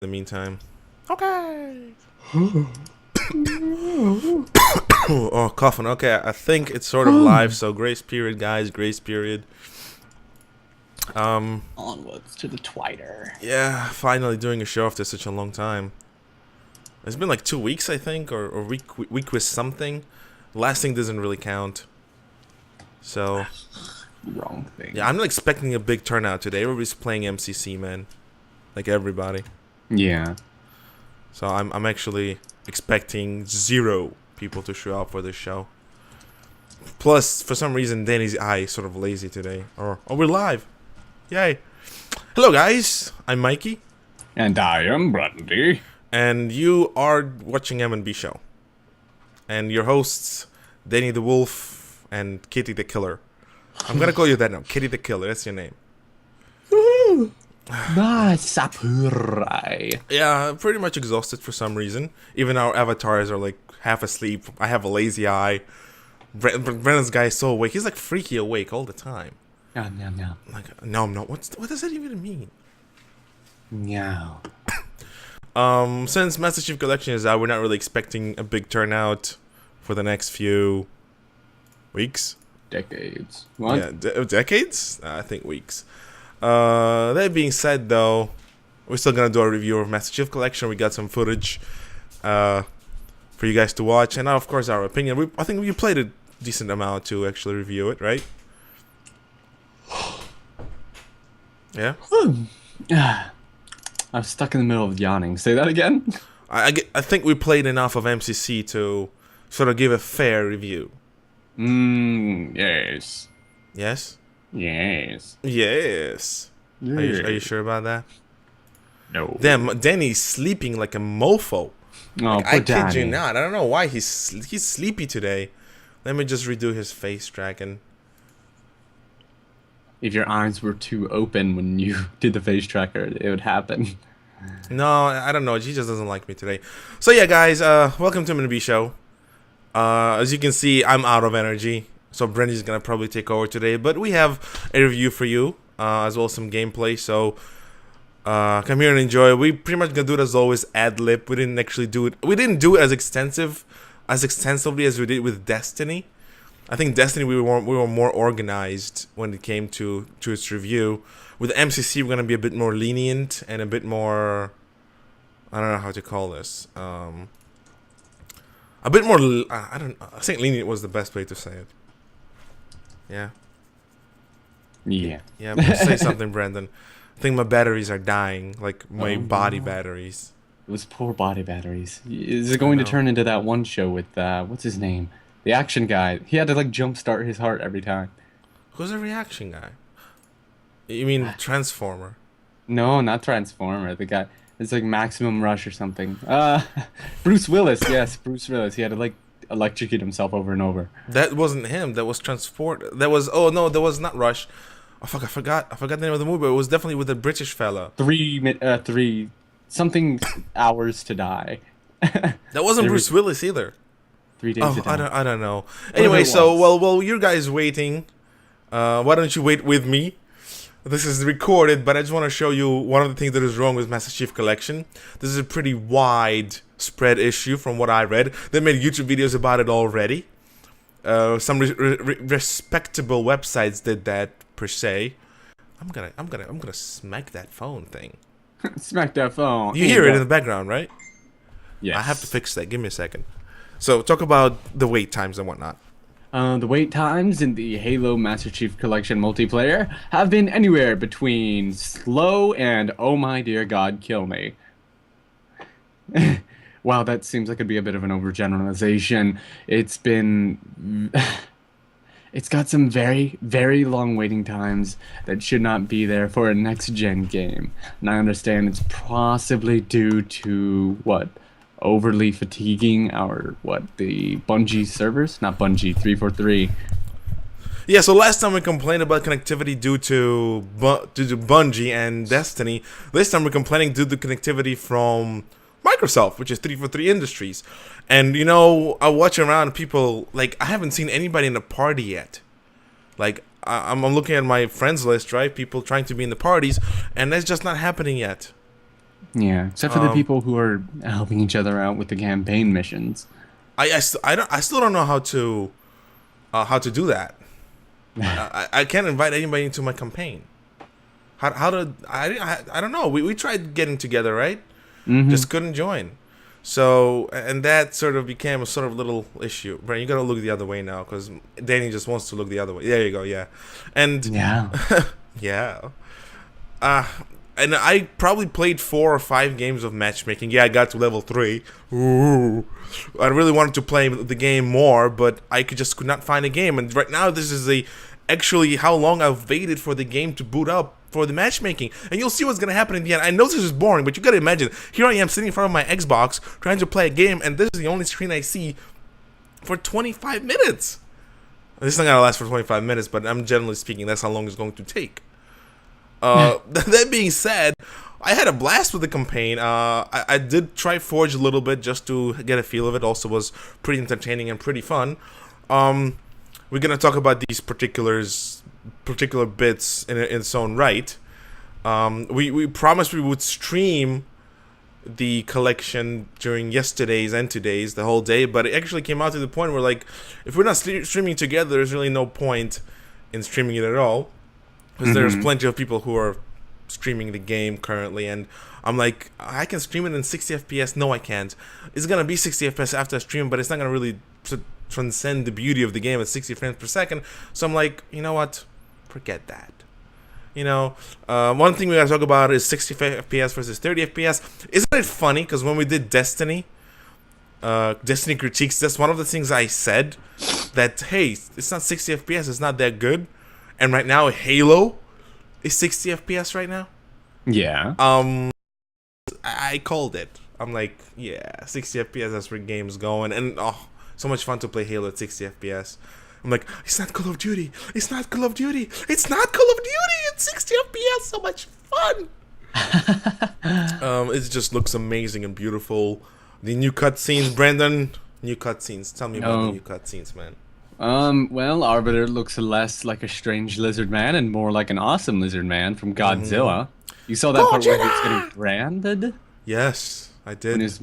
the meantime. Okay. Oh, coughing. Okay, I think it's sort of live, so grace period, guys. Grace period. Onwards to the twiter. Yeah, finally doing a show after such a long time. It's been like 2 weeks, I think, or week with something. Last thing doesn't really count. So Wrong thing. yeah, I'm not expecting a big turnout today. Everybody's playing MCC, man. Like everybody. Yeah. So I'm actually expecting 0 people to show up for this show. Plus, for some reason, Danny's eye is sort of lazy today. Or we're live. Yay. Hello, guys. I'm Mikey. And I am Brandy. And you are watching M&B Show. And your hosts, Danny the Wolf and Kitty the Killer. I'm gonna call you that now. Kitty the Killer. That's your name. Sapurai. Yeah, pretty much exhausted for some reason. Even our avatars are like half asleep. I have a lazy eye. Brennan's guy is so awake. He's like freaky awake all the time. No. Like, no, I'm not. What does that even mean? Meow. Since Master Chief Collection is out, we're not really expecting a big turnout for the next few weeks. Decades. What? Yeah, decades? I think weeks. That being said, though, we're still gonna do a review of Master Chief Collection. We got some footage for you guys to watch, and now, of course, our opinion. I think we played a decent amount to actually review it, right? Yeah. I'm stuck in the middle of yawning. Say that again? I think we played enough of MCC to sort of give a fair review. Yes. Yes? Yes. Yes. Are you sure about that? No. Damn, Danny's sleeping like a mofo. Oh, I kid you not. I don't know why he's sleepy today. Let me just redo his face, Dragon. If your eyes were too open when you did the face tracker, it would happen. No, I don't know. He just doesn't like me today. So yeah, guys, welcome to M&B Show. As you can see, I'm out of energy, so Brendy's gonna probably take over today. But we have a review for you, as well as some gameplay. So come here and enjoy. We pretty much gonna do it as always, ad lib. We didn't actually do it. We didn't do it as extensively as we did with Destiny. I think Destiny we were more organized when it came to its review. With MCC, we're gonna be a bit more lenient and a bit more, I don't know how to call this. A bit more. I think lenient was the best way to say it. Yeah. Yeah. Yeah. But say something, Brandon. I think my batteries are dying, like my body batteries. It was poor body batteries. Is it going to turn into that one show with, what's his name? The action guy. He had to, like, jumpstart his heart every time. Who's a reaction guy? You mean Transformer? No, not Transformer. The guy. It's like Maximum Rush or something. Bruce Willis. Yes, Bruce Willis. He had to, like, electrocute himself over and over. That wasn't him. That was Transport. That was. Oh no, that was not Rush. Oh fuck! I forgot the name of the movie. But it was definitely with a British fella. Three something hours to die. That wasn't Bruce Willis either. 3 days to die. I don't know. Anyway, so while you guys waiting, why don't you wait with me? This is recorded, but I just want to show you one of the things that is wrong with Master Chief Collection. This is a pretty wide spread issue from what I read. They made YouTube videos about it already. Some respectable websites did that per se. I'm gonna smack that phone thing. Smack that phone. You hear it in the background, right? Yes. I have to fix that. Give me a second. So talk about the wait times and whatnot. The wait times in the Halo Master Chief Collection multiplayer have been anywhere between slow and oh my dear god, kill me. Wow, that seems like it'd be a bit of an overgeneralization. It's got some very, very long waiting times that should not be there for a next-gen game. And I understand it's possibly due to, overly fatiguing the Bungie servers? Not Bungie, 343. Yeah, so last time we complained about connectivity due to Bungie and Destiny. This time we're complaining due to connectivity from Microsoft, which is 343 Industries. And, you know, I watch around people, like, I haven't seen anybody in a party yet. Like, I'm looking at my friends list, right? People trying to be in the parties, and that's just not happening yet. Yeah, except for the people who are helping each other out with the campaign missions. I still don't know how to do that. I can't invite anybody into my campaign. How to I don't know. We tried getting together, right? Mm-hmm. Just couldn't join. So, and that sort of became a sort of little issue. Brian, you gotta look the other way now because Danny just wants to look the other way. There you go, yeah. And Yeah. yeah. Uh, and I probably played 4 or 5 games of matchmaking. Yeah, I got to level 3. Ooh. I really wanted to play the game more, but I could not find a game. And right now, this is actually how long I've waited for the game to boot up for the matchmaking. And you'll see what's gonna happen in the end. I know this is boring, but you gotta imagine. Here I am sitting in front of my Xbox trying to play a game, and this is the only screen I see for 25 minutes. This is not gonna last for 25 minutes, but I'm generally speaking, that's how long it's going to take. That being said, I had a blast with the campaign. I did try Forge a little bit just to get a feel of it. Also was pretty entertaining and pretty fun. We're gonna talk about these particular bits in its own right. We promised we would stream the collection during yesterday's and today's the whole day, but it actually came out to the point where, like, if we're not streaming together, there's really no point in streaming it at all. Because there's plenty of people who are streaming the game currently, and I'm like, I can stream it in 60 FPS. No, I can't. It's gonna be 60 FPS after I stream, but it's not gonna really transcend the beauty of the game at 60 frames per second. So I'm like, you know what? Forget that. One thing we gotta talk about is 60 FPS versus 30 FPS. Isn't it funny? Because when we did Destiny critiques, that's one of the things I said, that hey, it's not 60 FPS. It's not that good. And right now, Halo is 60 FPS right now. Yeah. I called it. I'm like, yeah, 60 FPS, that's where game's going. And, so much fun to play Halo at 60 FPS. I'm like, it's not Call of Duty. It's not Call of Duty. It's not Call of Duty. It's 60 FPS. So much fun. It just looks amazing and beautiful. The new cutscenes, Brandon. New cutscenes. Tell me about the new cutscenes, man. Well, Arbiter looks less like a strange lizard man and more like an awesome lizard man from Godzilla. You saw that part where he was getting branded? Yes, I did. When his,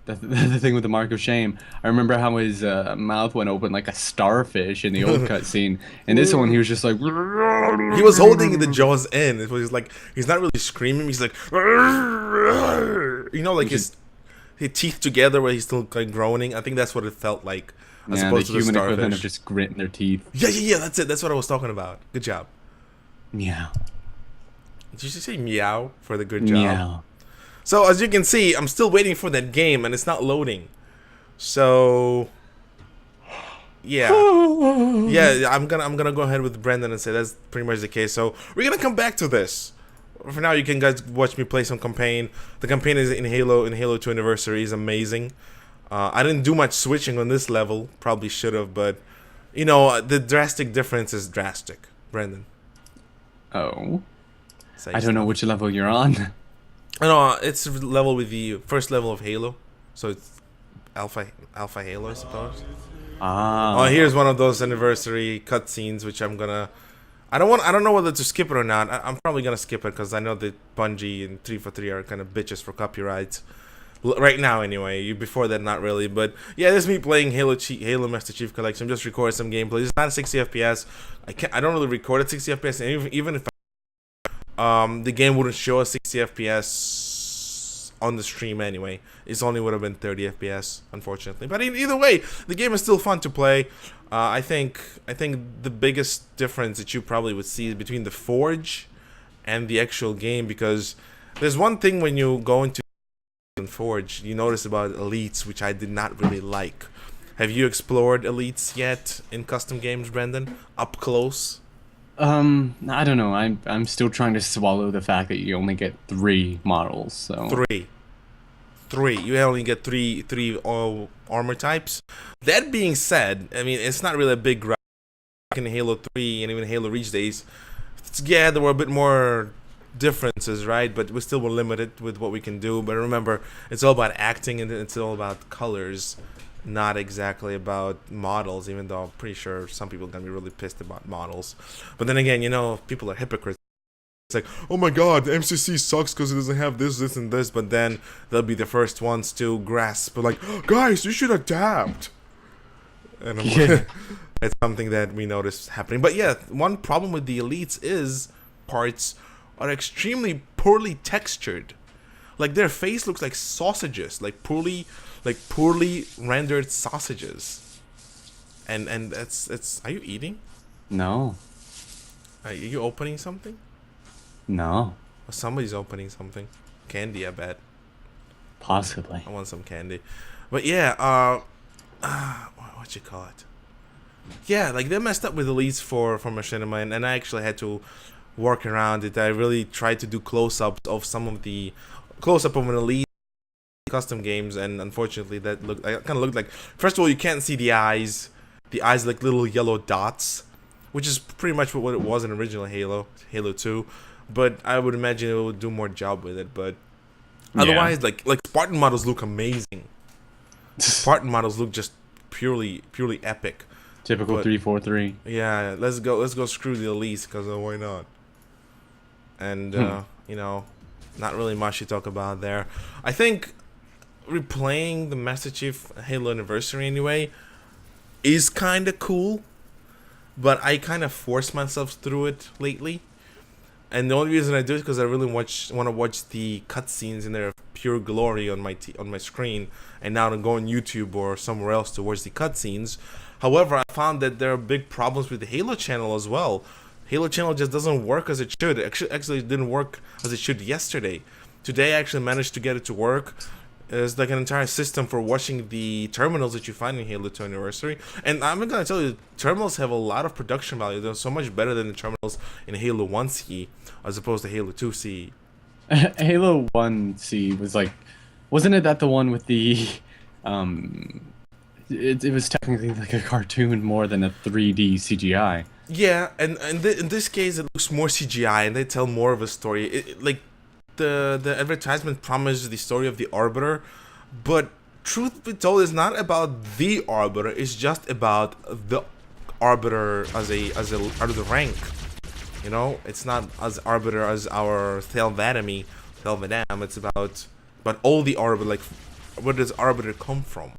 the thing with the mark of shame. I remember how his mouth went open like a starfish in the old cutscene. And this one, he was just like... He was holding the jaws in. It was like, he's not really screaming. He's like... like his teeth together where he's still like groaning. I think that's what it felt like. As opposed to the human equivalent of just gritting their teeth. Yeah, that's it. That's what I was talking about. Good job. Meow. Did you just say meow for the good job? Meow. So as you can see, I'm still waiting for that game, and it's not loading. So, yeah, I'm gonna go ahead with Brendan and say that's pretty much the case. So we're gonna come back to this. For now, you can guys watch me play some campaign. The campaign is in Halo 2 Anniversary is amazing. I didn't do much switching on this level. Probably should have, but the drastic difference is drastic. Brendan. Oh. I don't know which level you're on. No, it's level with the first level of Halo, so it's Alpha Halo, I suppose. Ah. Oh, here's one of those anniversary cutscenes, which I'm gonna. I don't know whether to skip it or not. I'm probably gonna skip it because I know that Bungie and 343 are kind of bitches for copyrights. Right now, anyway. Before that, not really. But yeah, this is me playing Halo Master Chief Collection. I'm just recording some gameplay. It's not a 60 FPS. I don't really record at 60 FPS. And even if the game wouldn't show a 60 FPS on the stream anyway. It only would have been 30 FPS, unfortunately. But either way, the game is still fun to play. I think the biggest difference that you probably would see is between the Forge and the actual game, because there's one thing when you go into Forge, you notice about elites, which I did not really like. Have you explored elites yet in custom games, Brendan? Up close? I don't know. I'm still trying to swallow the fact that you only get 3 models. So three. You only get three armor types. That being said, I mean, it's not really a big grind in Halo 3 and even Halo Reach days. Yeah, there were a bit more differences, right? But we still were limited with what we can do. But remember, it's all about acting and it's all about colors, not exactly about models, even though I'm pretty sure some people are going to be really pissed about models. But then again, people are hypocrites. It's like, oh my god, the MCC sucks because it doesn't have this, this, and this. But then they'll be the first ones to grasp, like, guys, you should adapt. And it's something that we noticed happening. But yeah, one problem with the elites is parts are extremely poorly textured. Like their face looks like sausages, like poorly rendered sausages. And it's. Are you eating? No. Are you opening something? No. Or somebody's opening something. Candy, I bet. Possibly. I want some candy. But yeah, what you call it? Yeah, like they messed up with the leads for Machinima, and I actually had to work around it. I really tried to do close-ups of some of the close-up of an elite custom games, and unfortunately that kind of looked like, first of all, you can't see the eyes like little yellow dots, which is pretty much what it was in original Halo 2, but I would imagine it would do more job with it. But otherwise, like Spartan models look amazing. Spartan models look just purely epic. Typical 343. Yeah, let's go screw the elites, because why not? And you know, not really much to talk about there. I think replaying the Master Chief Halo Anniversary anyway is kind of cool, but I kind of forced myself through it lately. And the only reason I do it is because I really want to watch the cutscenes in their pure glory on my screen, and now to go on YouTube or somewhere else to watch the cutscenes. However, I found that there are big problems with the Halo channel as well. Halo channel just doesn't work as it should. Actually, it didn't work as it should yesterday. Today, I actually managed to get it to work. There's like an entire system for watching the terminals that you find in Halo 2 Anniversary. And I'm gonna tell you, terminals have a lot of production value. They're so much better than the terminals in Halo 1C as opposed to Halo 2C. Halo 1C was like, wasn't it that the one with the, it was technically like a cartoon more than a 3D CGI. Yeah, and in this case, it looks more CGI, and they tell more of a story. Like, the advertisement promised the story of the Arbiter, but truth be told, it's not about the Arbiter. It's just about the Arbiter as out of the rank. You know, it's not as Arbiter as our Thelvadam. It's about all the Arbiter. Like, where does Arbiter come from?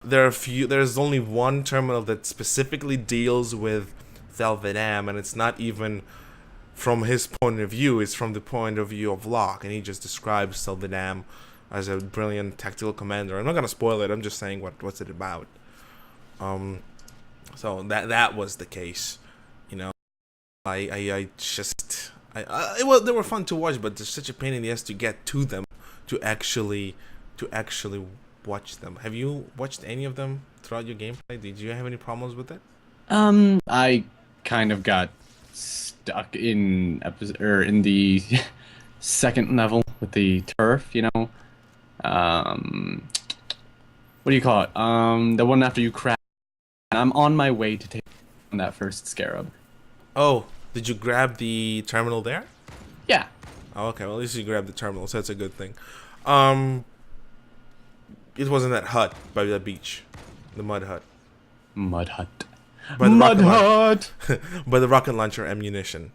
There's only one terminal that specifically deals with Thelvadam, and it's not even from his point of view. It's from the point of view of Locke, and he just describes Thelvadam as a brilliant tactical commander. I'm not gonna spoil it. I'm just saying what's it about. So that was the case, you know. They were fun to watch, but there's such a pain in the ass to get to them, to actually watch them. Have you watched any of them throughout your gameplay? Did you have any problems with it? I kind of got stuck in in the second level with the turf, you know. What do you call it? The one after you crash. And I'm on my way to take on that first scarab. Oh, did you grab the terminal there? Yeah. Oh, okay, well at least you grabbed the terminal, so that's a good thing. It wasn't that hut by the beach, the mud hut. Mud hut. By the Mud hut. By the rocket launcher ammunition.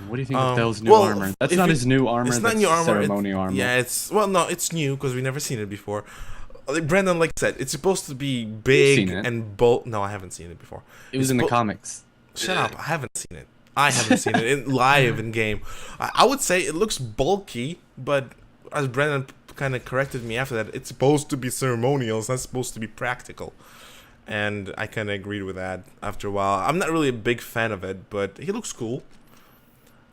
What do you think of Thel's new armor? That's not his new armor. It's not new armor. Ceremony armor. Yeah, it's new because we've never seen it before. Like Brandon, like said, it's supposed to be big and bold. No, I haven't seen it before. It was in the comics. Shut up! I haven't seen it. I haven't seen it in live in game. I would say it looks bulky, but as Brandon kind of corrected me after that, it's supposed to be ceremonial. It's not supposed to be practical. And I kind of agreed with that after a while. I'm not really a big fan of it, but he looks cool.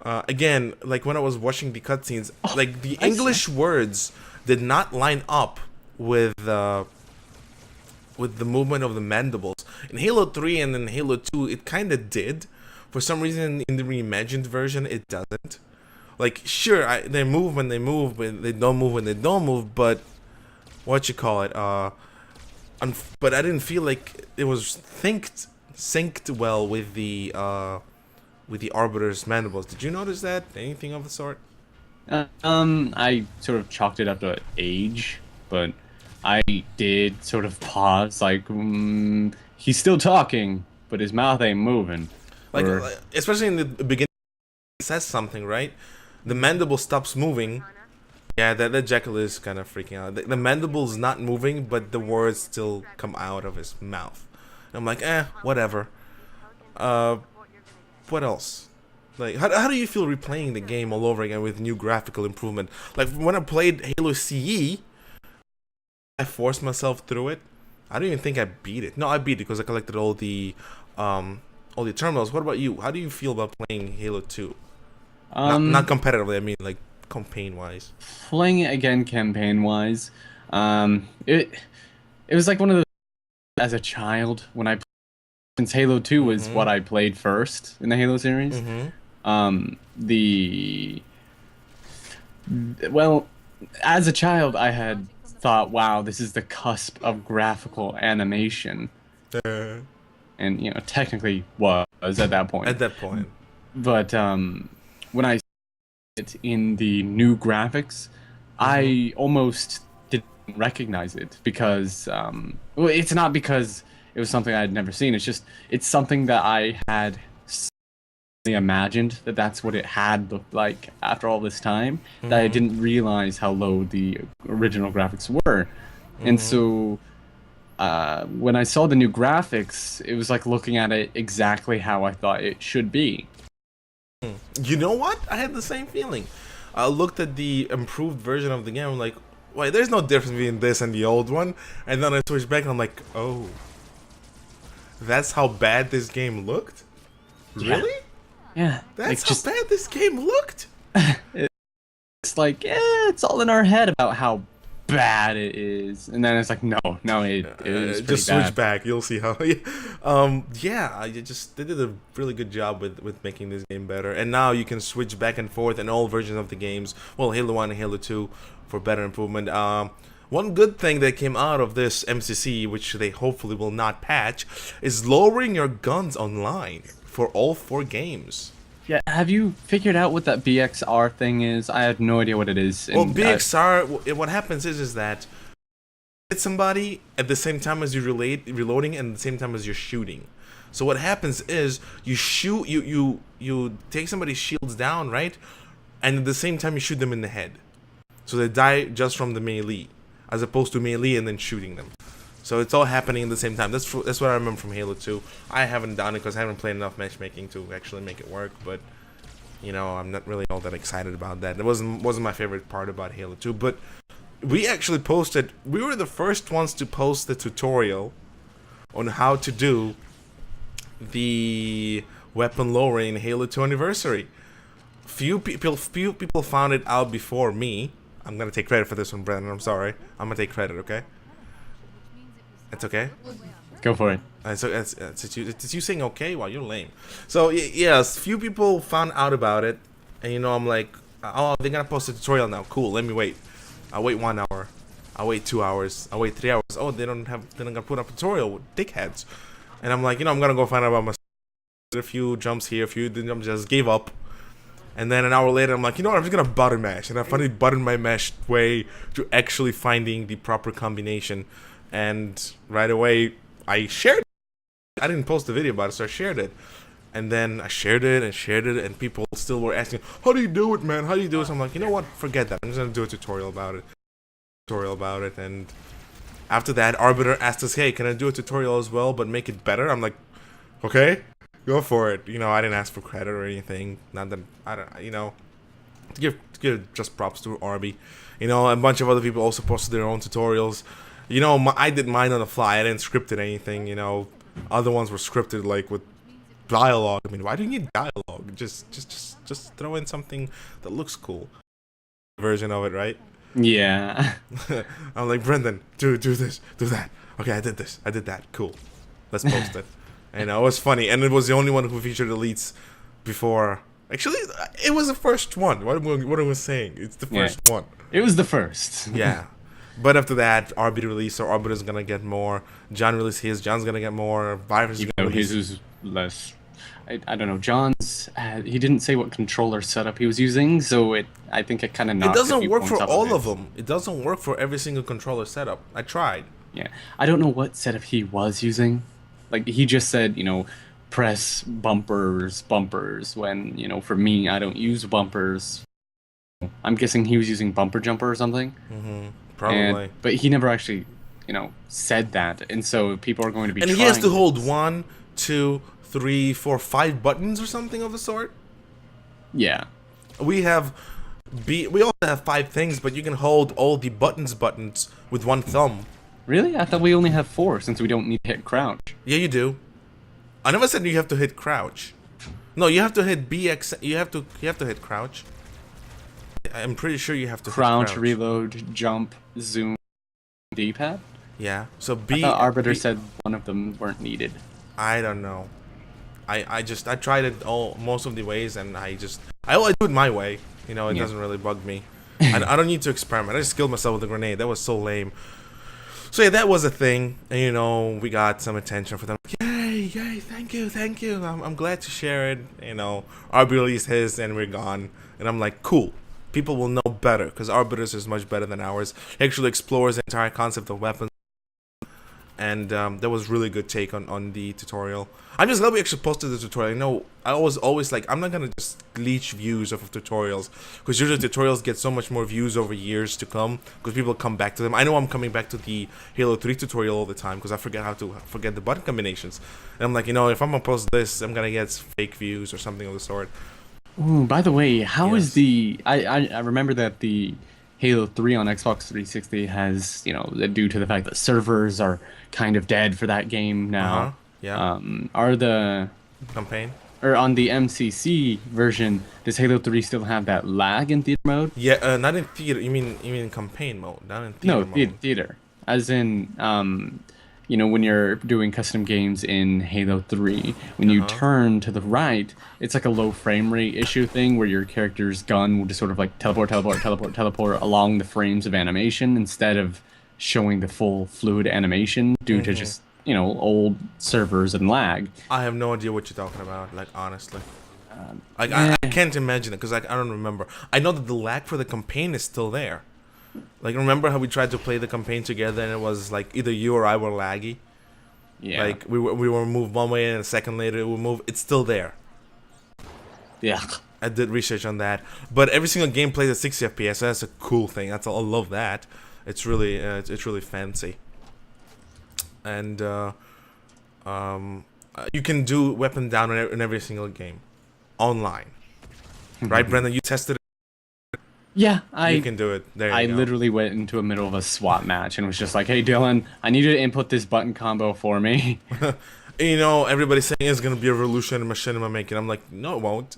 Again, like when I was watching the cutscenes, like the English words did not line up with the movement of the mandibles. In Halo 3 and in Halo 2, it kind of did. For some reason, in the reimagined version, it doesn't. Like, sure, they move when they move, but they don't move when they don't move. But what you call it? But I didn't feel like it was synced well with the Arbiter's mandibles. Did you notice that? Anything of the sort? I sort of chalked it up to age, but I did sort of pause, like, he's still talking, but his mouth ain't moving. Like, especially in the beginning says something, right? The mandible stops moving. Yeah, that Jekyll is kind of freaking out. The mandible's not moving, but the words still come out of his mouth. And I'm like, whatever. What else? Like, how do you feel replaying the game all over again with new graphical improvement? Like, when I played Halo CE, I forced myself through it. I don't even think I beat it. No, I beat it because I collected all the terminals. What about you? How do you feel about playing Halo 2? Not competitively, I mean, like, campaign-wise. Playing it again campaign-wise, it was like one of those, as a child, when I, since Halo 2 was what I played first in the Halo series, well, as a child, I had thought, wow, this is the cusp of graphical animation. And, you know, technically was at that point. At that point. But when I saw it in the new graphics, I almost didn't recognize it because, well, it's not because it was something I had never seen. It's just, it's something that I had imagined that that's what it had looked like after all this time, that I didn't realize how low the original graphics were. And so when I saw the new graphics, it was like looking at it exactly how I thought it should be. You know what? I had the same feeling. I looked at the improved version of the game, I'm like, wait, there's no difference between this and the old one. And then I switched back and I'm like, oh, that's how bad this game looked? Really? Yeah. That's like, how bad this game looked? It's like, it's all in our head about how bad it is, and then it's like, no, it is just bad. Switch back. You'll see how. Yeah, they did a really good job with making this game better, and now you can switch back and forth in all versions of the games. Well, Halo 1 and Halo 2 for better improvement. One good thing that came out of this MCC, which they hopefully will not patch, is lowering your guns online for all 4 games. Yeah, have you figured out what that BXR thing is? I have no idea what it is. Well, BXR, what happens is that hit somebody at the same time as you're reloading and at the same time as you're shooting. So what happens is you shoot, you take somebody's shields down, right? And at the same time you shoot them in the head. So they die just from the melee, as opposed to melee and then shooting them. So it's all happening at the same time. That's what I remember from Halo 2. I haven't done it because I haven't played enough matchmaking to actually make it work. But, you know, I'm not really all that excited about that. It wasn't my favorite part about Halo 2. But we actually posted... We were the first ones to post the tutorial on how to do the weapon lowering in Halo 2 Anniversary. Few people found it out before me. I'm going to take credit for this one, Brandon. I'm sorry. I'm going to take credit, okay? It's okay. Go for it. So it's you saying okay? Wow, you're lame. So yes, few people found out about it, and you know I'm like, oh, they're gonna post a tutorial now. Cool. Let me wait. I'll wait 1 hour. I'll wait 2 hours. I'll wait 3 hours. Oh, they're not gonna put up a tutorial with dickheads. And I'm like, you know, I'm gonna go find out about myself. A few jumps here, a few jumps. Just gave up. And then an hour later, I'm like, you know what? I'm just gonna button mash, and I finally buttoned my mash way to actually finding the proper combination. And right away, I shared it. I didn't post a video about it, so I shared it. And then I shared it, and people still were asking, how do you do it, man? How do you do it? So I'm like, you know what? Forget that. I'm just going to do a tutorial about it. And after that, Arbiter asked us, hey, can I do a tutorial as well, but make it better? I'm like, okay, go for it. You know, I didn't ask for credit or anything. Not that, I don't, you know, to give just props to Arby. You know, a bunch of other people also posted their own tutorials. You know, I did mine on the fly. I didn't script it anything, you know. Other ones were scripted, like, with dialogue. I mean, why do you need dialogue? Just throw in something that looks cool. Version of it, right? Yeah. I'm like, Brendan, do this, do that. Okay, I did this. I did that. Cool. Let's post it. And it was funny. And it was the only one who featured elites before. Actually, it was the first one. What I was saying. It's the first one. It was the first. Yeah. But after that, RB released, so Arbiter's gonna get more. John released his, John's gonna get more. Virus is gonna release. His was less. I don't know. John's, he didn't say what controller setup he was using, so I think it kind of knocked. It doesn't work for all of them. It doesn't work for every single controller setup. I tried. Yeah. I don't know what setup he was using. Like, he just said, you know, press bumpers when, for me, I don't use bumpers. I'm guessing he was using bumper jumper or something. Probably. But he never actually, said that. And so people are going to be And he trying has to hold this. 1, 2, 3, 4, 5 buttons or something of the sort. Yeah. We also have 5 things, but you can hold all the buttons with one thumb. Really? I thought we only have 4 since we don't need to hit crouch. Yeah, you do. I never said you have to hit crouch. No, you have to hit BX. You have to hit crouch. I'm pretty sure you have to Crouch, hit crouch. reload, jump, zoom, D-pad? Yeah. So I thought Arbiter said one of them weren't needed. I don't know. I tried it most of the ways, and I do it my way. It doesn't really bug me. I don't need to experiment. I just killed myself with a grenade. That was so lame. So yeah, that was a thing, and we got some attention for them. Yay, thank you. I'm glad to share it. Arbiter released his, and we're gone. And I'm like, cool. People will know better because Arbiter's is much better than ours. He actually explores the entire concept of weapons. And that was really good take on the tutorial. I'm just glad we actually posted the tutorial. I was always like, I'm not gonna just leech views off of tutorials, because usually tutorials get so much more views over years to come because people come back to them. I know I'm coming back to the Halo 3 tutorial all the time because I forget the button combinations. And I'm like, if I'm gonna post this, I'm gonna get fake views or something of the sort. Ooh, by the way, how is Yes. the... I remember that the Halo 3 on Xbox 360 has, due to the fact that servers are kind of dead for that game now. Yeah. Are the... Campaign. Or on the MCC version, does Halo 3 still have that lag in theater mode? Yeah, not in theater. You mean in campaign mode, not in theater No, mode. theater. As in, when you're doing custom games in Halo 3, when you turn to the right, it's like a low frame rate issue thing where your character's gun will just sort of like teleport along the frames of animation instead of showing the full fluid animation due to just, old servers and lag. I have no idea what you're talking about, like, honestly. Yeah. I can't imagine it, because I don't remember. I know that the lag for the campaign is still there. Like, remember how we tried to play the campaign together and it was like either you or I were laggy? Yeah. Like, we were moved one way and a second later it would move. It's still there. Yeah. I did research on that. But every single game plays at 60 FPS, so that's a cool thing. I love that. It's really fancy. And you can do weapon down in every single game online, right, Brendan? You tested it. Yeah, You can do it. There you go. literally went into the middle of a SWAT match and was just like, "Hey, Dylan, I need you to input this button combo for me." Everybody's saying it's gonna be a revolution in machinima making. I'm like, no, it won't.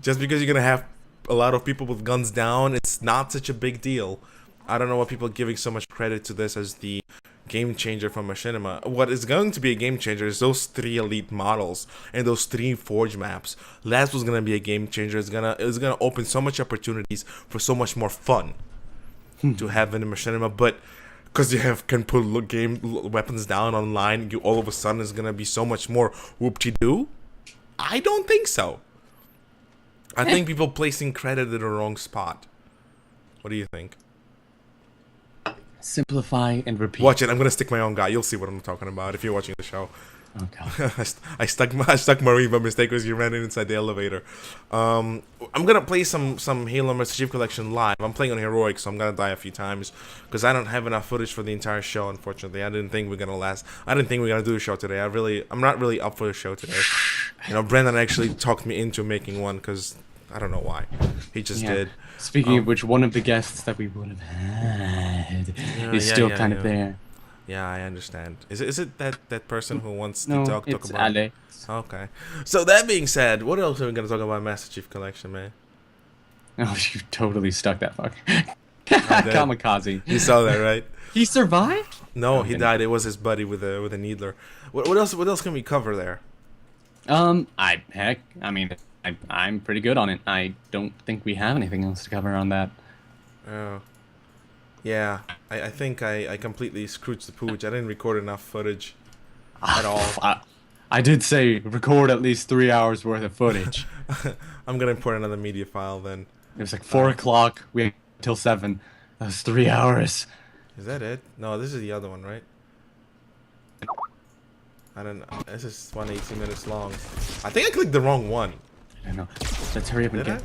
Just because you're gonna have a lot of people with guns down, it's not such a big deal. I don't know why people are giving so much credit to this as the game changer for machinima. What is going to be a game changer is those 3 elite models and those 3 forge maps. That's what's gonna be a game changer. It's gonna open so much opportunities for so much more fun to have in the machinima. But because you can put weapons down online, you all of a sudden is gonna be so much more whoop-de-doo. I don't think so. I think people placing credit in the wrong spot. What do you think? Simplify and repeat. Watch it. I'm gonna stick my own guy. You'll see what I'm talking about if you're watching the show. Oh god. I stuck Marie by mistake because you ran in inside the elevator. I'm gonna play some Halo MCC collection live. I'm playing on heroic, so I'm gonna die a few times because I don't have enough footage for the entire show. Unfortunately, I didn't think we're gonna last. I didn't think we were gonna do the show today. I'm not really up for the show today. Brendan actually talked me into making one because I don't know why. He just did. Speaking of which, one of the guests that we would have had is still kind of there. Yeah, I understand. Is it that person who wants No, to talk it's about? Alex. Okay. So that being said, what else are we gonna talk about Master Chief Collection, man? Oh, you totally stuck that fuck. did. Kamikaze. You saw that, right? He survived? No, he died. It was his buddy with a needler. What else can we cover there? I'm pretty good on it. I don't think we have anything else to cover on that. Oh. Yeah, I think I completely scrooched the pooch. I didn't record enough footage at all. I did say record at least 3 hours worth of footage. I'm gonna import another media file then. It was like 4 o'clock. We had till 7. That was 3 hours. Is that it? No, this is the other one, right? I don't know. This is 180 minutes long. I think I clicked the wrong one. I know. Let's hurry up and Did I? get.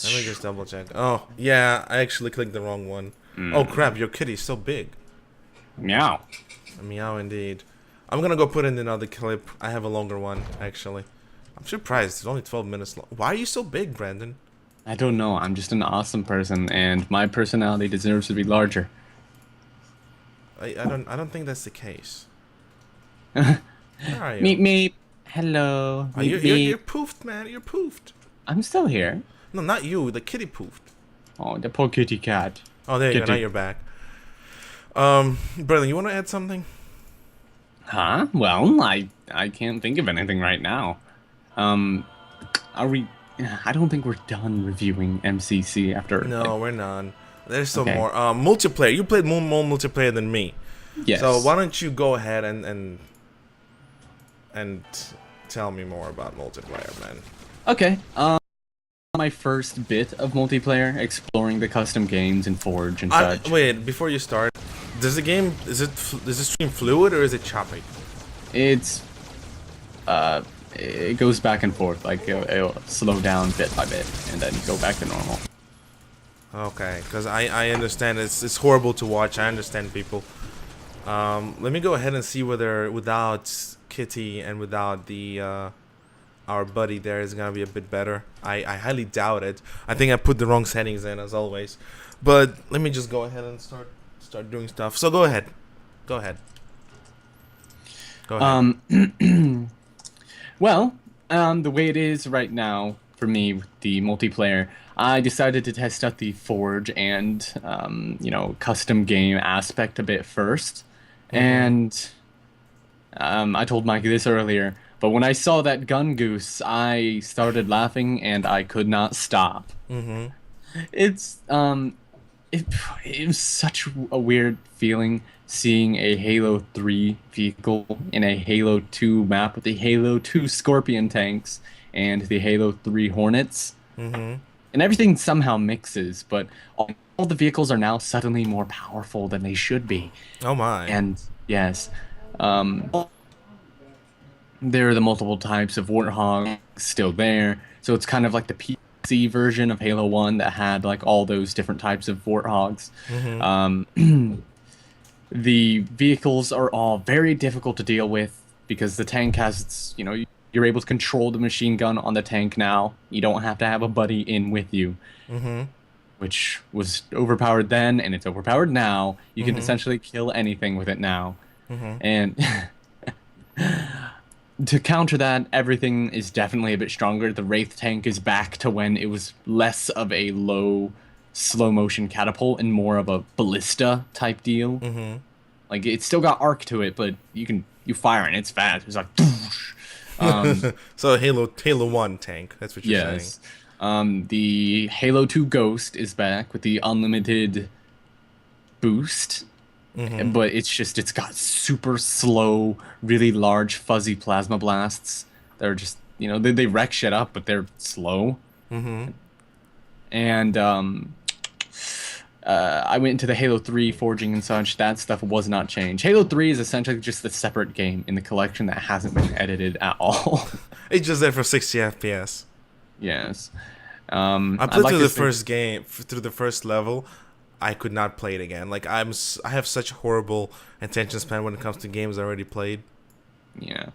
Let me just double check. Oh, yeah, I actually clicked the wrong one. Oh crap, your kitty's so big. Meow. Meow indeed. I'm gonna go put in another clip. I have a longer one, actually. I'm surprised. It's only 12 minutes long. Why are you so big, Brandon? I don't know. I'm just an awesome person, and my personality deserves to be larger. I don't think that's the case. Where are you? Meep meep. Hello. Oh, Meep, you're meep. poofed, man. You're poofed. I'm still here. No, not you. The kitty poofed. Oh, the poor kitty cat. Oh, there you go. Kitty. Now you're back. Brandon, you want to add something? Huh? Well, I can't think of anything right now. Are we? I don't think we're done reviewing MCC after. No, we're not. There's some Okay. more. Multiplayer. You played more multiplayer than me. Yes. So why don't you go ahead and tell me more about multiplayer, man? Okay. My first bit of multiplayer, exploring the custom games in Forge and such. Wait, before you start, does the game is the stream fluid or is it choppy? It's it goes back and forth. Like it'll slow down bit by bit and then go back to normal. Okay, because I understand it's horrible to watch. I understand people. Let me go ahead and see whether without Kitty and without the our buddy there is gonna be a bit better. I highly doubt it. I think I put the wrong settings in as always. But let me just go ahead and start doing stuff. So go ahead. Go ahead. Go ahead. Well, the way it is right now for me with the multiplayer, I decided to test out the Forge and custom game aspect a bit first. And I told Mike this earlier, but when I saw that gun goose, I started laughing and I could not stop. It's it was such a weird feeling seeing a Halo 3 vehicle in a Halo 2 map with the Halo 2 Scorpion tanks and the Halo 3 Hornets. And everything somehow mixes, but all the vehicles are now suddenly more powerful than they should be. Oh my. And yes, there are the multiple types of Warthog still there, so it's kind of like the PC version of Halo 1 that had like all those different types of Warthogs. The vehicles are all very difficult to deal with because the tank has, you're able to control the machine gun on the tank now. You don't have to have a buddy in with you, which was overpowered then, and it's overpowered now. You can essentially kill anything with it now. And to counter that, everything is definitely a bit stronger. The Wraith tank is back to when it was less of a low slow motion catapult and more of a ballista type deal. Like it's still got arc to it, but you fire and it's fast. It's like so Halo 1 tank, that's what you're saying. The Halo 2 Ghost is back with the unlimited boost. But it's got super slow, really large fuzzy plasma blasts. They're just they wreck shit up, but they're slow. And I went into the Halo 3 forging and such. That stuff was not changed. Halo 3 is essentially just a separate game in the collection that hasn't been edited at all. It's just there for 60 FPS. Yes. I played through the first game, through the first level. I could not play it again. Like I have such a horrible attention span when it comes to games I already played. Yeah,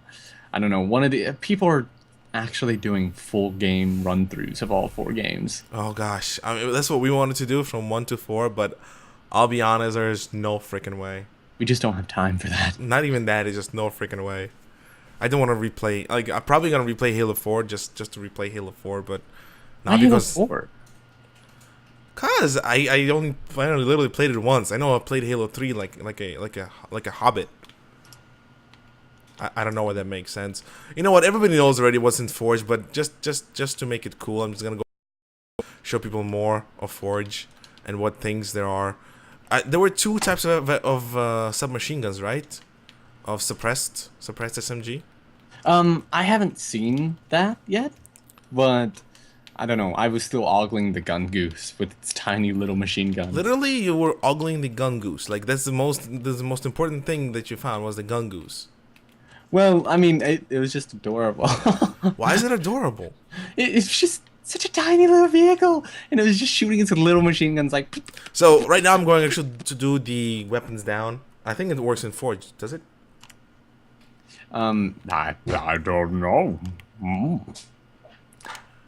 I don't know. One of the people are actually doing full game run-throughs of all 4 games. Oh gosh, I mean, that's what we wanted to do from 1 to 4, but I'll be honest, there's no freaking way. We just don't have time for that. Not even that. It's just no freaking way. I don't want to replay. Like I'm probably gonna replay Halo 4 just to replay Halo 4, but not because. Halo 4? Cause I only literally played it once. I know I played Halo 3 like a hobbit. I don't know why that makes sense. You know what? Everybody knows already what's in Forge, but just to make it cool, I'm just gonna go show people more of Forge and what things there are. There were 2 types of submachine guns, right? Of suppressed SMG. I haven't seen that yet, but I don't know. I was still ogling the gun goose with its tiny little machine gun. Literally, you were ogling the gun goose. Like that's the most important thing that you found was the gun goose. Well, I mean, it was just adorable. Why is it adorable? It's just such a tiny little vehicle, and it was just shooting its little machine guns like. So right now I'm going actually to do the weapons down. I think it works in Forge, does it? I don't know.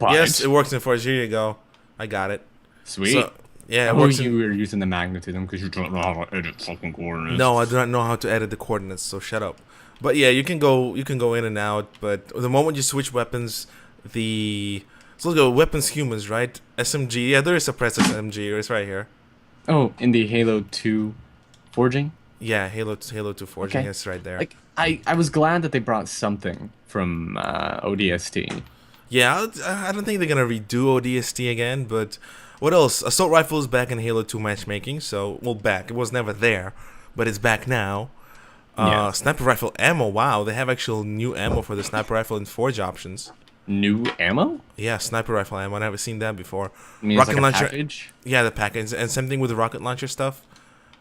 But Yes, it works in Forge. Here you go. I got it. sweet. So, yeah, it Oh, works you in... were using the magnetism because you don't know how to edit fucking coordinates. No, I do not know how to edit the coordinates, so shut up. But yeah, you can go in and out, but the moment you switch weapons, so let's go weapons humans, right? SMG. Yeah, there is a press SMG. It's right here. Oh, in the Halo 2 forging? Yeah, Halo 2 Forging. Okay. It's right there. Like, I was glad that they brought something from ODST. Yeah, I don't think they're gonna redo ODST again, but what else? Assault rifle is back in Halo 2 matchmaking, so well, back. It was never there, but it's back now. Yeah. Sniper rifle ammo. Wow, they have actual new ammo for the sniper rifle in Forge options. New ammo? Yeah, sniper rifle ammo. I never seen that before. I mean, it's like a package? Yeah, the package, and same thing with the rocket launcher stuff.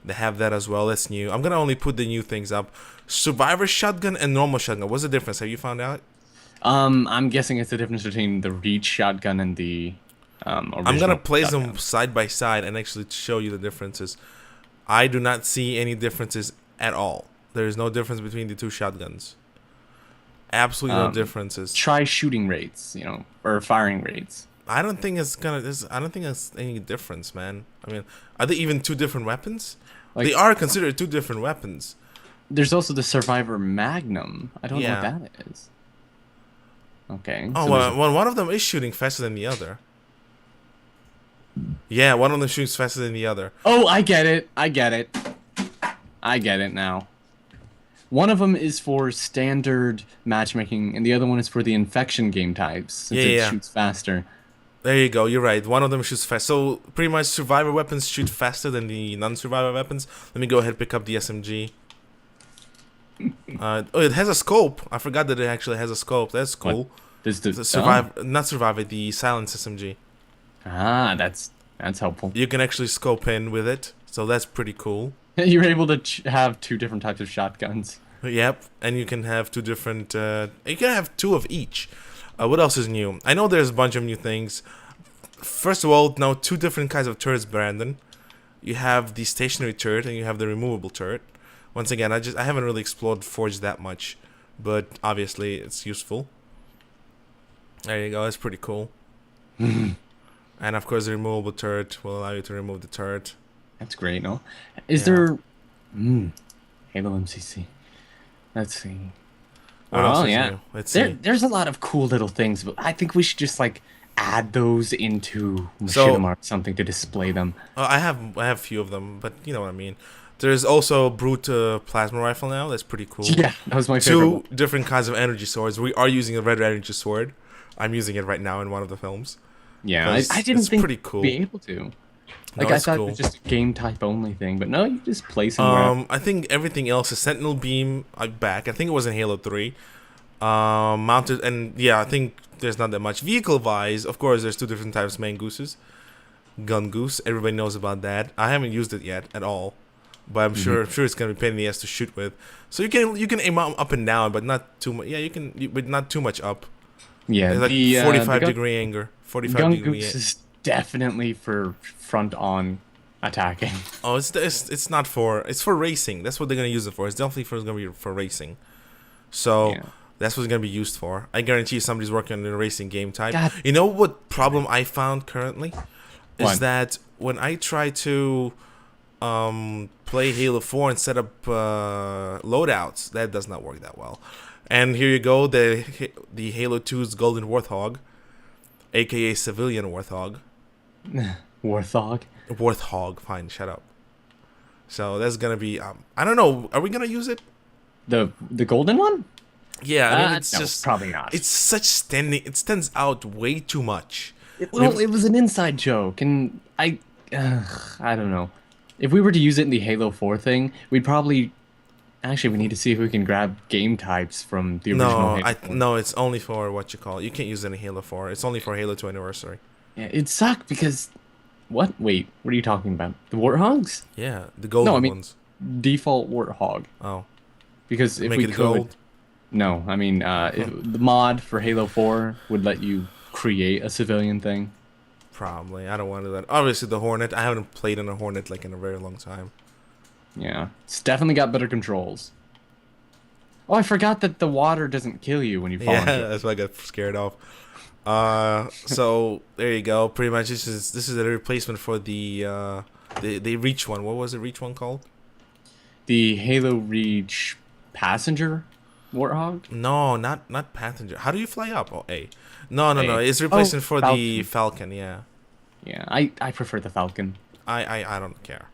They have that as well. That's new. I'm gonna only put the new things up. Survivor shotgun and normal shotgun. What's the difference? Have you found out? I'm guessing it's the difference between the Reach shotgun and the original I'm gonna place shotgun. them side by side and actually show you the differences. I do not see any differences at all. There is no difference between the two shotguns. Absolutely no differences. Try shooting rates, or firing rates. I don't think it's gonna. I don't think it's any difference, man. I mean, are they even two different weapons? Like- They are considered two different weapons. There's also the Survivor Magnum. I don't know Yeah. what that is. Okay. Oh, so there's well, one of them is shooting faster than the other. Yeah, one of them shoots faster than the other. Oh, I get it. I get it. I get it now. One of them is for standard matchmaking, and the other one is for the infection game types, since it Yeah. shoots faster. There you go. You're right. One of them shoots fast. So pretty much, survivor weapons shoot faster than the non-survivor weapons. Let me go ahead and pick up the SMG. Oh, it has a scope. I forgot that it actually has a scope. That's cool. What? There's the Not survivor. The silence SMG. that's helpful. You can actually scope in with it, so that's pretty cool. You're able to have two different types of shotguns. Yep, and you can have two different. You can have two of each. What else is new? I know there's a bunch of new things. First of all, now two different kinds of turrets, Brandon. You have the stationary turret and you have the removable turret. Once again, I haven't really explored Forge that much, but obviously it's useful. There you go. That's pretty cool. And of course, the removable turret will allow you to remove the turret. That's great, no? Is Yeah. there... Halo MCC. Let's see. What else Oh, is yeah. new? Let's see. There's a lot of cool little things, but I think we should just, add those into So- Machinima or something to display them. I have a few of them, but you know what I mean. There's also Brute plasma rifle now. That's pretty cool. Yeah, that was my favorite Two one. different kinds of energy swords. We are using a red energy sword. I'm using it right now in one of the films. Yeah, It's- I didn't it's think pretty cool. we'd be able to. No, I it's thought cool. it was just a game type only thing, but no, you just place them wherever. I think everything else is Sentinel beam back. I think it was in Halo 3. Mounted, and yeah, I think there's not that much. Vehicle wise, of course, there's two different types of main gooses. Gun goose, everybody knows about that. I haven't used it yet at all, but I'm sure it's gonna be a pain in the ass to shoot with. So you can aim up and down, but not too much. Yeah, but not too much up. Yeah, It's like the 45 gun, degree anger. 45 gun degree. goose is definitely for front-on attacking. Oh, it's not for, it's for racing. That's what they're gonna use it for. It's definitely gonna be for racing. So Yeah. that's what it's gonna be used for. I guarantee you somebody's working on a racing game type. God. You know what problem I found currently is What? that when I try to play Halo 4 and set up loadouts, that does not work that well. And here you go, the Halo 2's Golden Warthog, aka Civilian Warthog. Warthog. Warthog, fine, shut up. So that's gonna be I don't know, are we gonna use it? The golden one? Yeah, I mean it's No, just probably not. it's such it stands out way too much. It was an inside joke, and I don't know. If we were to use it in the Halo 4 thing, we'd probably... Actually, we need to see if we can grab game types from the original Halo 4. No, it's only for what you call it. You can't use it in Halo 4. It's only for Halo 2 Anniversary. Yeah, it sucked because... What? Wait, what are you talking about? The Warthogs? Yeah, the golden No, I mean- ones. Default Warthog. Oh, Because if make we it could... gold. No, I mean, the mod for Halo 4 would let you create a civilian thing. Probably. I don't want to do that. Obviously, the Hornet. I haven't played in a Hornet like in a very long time. Yeah, it's definitely got better controls. Oh, I forgot that the water doesn't kill you when you fall Yeah, into it. that's why I got scared off. So there you go. Pretty much, this is a replacement for the Reach one. What was the Reach one called? The Halo Reach passenger Warthog? No, not passenger. How do you fly up? Oh, A. No. A. It's Oh, replacement for the Falcon. Falcon. Yeah. Yeah, I prefer the Falcon. I don't care.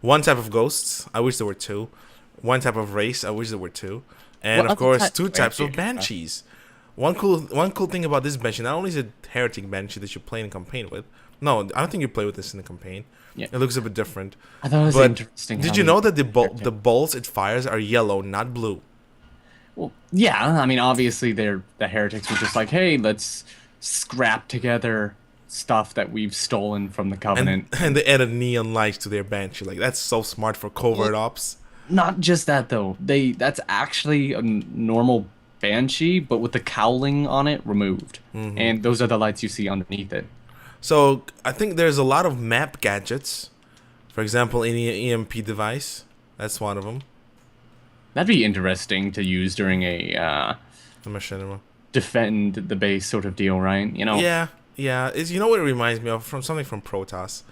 One type of ghosts. I wish there were two. One type of race. I wish there were two. And What of other course, type two of types of banshee? banshees. One cool thing about this banshee, not only is it heretic banshee that you play in a campaign with. No, I don't think you play with this in the campaign. Yeah, It looks a bit different. I thought it was But interesting. did how you they- know that the bolts it fires are yellow, not blue? Well, yeah, I mean, obviously the heretics were just like, hey, let's scrap together stuff that we've stolen from the And Covenant. and they added neon lights to their banshee. Like that's so smart for covert ops. Not just that though. That's actually a normal banshee, but with the cowling on it removed. And those are the lights you see underneath it. So I think there's a lot of map gadgets. For example, any EMP device. That's one of them. That'd be interesting to use during a The machinima. defend the base sort of deal, right? You know. Yeah. You know what it reminds me of? From something from Protoss.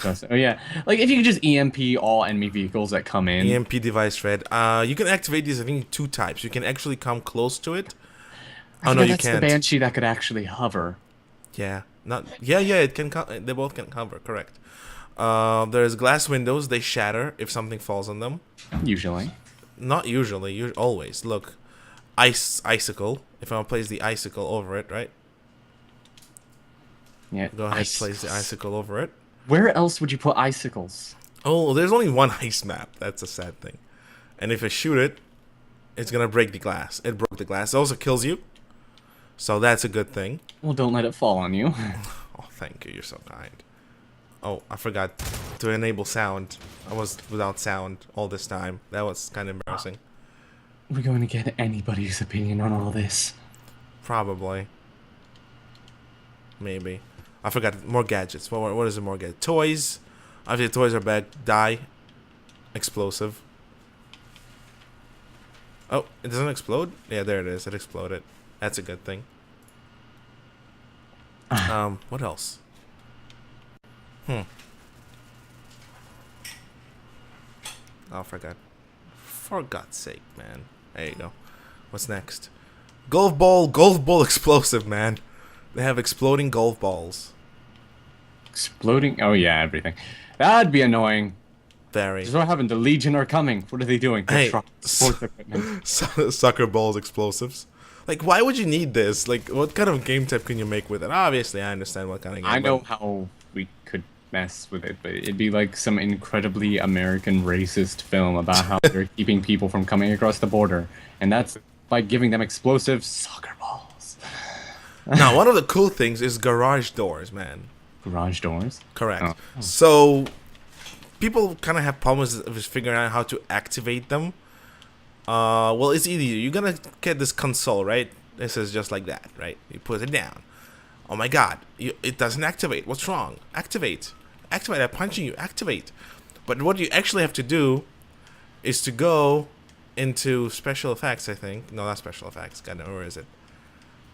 Oh yeah, like if you could just EMP all enemy vehicles that come in. EMP device thread. You can activate these. I think two types. You can actually come close to it. Oh no, you That's can't. the banshee that could actually hover. Yeah, not. Yeah. It can. They both can cover. Correct. There's glass windows. They shatter if something falls on them. Usually. Not usually. Always. Look, icicle. If I place the icicle over it, right? Yeah. Go ahead. Place the icicle over it. Where else would you put icicles? Oh, there's only one ice map. That's a sad thing. And if I shoot it, it's gonna break the glass. It broke the glass. It also kills you. So that's a good thing. Well, don't let it fall on you. Oh, thank you. You're so kind. Oh, I forgot to enable sound. I was without sound all this time. That was kind of embarrassing. We're going to get anybody's opinion on all this. Probably. Maybe. I forgot. More gadgets. What is it more gadget? Toys. Obviously, toys are bad. Die. Explosive. Oh, it doesn't explode? Yeah, there it is. It exploded. That's a good thing. What else? Oh, I forgot. For God's sake, man. There you go. What's next? Golf ball explosive, man. They have exploding golf balls. Exploding? Oh yeah, everything. That'd be annoying. Very. So what happened? The Legion are coming. What are they doing? They're Hey, trying to support the equipment. Sucker balls explosives. Like, why would you need this? Like, what kind of game type can you make with it? Obviously, I understand what kind of game. I know but- how we could mess with it, but it'd be like some incredibly American racist film about how they're keeping people from coming across the border, and that's by giving them explosive soccer balls. Now, one of the cool things is garage doors, man. Garage doors. Correct. Oh. So, people kind of have problems with figuring out how to activate them. Well, it's easy. You're gonna get this console, right? This is just like that, right? You put it down. Oh my God! It doesn't activate. What's wrong? Activate. Activate. I'm punching you. Activate. But what you actually have to do is to go into special effects. I think no, not special effects. God, no, where is it?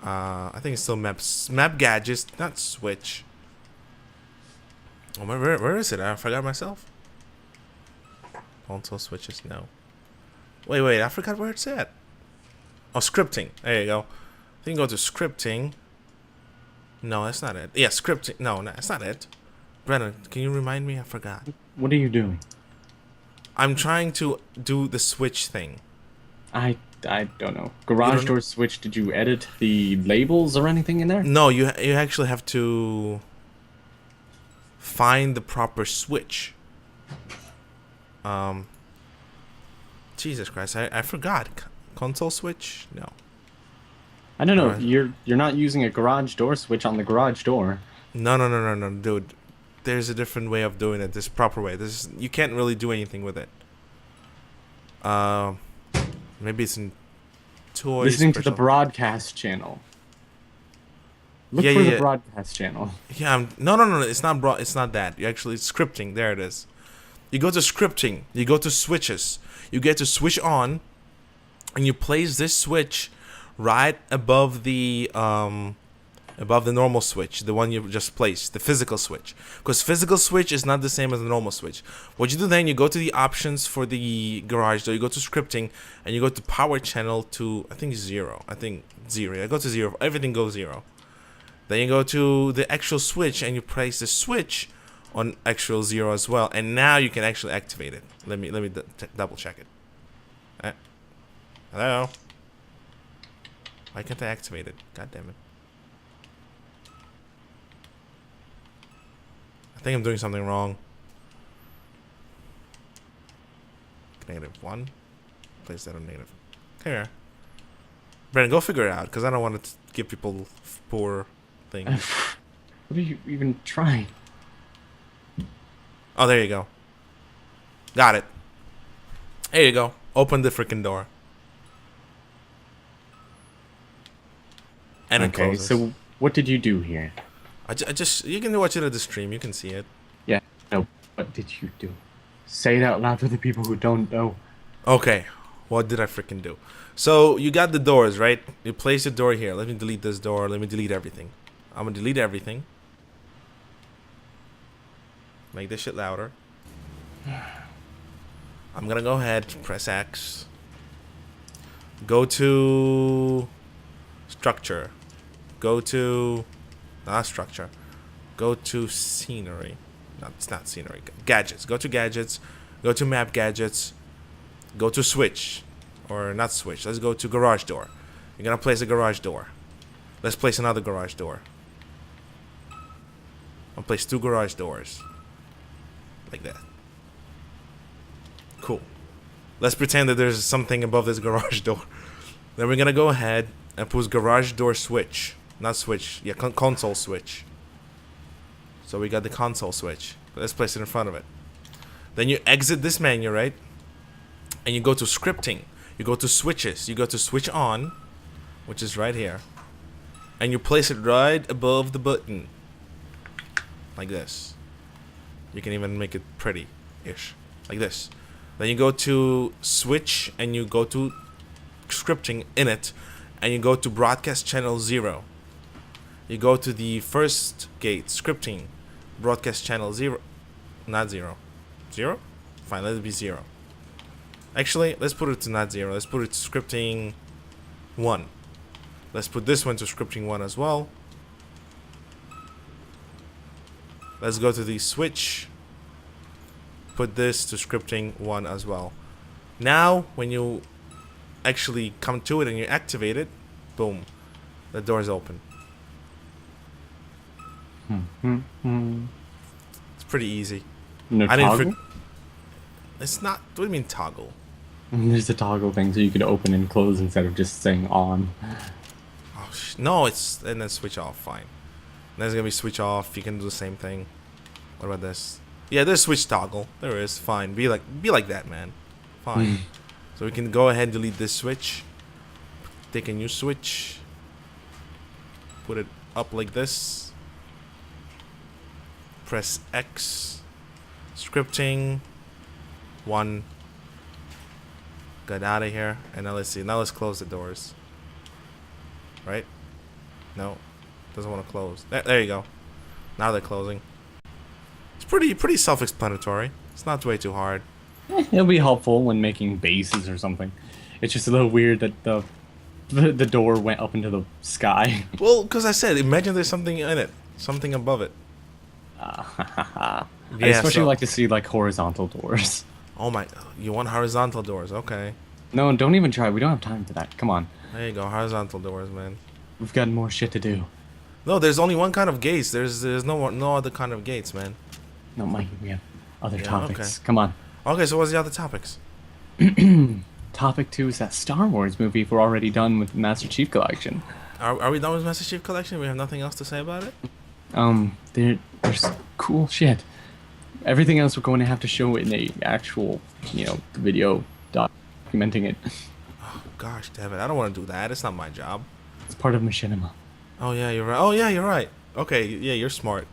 I think it's still map gadgets, not switch. Oh, where is it? I forgot myself. Console switches, no. Wait, I forgot where it's at. Oh, scripting. There you go. Then go to scripting. No, that's not it. Yeah, scripting. No, that's not it. Brennan, can you remind me? I forgot. What are you doing? I'm trying to do the switch thing. I don't know. Garage door switch. Did you edit the labels or anything in there? No, you actually have to find the proper switch. Jesus Christ, I forgot. Console switch? No. I don't know. Alright. You're not using a garage door switch on the garage door. No, dude. There's a different way of doing it. This proper way. You can't really do anything with it. Maybe it's in toy Listening to the special. broadcast channel. Look Yeah, for yeah, the yeah. broadcast channel. Yeah, no. It's not It's not that. You actually it's scripting. There it is. You go to scripting. You go to switches. You get to switch on, and you place this switch right above the normal switch, the one you just placed, the physical switch. Because physical switch is not the same as the normal switch. What you do then, you go to the options for the garage door, you go to scripting, and you go to power channel to, I think 0. I think 0. Yeah, go to 0. Everything goes 0. Then you go to the actual switch, and you place the switch on actual 0 as well. And now you can actually activate it. Let me double check it. Hello? Why can't I activate it? God damn it. I think I'm doing something wrong. -1. Place that on negative. Come here. Brandon, go figure it out, because I don't want to give people poor things. What are you even trying? Oh, there you go. Got it. There you go. Open the freaking door. And it closes. So what did you do here? I just, you can watch it at the stream. You can see it. Yeah, no, what did you do? Say it out loud for the people who don't know. Okay, what did I freaking do? So, you got the doors, right? You place the door here. Let me delete this door. Let me delete everything. I'm gonna delete everything. Make this shit louder. I'm gonna go ahead, press X. Go to structure. Go to not structure. Go to scenery. No, it's not scenery. Gadgets. Go to gadgets. Go to map gadgets. Go to switch. Or not switch. Let's go to garage door. You're gonna place a garage door. Let's place another garage door. I'll place 2 garage doors. Like that. Cool. Let's pretend that there's something above this garage door. Then we're gonna go ahead and put garage door switch. Not switch. Yeah, console switch. So we got the console switch. Let's place it in front of it. Then you exit this menu, right? And you go to scripting. You go to switches. You go to switch on, which is right here. And you place it right above the button. Like this. You can even make it pretty-ish. Like this. Then you go to switch and you go to scripting in it. And you go to broadcast channel 0. You go to the first gate, scripting, broadcast channel 0. Not 0. 0? Fine, let it be 0. Actually, let's put it to not 0. Let's put it to scripting 1. Let's put this one to scripting 1 as well. Let's go to the switch. Put this to scripting 1 as well. Now, when you actually come to it and you activate it, boom, the door is open. It's pretty easy. No I toggle? didn't. It's not. What do you mean toggle? There's a toggle thing so you could open and close instead of just saying on. Oh no, it's and then switch off. Fine. There's gonna be switch off. You can do the same thing. What about this? Yeah, there's switch toggle. There is. Fine. Be like that, man. Fine. So we can go ahead and delete this switch. Take a new switch. Put it up like this. Press X. Scripting. 1. Get out of here. And now let's see. Now let's close the doors. Right? No. Doesn't want to close. There you go. Now they're closing. It's pretty self-explanatory. It's not way too hard. It'll be helpful when making bases or something. It's just a little weird that the door went up into the sky. Well, because I said, imagine there's something in it. Something above it. I Yeah, especially so- like to see like horizontal doors. Oh my, you want horizontal doors. Okay. No, don't even try. We don't have time for that. Come on. There you go, horizontal doors, man. We've got more shit to do. No, there's only one kind of gates. There's no other kind of gates, man. No, Mikey, we have other Yeah, topics. okay. Come on. Okay, so what's the other topics? Topic 2 is that Star Wars movie if we're already done with the Master Chief Collection. Are we done with Master Chief Collection? We have nothing else to say about it? There's cool shit. Everything else we're going to have to show in a actual, video documenting it. gosh, damn it! I don't want to do that. It's not my job. It's part of Machinima. Oh yeah, you're right. Oh yeah, you're right. Okay, yeah, you're smart.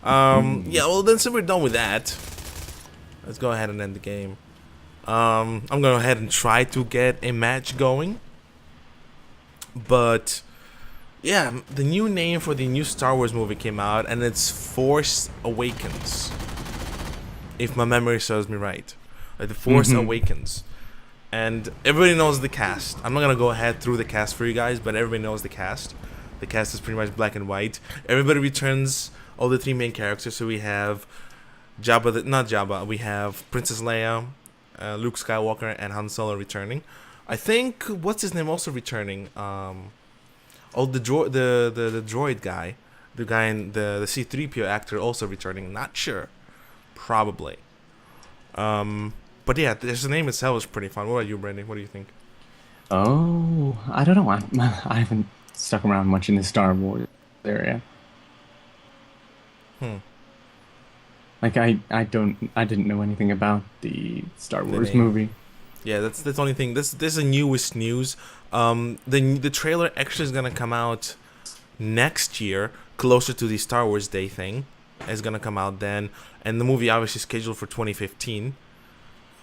Yeah. Well, then since we're done with that, let's go ahead and end the game. I'm gonna go ahead and try to get a match going. But yeah, the new name for the new Star Wars movie came out, and it's Force Awakens. If my memory serves me right, like the Force Awakens, and everybody knows the cast. I'm not gonna go ahead through the cast for you guys, but everybody knows the cast. The cast is pretty much black and white. Everybody returns. All the three main characters. So we have Jabba, not Jabba. We have Princess Leia, Luke Skywalker, and Han Solo returning. I think what's his name also returning. The droid guy, the guy in the C-3PO actor also returning. Not sure, probably. But yeah, the name itself is pretty fun. What about you, Brandon? What do you think? Oh, I don't know. I haven't stuck around much in the Star Wars area. Like I didn't know anything about the Wars movie. Yeah, that's the only thing. This is the newest news. The trailer actually is gonna come out next year, closer to the Star Wars Day thing. It's gonna come out then, and the movie obviously scheduled for 2015,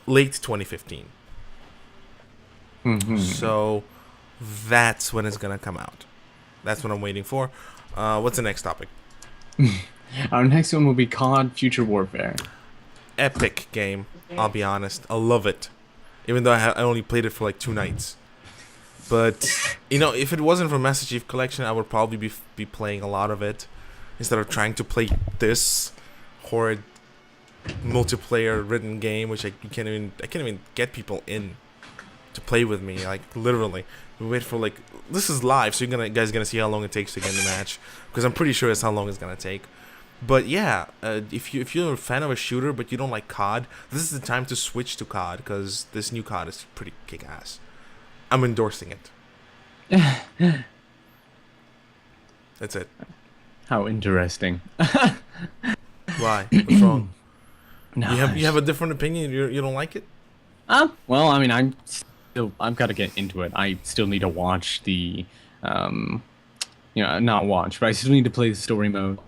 late 2015. So that's when it's gonna come out. That's what I'm waiting for. What's the next topic? Our next one will be COD Future Warfare. Epic game. I'll be honest. I love it. Even though I only played it for like 2 nights. But, you know, if it wasn't for Master Chief Collection, I would probably be playing a lot of it. Instead of trying to play this horrid multiplayer written game, which I can't even get people in to play with me. Like, literally. We wait for like, this is live, so you guys gonna see how long it takes to get in the match. Because I'm pretty sure it's how long it's gonna take. But yeah, if you're a fan of a shooter but you don't like COD, this is the time to switch to COD because this new COD is pretty kick-ass. I'm endorsing it. That's it. How interesting. Why? What's wrong? No, You have a different opinion? You don't like it? Well, I mean, I've got to get into it. I still need to watch the, not watch, but I still need to play the story mode,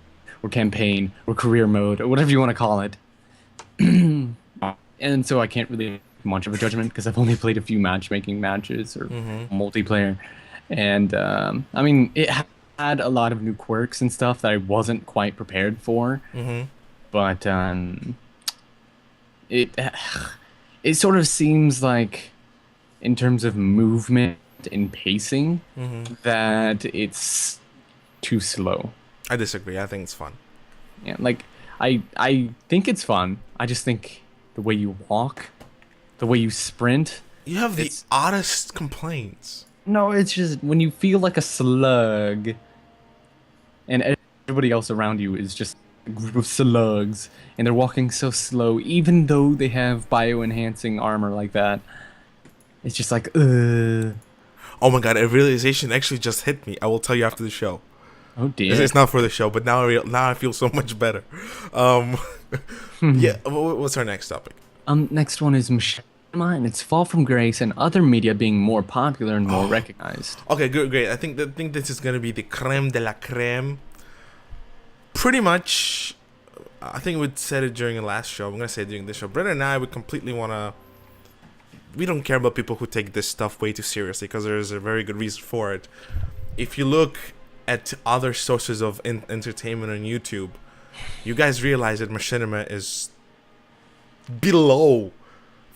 or campaign, or career mode, or whatever you want to call it. And so I can't really make much of a judgment because I've only played a few matchmaking matches or multiplayer. And, I mean, it had a lot of new quirks and stuff that I wasn't quite prepared for. But, it sort of seems like, in terms of movement and pacing, that it's too slow. I disagree. I think it's fun. Yeah, like I think it's fun. I just think the way you walk, the way you sprint. You have the oddest complaints. No, it's just when you feel like a slug, and everybody else around you is just a group of slugs, and they're walking so slow, even though they have bio-enhancing armor like that. It's just like, Oh my god, a realization actually just hit me. I will tell you after the show. Oh dear. It's not for the show, but now I feel so much better. Yeah, what's our next topic? Next one is Machinima and its fall from grace and other media being more popular and more recognized. Okay, good, great. I think this is gonna be the creme de la creme. Pretty much, I think we said it during the last show. I'm gonna say it during this show. Brenda and I would completely wanna. We don't care about people who take this stuff way too seriously because there's a very good reason for it. If you look at other sources of entertainment on YouTube, you guys realize that Machinima is below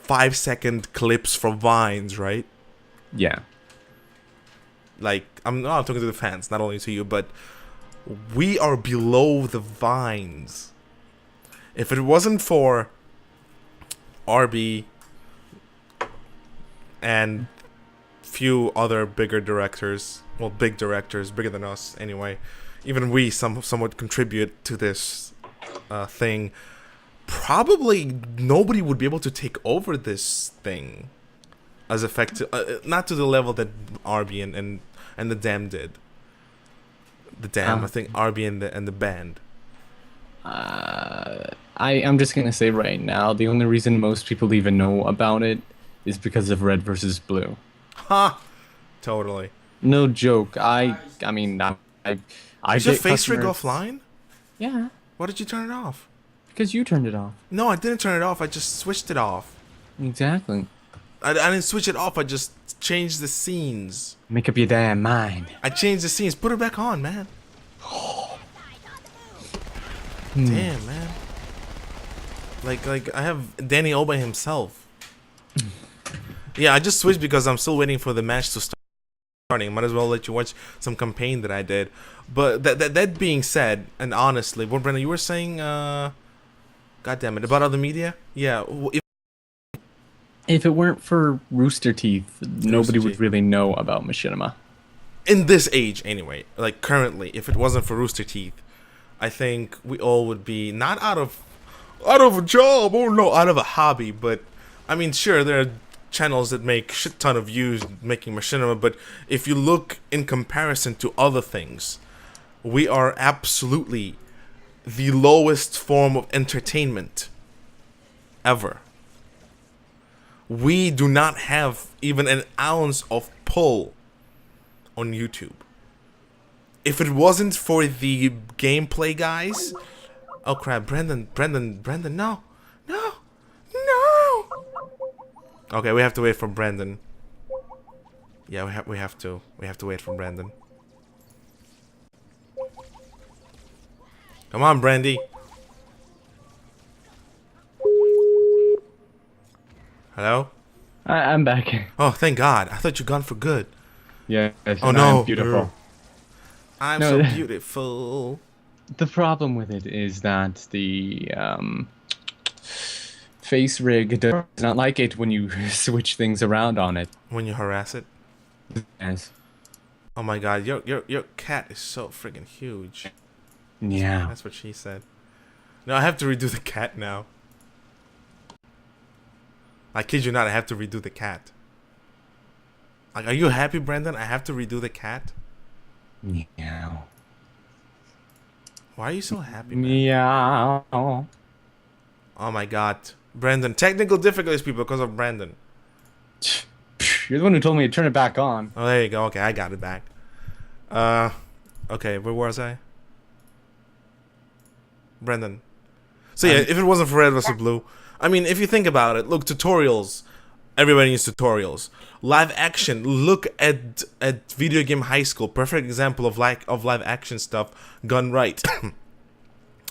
5-second clips from Vines, right? Yeah. Like, I'm talking to the fans, not only to you, but we are below the Vines. If it wasn't for RB and few other bigger directors, well, big directors, bigger than us anyway, even we somewhat contribute to this thing, probably nobody would be able to take over this thing as effective, not to the level that RB and the Dam did. The Dam, I think RB and the band. I'm just gonna say right now, the only reason most people even know about it is because of Red versus Blue. Ha! Totally. No joke. I mean, I Is your get face rig customers. offline? Yeah, Why did you turn it off? because you turned it off. No, I didn't turn it off. I just switched it off. Exactly. I didn't switch it off. I just changed the scenes. Make up your damn mind. I changed the scenes. Put it back on, man. Damn, man. Like I have Danny Oba himself. Yeah, I just switched because I'm still waiting for the match to start. Might as well let you watch some campaign that I did. But that being said, and honestly, what Brendan, you were saying, God damn it, about other media? Yeah, If it weren't for Rooster Teeth, nobody would Teeth. really know about Machinima. In this age, anyway, like currently, if it wasn't for Rooster Teeth, I think we all would be not out of a job, or no, out of a hobby. But I mean, sure, there are channels that make shit ton of views making machinima, but if you look in comparison to other things, we are absolutely the lowest form of entertainment ever. We do not have even an ounce of pull on YouTube. If it wasn't for the gameplay guys, oh crap, Brendan, no, no, no. Okay, we have to wait for Brendan. Yeah, we have to wait for Brendan. Come on, Brandy. Hello? I'm back. Oh, thank God. I thought you gone for good. Yes. Oh and no. I'm beautiful. I'm No, so beautiful. The problem with it is that the face rig does not like it when you switch things around on it. When you harass it. Yes. Oh my God, your cat is so friggin' huge. Yeah. That's what she said. No, I have to redo the cat now. I kid you not, I have to redo the cat. Like, are you happy, Brendan? I have to redo the cat. Meow. Why are you so happy, man? Meow. Oh my God, Brendan! Technical difficulties, people, because of Brendan. You're the one who told me to turn it back on. Oh, there you go. Okay, I got it back. Okay, where was I? Brendan. So yeah, if it wasn't for Red vs. Blue, I mean, if you think about it, look, tutorials. Everybody needs tutorials. Live action. Look at Video Game High School. Perfect example of live action stuff done right.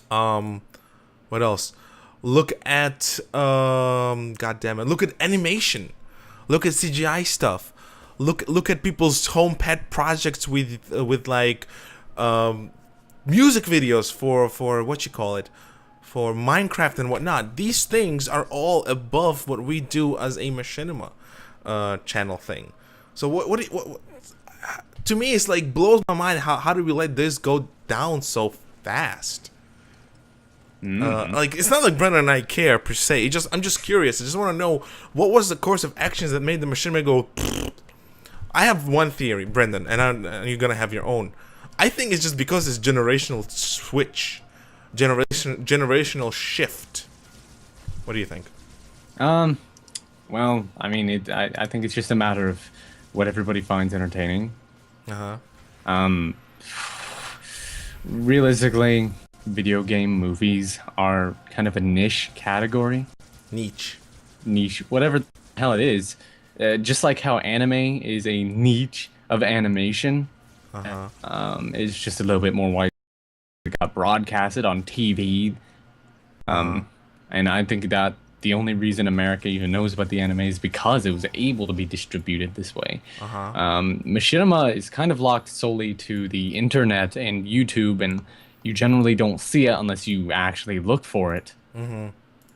What else? Look at God damn it. Look at animation. Look at CGI stuff. Look at people's home pet projects with like music videos for what you call it, for Minecraft and whatnot. These things are all above what we do as a machinima channel thing. So what to me, it's like blows my mind how do we let this go down so fast? Like, it's not like Brendan and I care per se. I'm just curious. I just want to know what was the course of actions that made the machinima go. I have one theory, Brendan, and you're gonna have your own. I think it's just because it's generational switch, generational shift. What do you think? Well, I mean, I think it's just a matter of what everybody finds entertaining. Realistically, video game movies are kind of a niche category. Niche. Niche, whatever the hell it is. Just like how anime is a niche of animation, it's just a little bit more widely got broadcasted on TV. And I think that the only reason America even knows about the anime is because it was able to be distributed this way. Machinima is kind of locked solely to the internet and YouTube, and you generally don't see it unless you actually look for it.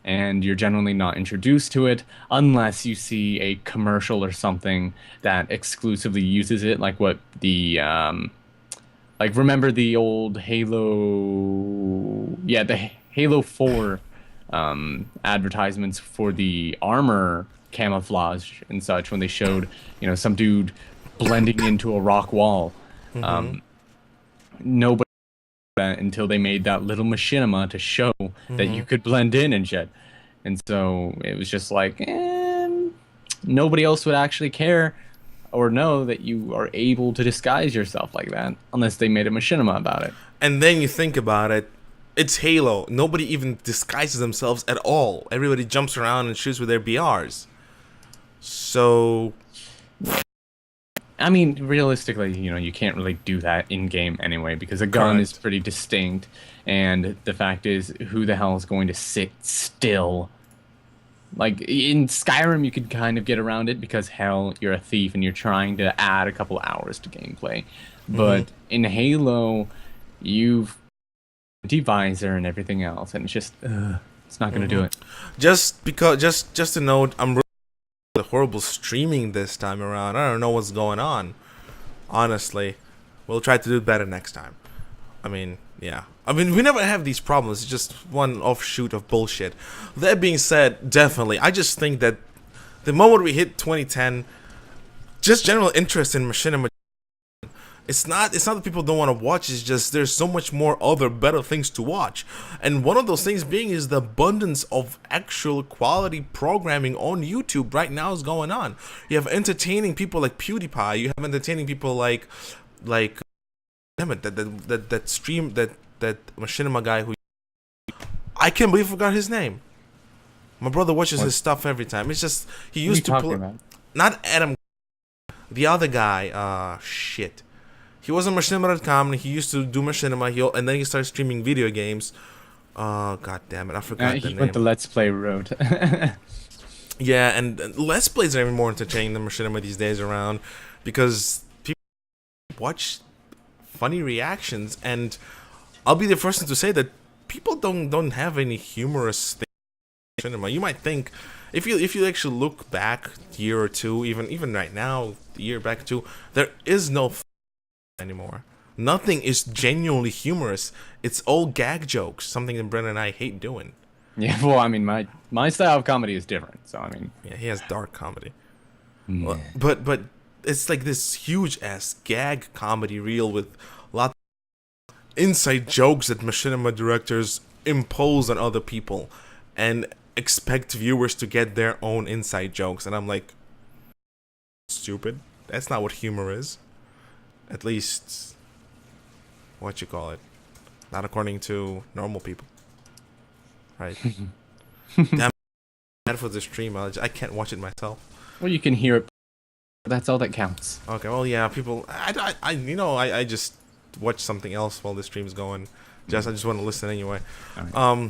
And you're generally not introduced to it unless you see a commercial or something that exclusively uses it, like what the like, remember the old Halo, the Halo 4 advertisements for the armor camouflage and such, when they showed, you know, some dude blending into a rock wall. Nobody that until they made that little machinima to show that you could blend in and shit. And so it was just like, nobody else would actually care or know that you are able to disguise yourself like that, unless they made a machinima about it. And then you think about it, it's Halo. Nobody even disguises themselves at all. Everybody jumps around and shoots with their BRs. So, I mean, realistically, you can't really do that in game anyway because a gun is Correct. pretty distinct, and the fact is, who the hell is going to sit still? Like in Skyrim, you could kind of get around it because hell, you're a thief and you're trying to add a couple hours to gameplay. But in Halo, you've visor and everything else, and it's just it's not gonna do it. just a note, I'm really horrible streaming this time around. I don't know what's going on. Honestly, we'll try to do better next time. I mean, yeah. I mean, we never have these problems. It's just one offshoot of bullshit. That being said, definitely, I just think that the moment we hit 2010, just general interest in machinima. It's not that people don't want to watch. It's just there's so much more other better things to watch, and one of those things being is the abundance of actual quality programming on YouTube right now is going on. You have entertaining people like PewDiePie. You have entertaining people like damn it, that stream that machinima guy who I can't believe I forgot his name. My brother watches his stuff every time. It's just he used to play. Not Adam, the other guy. Shit. He was on machinima.com and he used to do machinima. And then he started streaming video games. Oh, god damn it, I forgot the name. He went the Let's Play route. Yeah, and Let's Plays are even more entertaining than machinima these days around because people watch funny reactions, and I'll be the first one to say that people don't have any humorous things in machinima. You might think if you actually look back a year or two, even right now, a year back or two, there is no anymore. Nothing is genuinely humorous. It's all gag jokes, something that Brennan and I hate doing. Yeah, well, I mean, my style of comedy is different, so I mean. Yeah, he has dark comedy. Yeah. But it's like this huge ass gag comedy reel with lots of inside jokes that machinima directors impose on other people and expect viewers to get their own inside jokes. And I'm like, stupid. That's not what humor is. At least, what you call it, not according to normal people, right? Damn, bad for the stream. I can't watch it myself. Well, you can hear it. That's all that counts. Okay, well, yeah, people. I just watch something else while the stream's going. I just want to listen anyway. Right.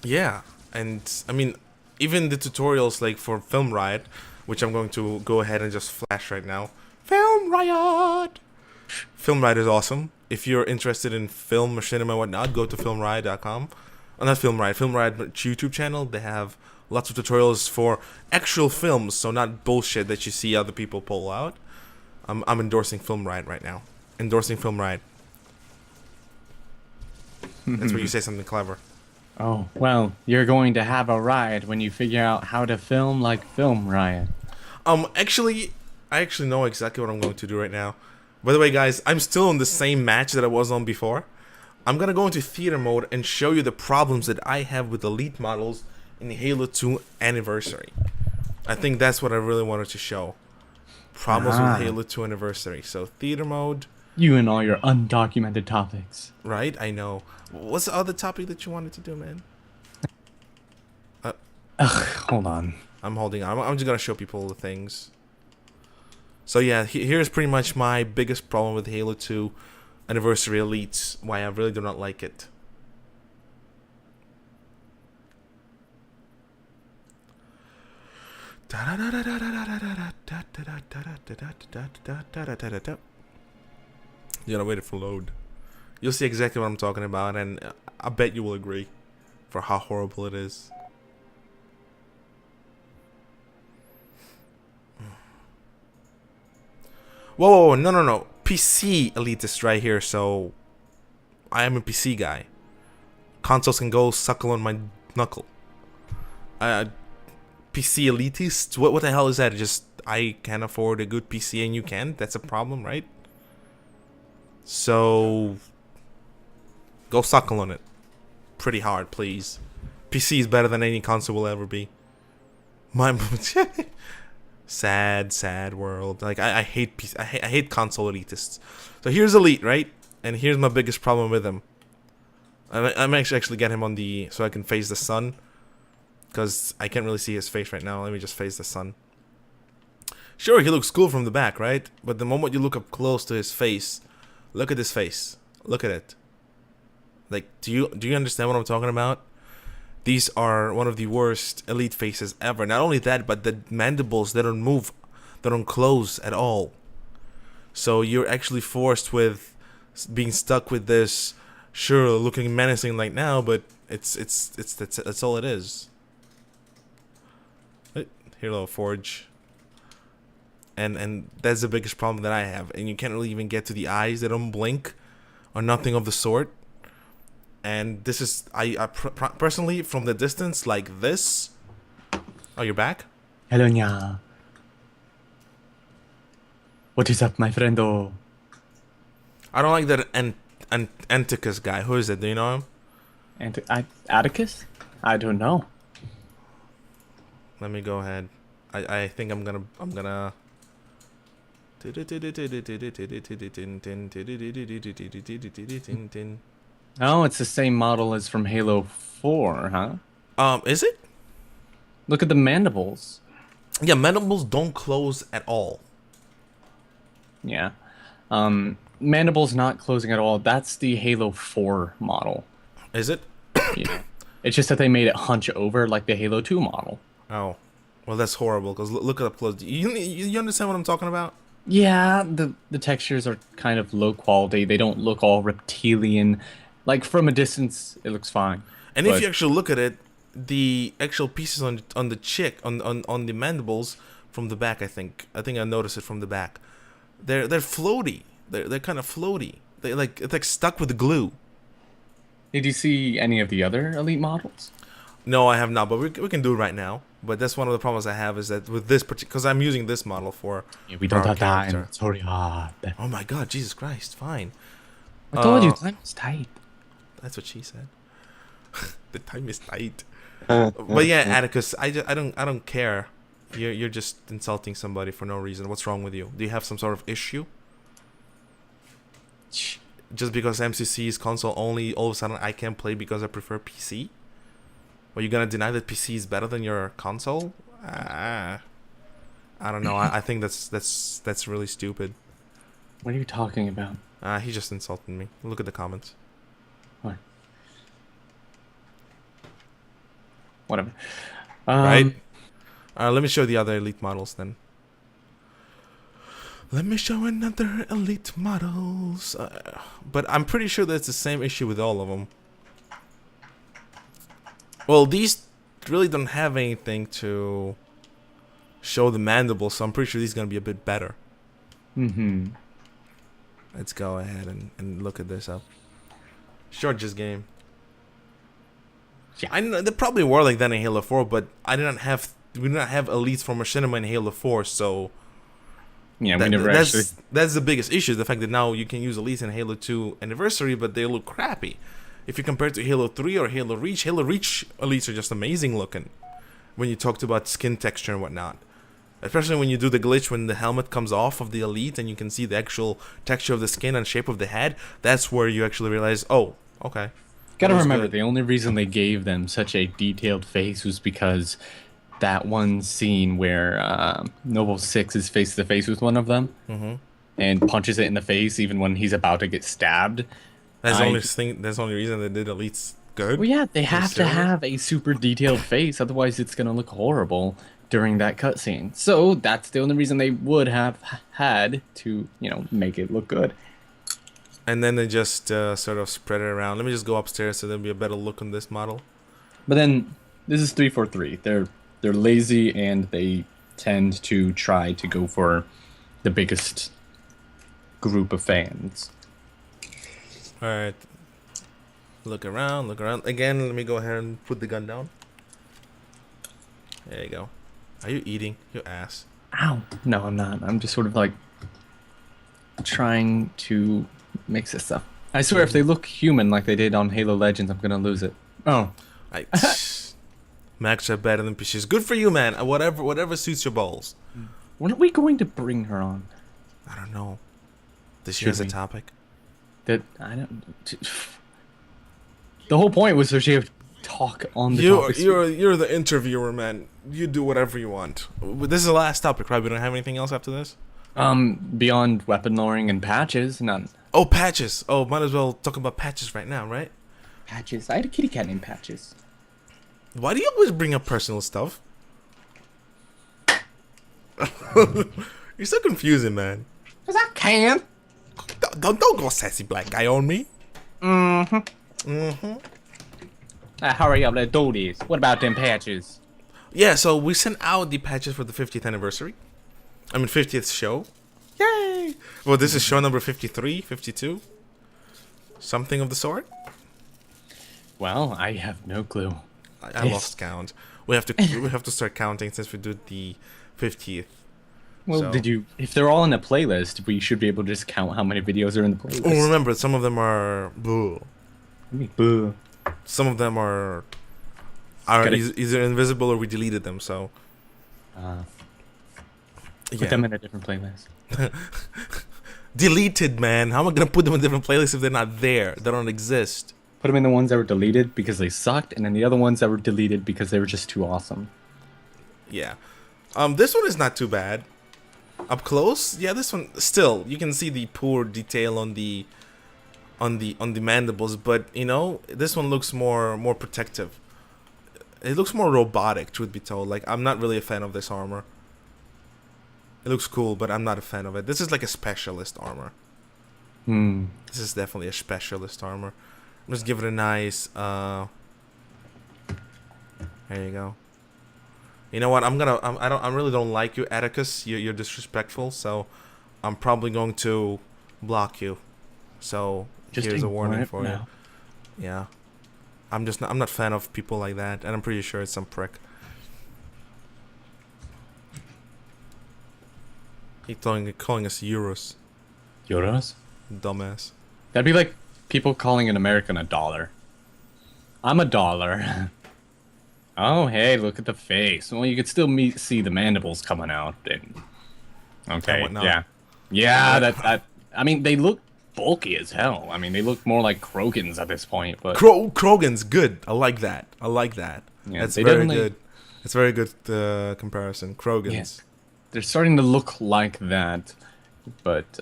Yeah, and I mean, even the tutorials like for Film Riot, which I'm going to go ahead and just flash right now. Film Riot! Film Riot is awesome. If you're interested in film, machinima, and whatnot, go to filmriot.com. Not Film Riot, Film Riot YouTube channel. They have lots of tutorials for actual films, so not bullshit that you see other people pull out. I'm endorsing Film Riot right now. Endorsing Film Riot. That's where you say something clever. Oh, well, you're going to have a riot when you figure out how to film like Film Riot. I actually know exactly what I'm going to do right now. By the way, guys, I'm still in the same match that I was on before. I'm going to go into theater mode and show you the problems that I have with elite models in Halo 2 Anniversary. I think that's what I really wanted to show. Problems with Halo 2 Anniversary. So, theater mode. You and all your undocumented topics. Right? I know. What's the other topic that you wanted to do, man? Hold on. I'm holding on. I'm just going to show people the things. So yeah, here's pretty much my biggest problem with Halo 2 Anniversary Elites, why I really do not like it. You gotta wait for load. You'll see exactly what I'm talking about, and I bet you will agree for how horrible it is. Whoa, no. PC elitist right here, so I am a PC guy. Consoles can go suckle on my knuckle. PC elitist? What the hell is that? Just, I can't afford a good PC and you can? That's a problem, right? So, go suckle on it. Pretty hard, please. PC is better than any console will ever be. Sad, sad world. Like I hate I hate console elitists. So here's Elite, right? And here's my biggest problem with him. I'm actually get him on the so I can face the sun, because I can't really see his face right now. Let me just face the sun. Sure, he looks cool from the back, right? But the moment you look up close to his face, look at his face. Look at it. Like, do you understand what I'm talking about? These are one of the worst Elite faces ever. Not only that, but the mandibles, they don't move, they don't close at all. So you're actually forced with being stuck with this, sure, looking menacing like now, but that's all it is. Halo Forge. And that's the biggest problem that I have. And you can't really even get to the eyes, they don't blink or nothing of the sort. And this is, personally, from the distance, like this. Oh, you're back? Hello, nya. What is up, my friendo? I don't like that Anticus guy. Who is it? Do you know him? Atticus? I don't know. Let me go ahead. I think I'm gonna. Oh, it's the same model as from Halo 4, huh? Is it? Look at the mandibles. Yeah, mandibles don't close at all. Yeah. Mandibles not closing at all. That's the Halo 4 model. Is it? Yeah. It's just that they made it hunch over like the Halo 2 model. Oh. Well, that's horrible, because look up close. You understand what I'm talking about? Yeah, the textures are kind of low quality. They don't look all reptilian. Like, from a distance, it looks fine. And if you actually look at it, the actual pieces on the mandibles from the back, I think I noticed it from the back. They're floaty. They're kind of floaty. It's like stuck with glue. Did you see any of the other Elite models? No, I have not, but we can do it right now. But that's one of the problems I have, is that with this particular, because I'm using this model for. Yeah, we don't have time. It's already hard. Oh my God, Jesus Christ! Fine. I told you, time is tight. That's what she said. The time is tight. But yeah, Atticus, I don't care. You're just insulting somebody for no reason. What's wrong with you? Do you have some sort of issue? Just because MCC is console only, all of a sudden I can't play because I prefer PC? Are you gonna deny that PC is better than your console? I don't know. I think that's really stupid. What are you talking about? He just insulted me. Look at the comments. What? Whatever. Right? Let me show the other Elite models then. Let me show another Elite models. But I'm pretty sure that's the same issue with all of them. Well, these really don't have anything to show the mandibles, so I'm pretty sure these are going to be a bit better. Mm-hmm. Let's go ahead and look at this up. Short game. Yeah. I know they probably were like that in Halo 4, but we did not have elites from Machinima in Halo 4, so yeah, we never actually. That's the biggest issue, the fact that now you can use elites in Halo 2 Anniversary, but they look crappy. If you compare it to Halo 3 or Halo Reach elites are just amazing looking when you talked about skin texture and whatnot. Especially when you do the glitch when the helmet comes off of the elite and you can see the actual texture of the skin and shape of the head. That's where you actually realize, oh, okay. Gotta remember, the only reason they gave them such a detailed face was because that one scene where Noble 6 is face to face with one of them and punches it in the face even when he's about to get stabbed. That's the only reason they did elites good. Well, yeah, they have to have a super detailed face, otherwise it's gonna look horrible during that cutscene. So that's the only reason they would have had to, make it look good. And then they just sort of spread it around. Let me just go upstairs so there'll be a better look on this model. But then this is 343. They're lazy and they tend to try to go for the biggest group of fans. All right. Look around. Again, let me go ahead and put the gun down. There you go. Are you eating? You ass. Ow. No, I'm not. I'm just sort of like trying to mix this up. I swear, if they look human like they did on Halo Legends, I'm gonna lose it. Oh. Max are better than PCs. Good for you, man. Whatever suits your balls. When are we going to bring her on? I don't know. This Should year's a we? topic. That I don't. The whole point was so she would talk on the You, topics. you're the interviewer, man. You do whatever you want. This is the last topic, right? We don't have anything else after this. Beyond weapon lowering and patches, none. Oh, patches. Oh, might as well talk about patches right now, right? Patches. I had a kitty cat named Patches. Why do you always bring up personal stuff? You're so confusing, man. Cause I can. Don't go sassy black guy on me. Hurry up, let's do this. What about them patches? Yeah, so we sent out the patches for the 50th anniversary. I mean, 50th show. Yay! Well, this is show number 53, 52. Something of the sort. Well, I have no clue. I lost count. We have to start counting since we do the 50th. Well, So- did you? If they're all in a playlist, we should be able to just count how many videos are in the playlist. Oh, remember, some of them are boo. Boo. Some of them are Gotta- either invisible or we deleted them. So Put them in a different playlist. deleted, man. How am I gonna put them in different playlists if they're not there? They don't exist. Put them in the ones that were deleted because they sucked, and then the other ones that were deleted because they were just too awesome. Yeah. This one is not too bad. Up close, yeah. This one still, you can see the poor detail on the mandibles, but you know, this one looks more protective. It looks more robotic, truth be told. Like, I'm not really a fan of this armor. It looks cool, but I'm not a fan of it. This is like a specialist armor. This is definitely a specialist armor. Let's give it a nice. There you go. You know what? I really don't like you, Atticus. You're disrespectful. So, I'm probably going to block you. So Just here's a ignore warning it for you. now. Yeah. I'm not a fan of people like that, and I'm pretty sure it's some prick. He's calling us Euros, Euros? dumbass. That'd be like people calling an American a dollar. I'm a dollar. Oh, hey, look at the face. Well, you could still see the mandibles coming out. Okay, whatnot. yeah. Yeah, that. I mean, they look bulky as hell. I mean, they look more like Krogans at this point, but... Krogan's good. I like that. Yeah, That's they very definitely- good. It's very good comparison. Krogan's. Yes. They're starting to look like that, but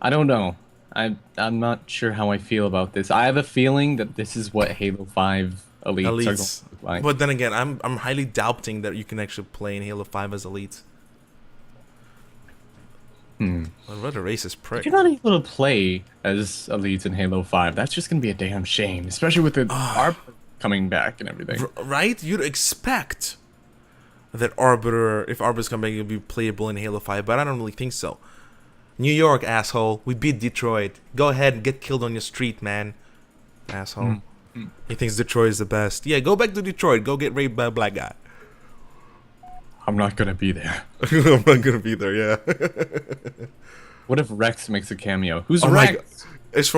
I don't know. I'm not sure how I feel about this. I have a feeling that this is what Halo 5 elites are going Elites. to look like. But then again, I'm highly doubting that you can actually play in Halo 5 as elites. What a racist prick. You're not able to play as elites in Halo 5. That's just going to be a damn shame, especially with the Arbor coming back and everything. Right? You'd expect that Arbiter, if Arbiter's coming back, it'll be playable in Halo 5, but I don't really think so. New York, asshole. We beat Detroit. Go ahead and get killed on your street, man. Asshole. He thinks Detroit is the best. Yeah, go back to Detroit. Go get raped by a black guy. I'm not going to be there. I'm not gonna be there, yeah. What if Rex makes a cameo? Who's Oh my Rex? It's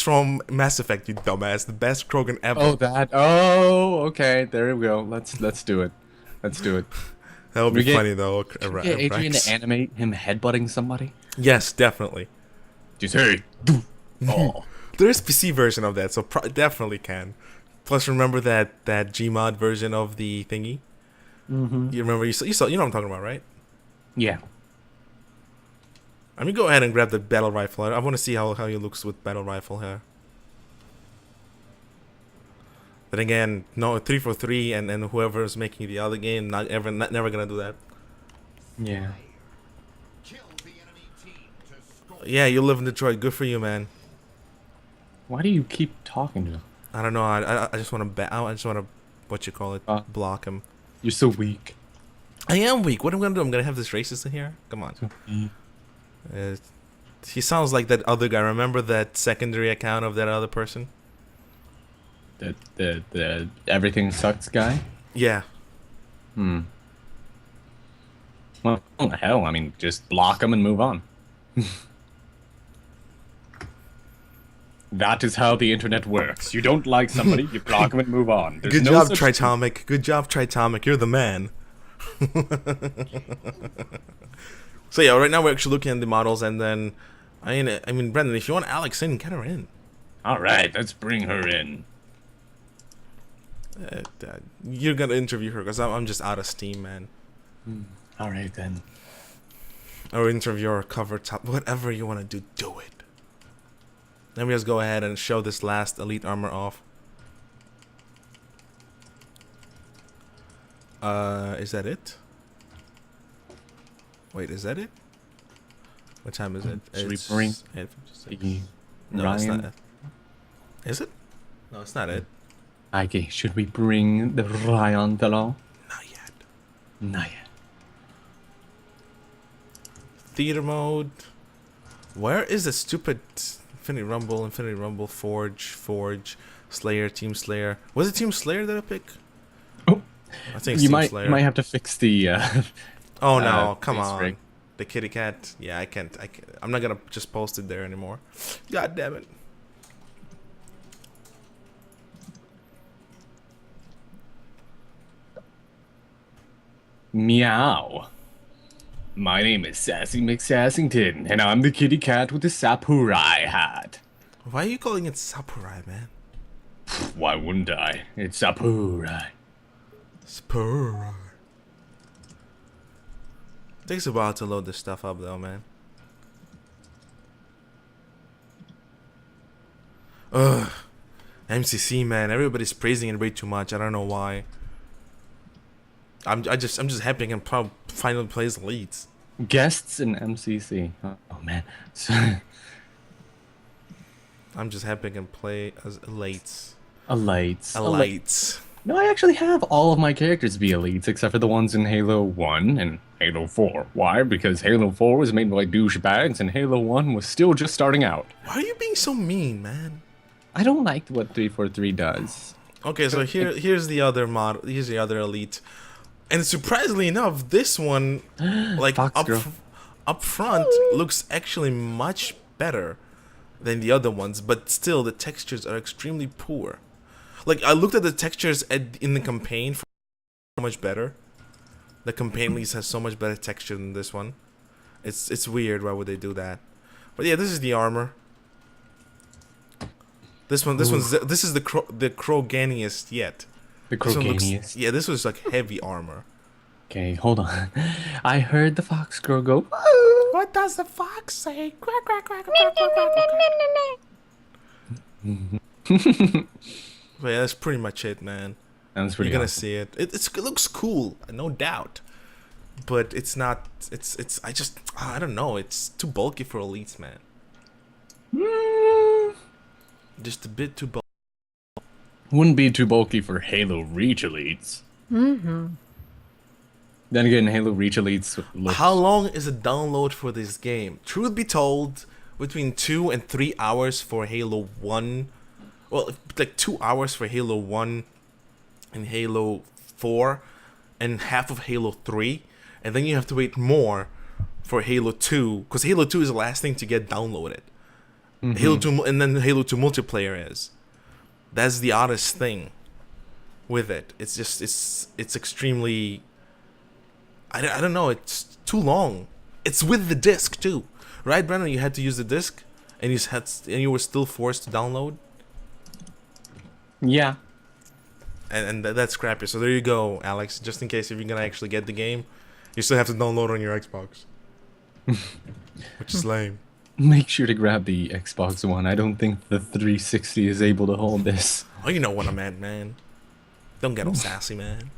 from Mass Effect, you dumbass. The best Krogan ever. Oh, that. Oh, okay. There we go. Let's do it. Let's do it. That would be we get- funny though. Get Adrian to animate him headbutting somebody. Yes, definitely. Just hey. Oh. There is PC version of that, so definitely can. Plus, remember that Gmod version of the thingy? Mm-hmm. You remember? You saw? You know what I'm talking about, right? Yeah. Let me go ahead and grab the battle rifle. I want to see how he looks with battle rifle here. Then again, no 343, and whoever's making the other game, never gonna do that. Yeah. Yeah, you live in Detroit. Good for you, man. Why do you keep talking to him? I don't know. I just want to I just want to block him. You're so weak. I am weak. What am I gonna do? I'm gonna have this racist in here? Come on. He sounds like that other guy. Remember that secondary account of that other person? The everything sucks guy? Yeah. Well, what the hell? I mean, just block him and move on. That is how the internet works. You don't like somebody, you block him and move on. There's Good no job, such- Tritomic. Good job, Tritomic. You're the man. So yeah, right now we're actually looking at the models, and then I mean, Brendan, if you want Alex in, get her in. All right, let's bring her in. You're gonna interview her because I'm just out of steam, man. All right then. Or interview or cover top, whatever you want to do, do it. Let me just go ahead and show this last elite armor off. Is that it? Wait, is that it? What time is it? Should we bring 8:56. No, it's not it. Is it? No, it's not it. Okay, should we bring the Ryan along? Not yet. Not yet. Theater mode. Where is the stupid Infinity Rumble, Forge, Slayer, Team Slayer? Was it Team Slayer that I picked? Oh, I think it's you Team might Slayer. you might have to fix the. Oh no! Come face on, rig. the kitty cat. Yeah, I can't. I'm not gonna just post it there anymore. God damn it! Meow. My name is Sassy McSassington, and I'm the kitty cat with the samurai hat. Why are you calling it samurai, man? Why wouldn't I? It's samurai. Samurai. Takes a while to load this stuff up, though, man. Ugh. MCC, man. Everybody's praising it way too much. I don't know why. I'm just happy I can finally play as elites. Guests in MCC. Oh man. So, I'm just happy I can play as elites. elites. Elites. No, I actually have all of my characters be elites except for the ones in Halo 1 and Halo 4. Why? Because Halo 4 was made by douchebags and Halo 1 was still just starting out. Why are you being so mean, man? I don't like what 343 does. Okay, so here's the other mod. Here's the other elite, and surprisingly enough, this one, like Fox girl. up front, looks actually much better than the other ones. But still, the textures are extremely poor. Like I looked at the textures in the campaign, for so much better. The campaign least has so much better texture than this one. It's weird. Why would they do that? But yeah, this is the armor. This is the Kroganiest yet. The This one looks- Croganius. Yeah, this was like heavy armor. Okay, hold on. I heard the fox girl go. What does the fox say? Quack, quack, quack, quack, quack, quack. But yeah, that's pretty much it, man. That's pretty You're gonna awesome. see it. It looks cool, no doubt. But it's not. I don't know. It's too bulky for elites, man. Just a bit too bulky. Wouldn't be too bulky for Halo Reach Elites. Mm-hmm. Then again, Halo Reach Elites looks... How long is a download for this game? Truth be told, between 2 and 3 hours for Halo 1. Well, like 2 hours for Halo 1 and Halo 4 and half of Halo 3. And then you have to wait more for Halo 2, because Halo 2 is the last thing to get downloaded. Halo 2, and then Halo 2 multiplayer is. That's the oddest thing with it. It's just, it's extremely... I don't know, it's too long. It's with the disc too. Right, Brennan? You had to use the disc? And you were still forced to download? Yeah. And that's crappy. So there you go, Alex. Just in case if you're gonna actually get the game, you still have to download on your Xbox. Which is lame. Make sure to grab the Xbox One. I don't think the 360 is able to hold this. Oh, you know what I meant, man. Don't get all sassy, man.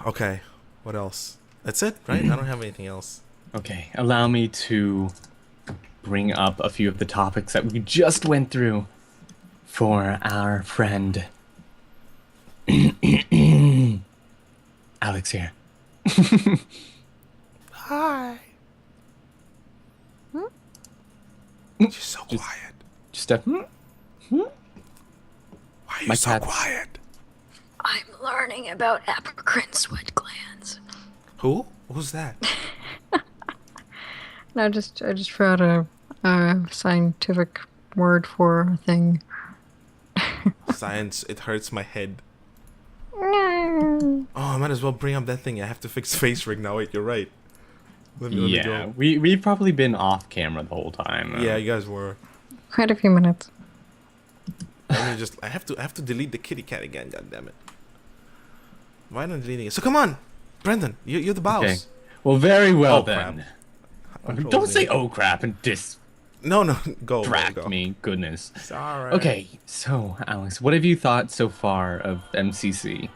Okay, what else? That's it, right? I don't have anything else. Okay, allow me to bring up a few of the topics that we just went through for our friend Alex here. Hi. She's so quiet. Just a... Why are you My so cat- quiet? I'm learning about apocrine sweat glands. Who? Who's that? No, I just forgot a scientific word for a thing. Science, it hurts my head. No. Oh, I might as well bring up that thing. I have to fix face rig now. Wait, you're right. Let me Yeah, go. we've probably been off camera the whole time. Yeah, you guys were. Quite a few minutes. I have to delete the kitty cat again. God damn it! Why not deleting it? So come on, Brendan, you're the boss. Okay. Well, very well Oh, then. Control Don't Z. say "oh crap" and No, go. distract me. Goodness. It's alright. Okay, so Alex, what have you thought so far of MCC?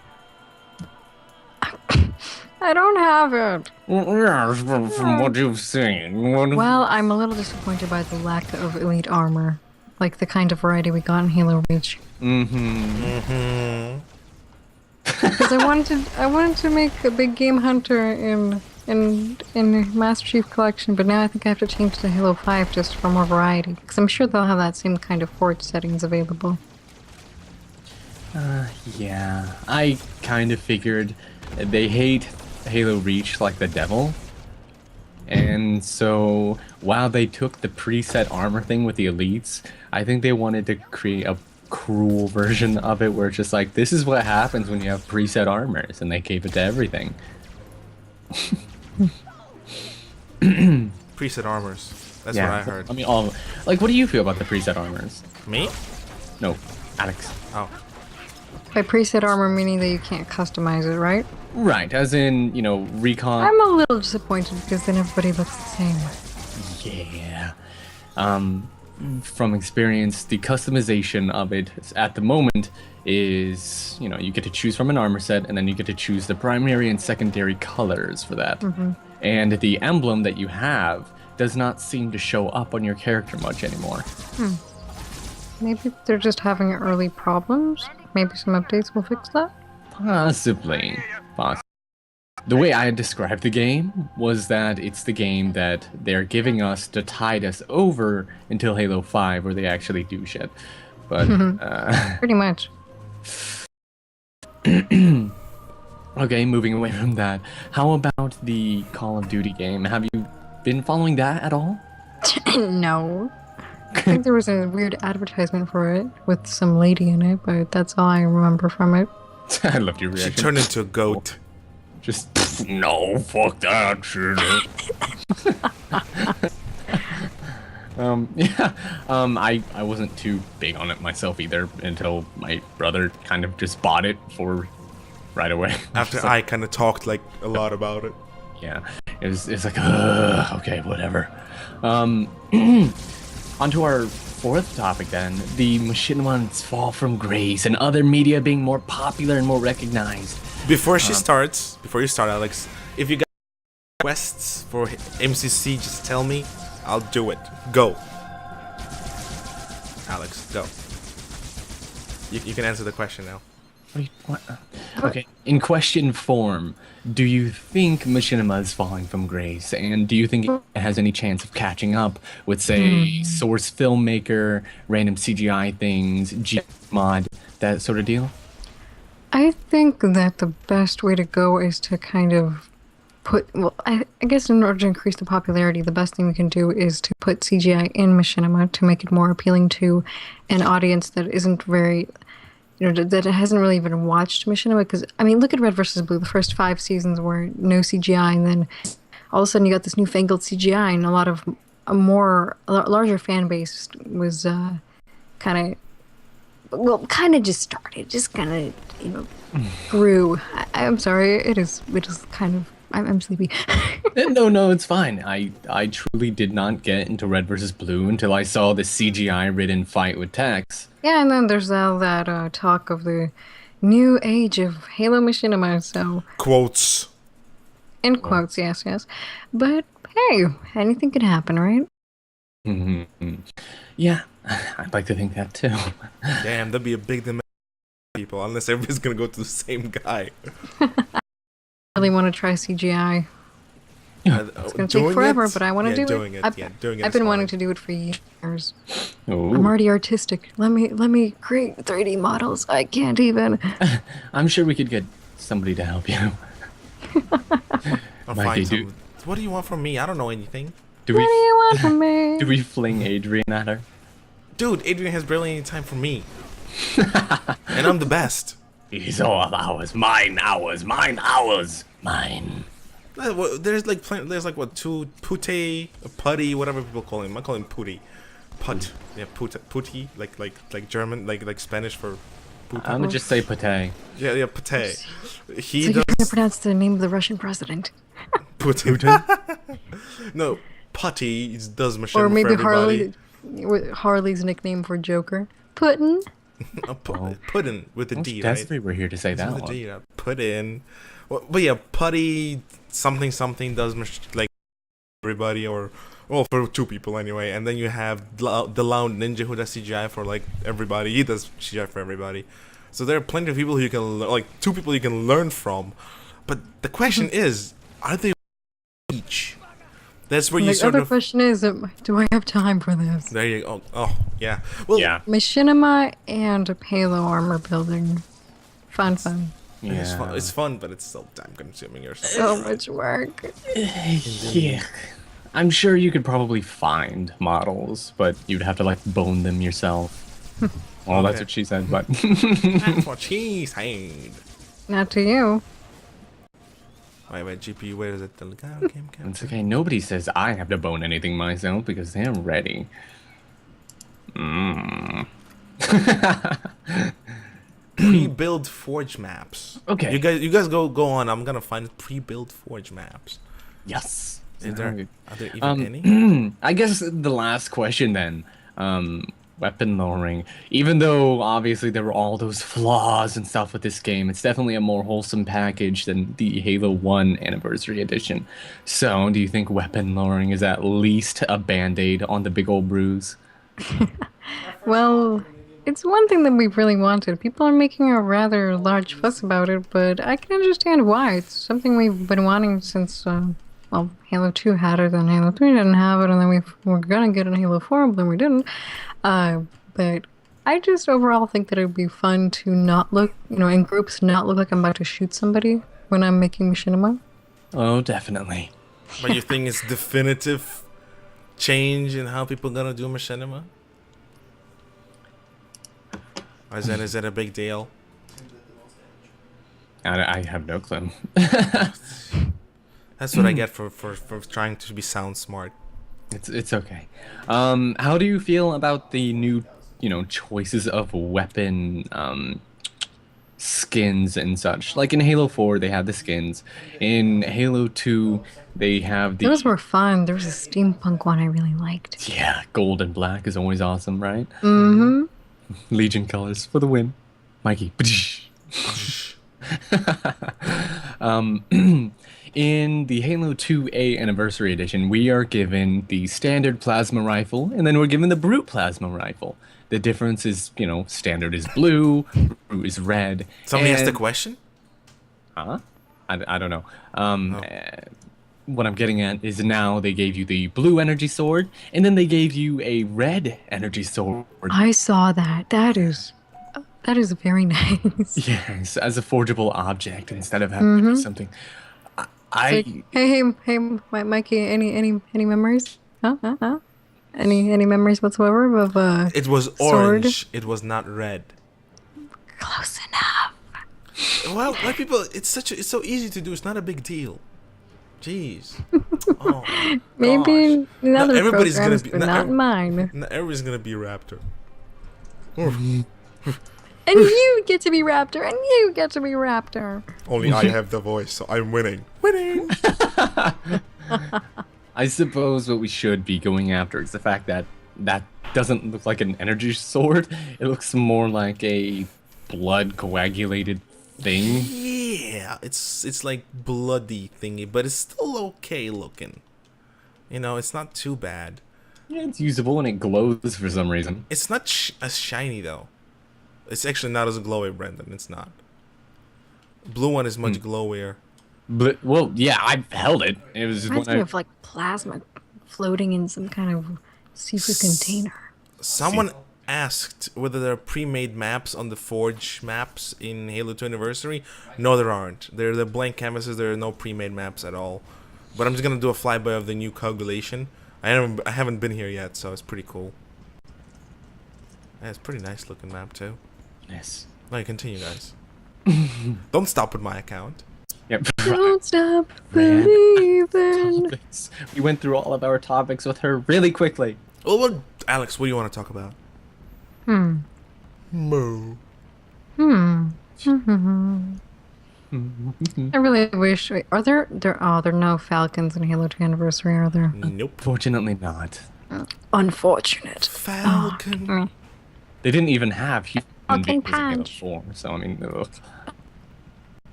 I don't have it. From what you've seen. Well, I'm a little disappointed by the lack of elite armor. Like the kind of variety we got in Halo Reach. Mm-hmm. Because I wanted to make a big game hunter in Master Chief Collection, but now I think I have to change to Halo 5 just for more variety. Because I'm sure they'll have that same kind of forge settings available. Yeah, I kind of figured they hate Halo Reach like the devil. And so, while they took the preset armor thing with the elites, I think they wanted to create a cruel version of it where it's just like, this is what happens when you have preset armors, and they gave it to everything. Preset armors. That's Yeah, what I heard. I mean, like, what do you feel about the preset armors? Me? No, Alex. Oh. By preset armor meaning that you can't customize it, right? Right, as in, you know, recon. I'm a little disappointed because then everybody looks the same. Yeah. From experience, the customization of it at the moment is, you know, you get to choose from an armor set, and then you get to choose the primary and secondary colors for that. And the emblem that you have does not seem to show up on your character much anymore. Maybe they're just having early problems. Maybe some updates will fix that. Possibly. The way I described the game was that it's the game that they're giving us to tide us over until Halo 5, where they actually do shit. But, Pretty much. okay, moving away from that, how about the Call of Duty game? Have you been following that at all? No. I think there was a weird advertisement for it with some lady in it, but that's all I remember from it. I loved your She reaction. turned into a goat. Just, no, fuck that shit. I wasn't too big on it myself either until my brother kind of just bought it for right away. After I kind of talked like a lot about it. Yeah, it's like, okay, whatever. Onto our fourth topic then, the Machinima's fall from grace and other media being more popular and more recognized. Before you start, Alex, if you got requests for MCC, just tell me. I'll do it. Go. Alex, go. You can answer the question now. What? Okay, in question form, do you think Machinima is falling from grace, and do you think it has any chance of catching up with, say, source filmmaker, random CGI things, Gmod, that sort of deal? I think that the best way to go is to kind of put, well, I guess in order to increase the popularity, the best thing we can do is to put CGI in Machinima to make it more appealing to an audience that isn't very, you know, that hasn't really even watched Machinima. Because, I mean, look at Red vs. Blue. The first 5 seasons were no CGI, and then all of a sudden you got this newfangled CGI, and a larger fan base was kind of just started, just kind of, you know, grew. I'm sorry, it is kind of, I'm sleepy. No, it's fine. I truly did not get into Red vs. Blue until I saw the CGI-ridden fight with Tex. Yeah, and then there's all that talk of the new age of Halo Machinima, so... Quotes. In quotes, yes. But, hey, anything could happen, right? Yeah, I'd like to think that too. Damn, that'd be a big demand for people, unless everybody's gonna go to the same guy. I really want to try CGI. It's going to take forever, but I want to do it. I've been wanting to do it for years. Ooh. I'm already artistic. Let me create 3D models. I can't even. I'm sure we could get somebody to help you. I'll find some. What do you want from me? I don't know anything. What do you want from me? Do we fling Adrian at her? Dude, Adrian has barely any time for me. And I'm the best. He's all ours, mine, ours, mine, ours, mine. There's like there's like what, two pute, putty, whatever people call him. I call him putty, put. Yeah, putty, like German, like Spanish for. I'm gonna just say pate. Yeah, pute. He So you're does gonna pronounce the name of the Russian president, Putin. No, putty does machine or maybe for everybody. Harley's nickname for Joker, Putin. Puddin with a D, right? Desperately, we're here to say that With a one. D, put in. Well, but yeah, putty something does like everybody, or well, for two people anyway. And then you have the Loud Ninja who does CGI for like everybody. He does CGI for everybody. So there are plenty of people who you can like two people you can learn from. But the question is, are they each? That's where you The sort other of. question is, do I have time for this? There you go. Oh yeah. Well, Yeah. Machinima and Halo armor building. Fun. It's fun, but it's so time consuming. Or something. So much work. Yeah. I'm sure you could probably find models, but you'd have to like bone them yourself. Well, that's Okay. what she said, but That's what she said. Not to you. Wait, GP, where is it? The game it's okay. Nobody says I have to bone anything myself because they're ready. Pre-build forge maps. Okay. You guys go on. I'm gonna find pre-build forge maps. Yes. Are there even any? I guess the last question then, weapon lowering. Even though obviously there were all those flaws and stuff with this game, it's definitely a more wholesome package than the Halo 1 Anniversary Edition. So, do you think weapon lowering is at least a band-aid on the big old bruise? Well, it's one thing that we really wanted. People are making a rather large fuss about it, but I can understand why. It's something we've been wanting since, well, Halo 2 had it, and Halo 3 didn't have it, and then we were gonna get it in Halo 4, but then we didn't. But I just overall think that it would be fun to not look, in groups, not look like I'm about to shoot somebody when I'm making machinima. Oh, definitely. But you think it's definitive change in how people gonna do machinima? Or is that a big deal? I have no clue. That's what I get for trying to be sound smart. It's okay. How do you feel about the new, choices of weapon skins and such? Like in Halo 4, they have the skins. In Halo 2, they have the... Those were fun. There was a steampunk one I really liked. Yeah, gold and black is always awesome, right? Mm-hmm. Legion colors for the win. Mikey. In the Halo 2A Anniversary Edition, we are given the standard plasma rifle, and then we're given the brute plasma rifle. The difference is, standard is blue, brute is red. Somebody asked a question? Huh? I don't know. What I'm getting at is now they gave you the blue energy sword, and then they gave you a red energy sword. I saw that. That is very nice. Yes, as a forgeable object instead of having to do something. It's like, hey, Mikey, any memories? Huh? Any memories whatsoever of It was sword? orange. It was not red. Close enough. Well, why people? It's so easy to do. It's not a big deal. Jeez. Oh, Maybe gosh. in other everybody's programs, gonna be. but not mine. Not everybody's gonna be Raptor. And you get to be Raptor, and you get to be Raptor. Only I have the voice, so I'm winning. Winning. I suppose what we should be going after is the fact that that doesn't look like an energy sword. It looks more like a blood coagulated thing. Yeah, it's like bloody thingy, but it's still okay looking. It's not too bad. Yeah, it's usable and it glows for some reason. It's not as shiny though. It's actually not as glowy, Brendan. It's not. Blue one is much glowier. But, well, yeah, I held it. It was just Reminds when me I... of like plasma floating in some kind of secret container. Someone asked whether there are pre-made maps on the Forge maps in Halo 2 Anniversary. No, there aren't. They're the blank canvases. There are no pre-made maps at all. But I'm just gonna do a flyby of the new coagulation. I haven't been here yet, so it's pretty cool. Yeah, it's a pretty nice looking map too. Yes. No, you continue, guys. Don't stop with my account. Yep. Don't stop Ran believing. topics. We went through all of our topics with her really quickly. Well, Alex, what do you want to talk about? Hmm. Moo. Hmm. I really wish. Wait, are there? There are no Falcons in Halo 2 Anniversary, are there? Nope. Fortunately not. Unfortunate. Falcon. Oh, They didn't even have human Fucking beings in Halo punch. 4, so I mean, ugh.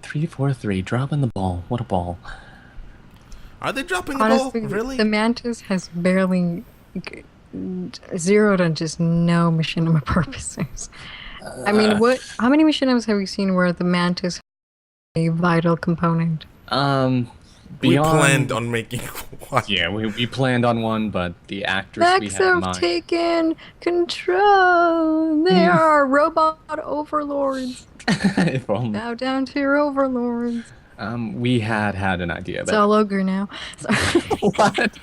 3-4-3, dropping the ball. What a ball. Are they dropping the honestly, ball? Really? the Mantis has barely zeroed on just no machinima purposes. I mean, what? How many machinimas have we seen where the Mantis is a vital component? We Beyond... planned on making one. Yeah, we planned on one, but the actress we Max had in have mind... taken control. They are robot overlords. If only. Bow down to your overlords. We had an idea. It's all ogre now. Sorry. What?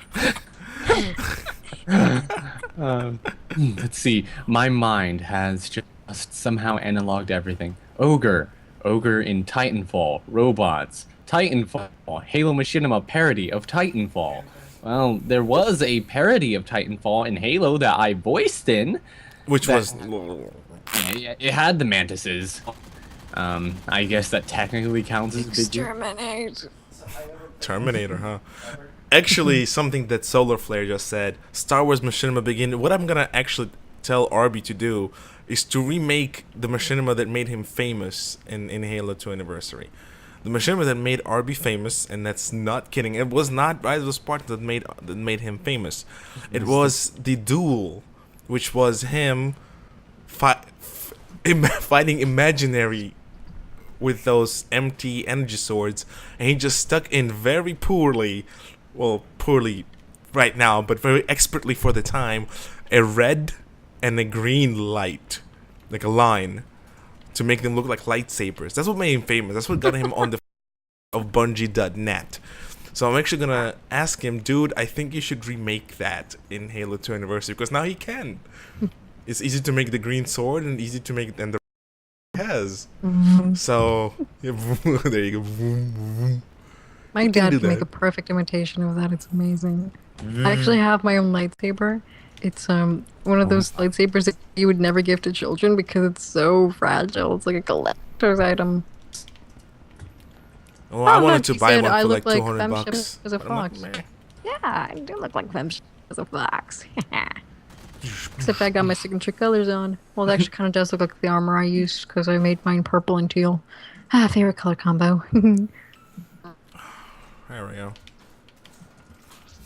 Let's see. My mind has just somehow analogued everything. Ogre in Titanfall. Robots. Titanfall. Halo Machinima parody of Titanfall. Well, there was a parody of Titanfall in Halo that I voiced in. Which was... It had the mantises. I guess that technically counts as Exterminate. Terminator, huh? Actually, something that Solar Flare just said, Star Wars Machinima Begin, what I'm gonna actually tell Arby to do is to remake the Machinima that made him famous in Halo 2 Anniversary. The Machinima that made Arby famous, and that's not kidding, it was not Rise of the Spartans that made him famous. It was the duel, which was him fighting imaginary with those empty energy swords, and he just stuck in very poorly right now, but very expertly for the time, a red and a green light, like a line, to make them look like lightsabers. That's what made him famous. That's what got him on the of Bungie.net. So I'm actually gonna ask him, dude, I think you should remake that in Halo 2 Anniversary, because now he can. It's easy to make the green sword and easy to make and the has. So yeah, there you go. My You dad do can make that. a perfect imitation of that. It's amazing. I actually have my own lightsaber. It's one of those lightsabers that you would never give to children because it's so fragile. It's like a collector's item. Well, I wanted look, to he buy said one I for look like like 200 Femship bucks. as a but I'm like, fox. meh. Yeah, I do look like Femship as a fox. Except I got my signature colors on. Well, it actually kind of does look like the armor I used because I made mine purple and teal. Favorite color combo. There we go.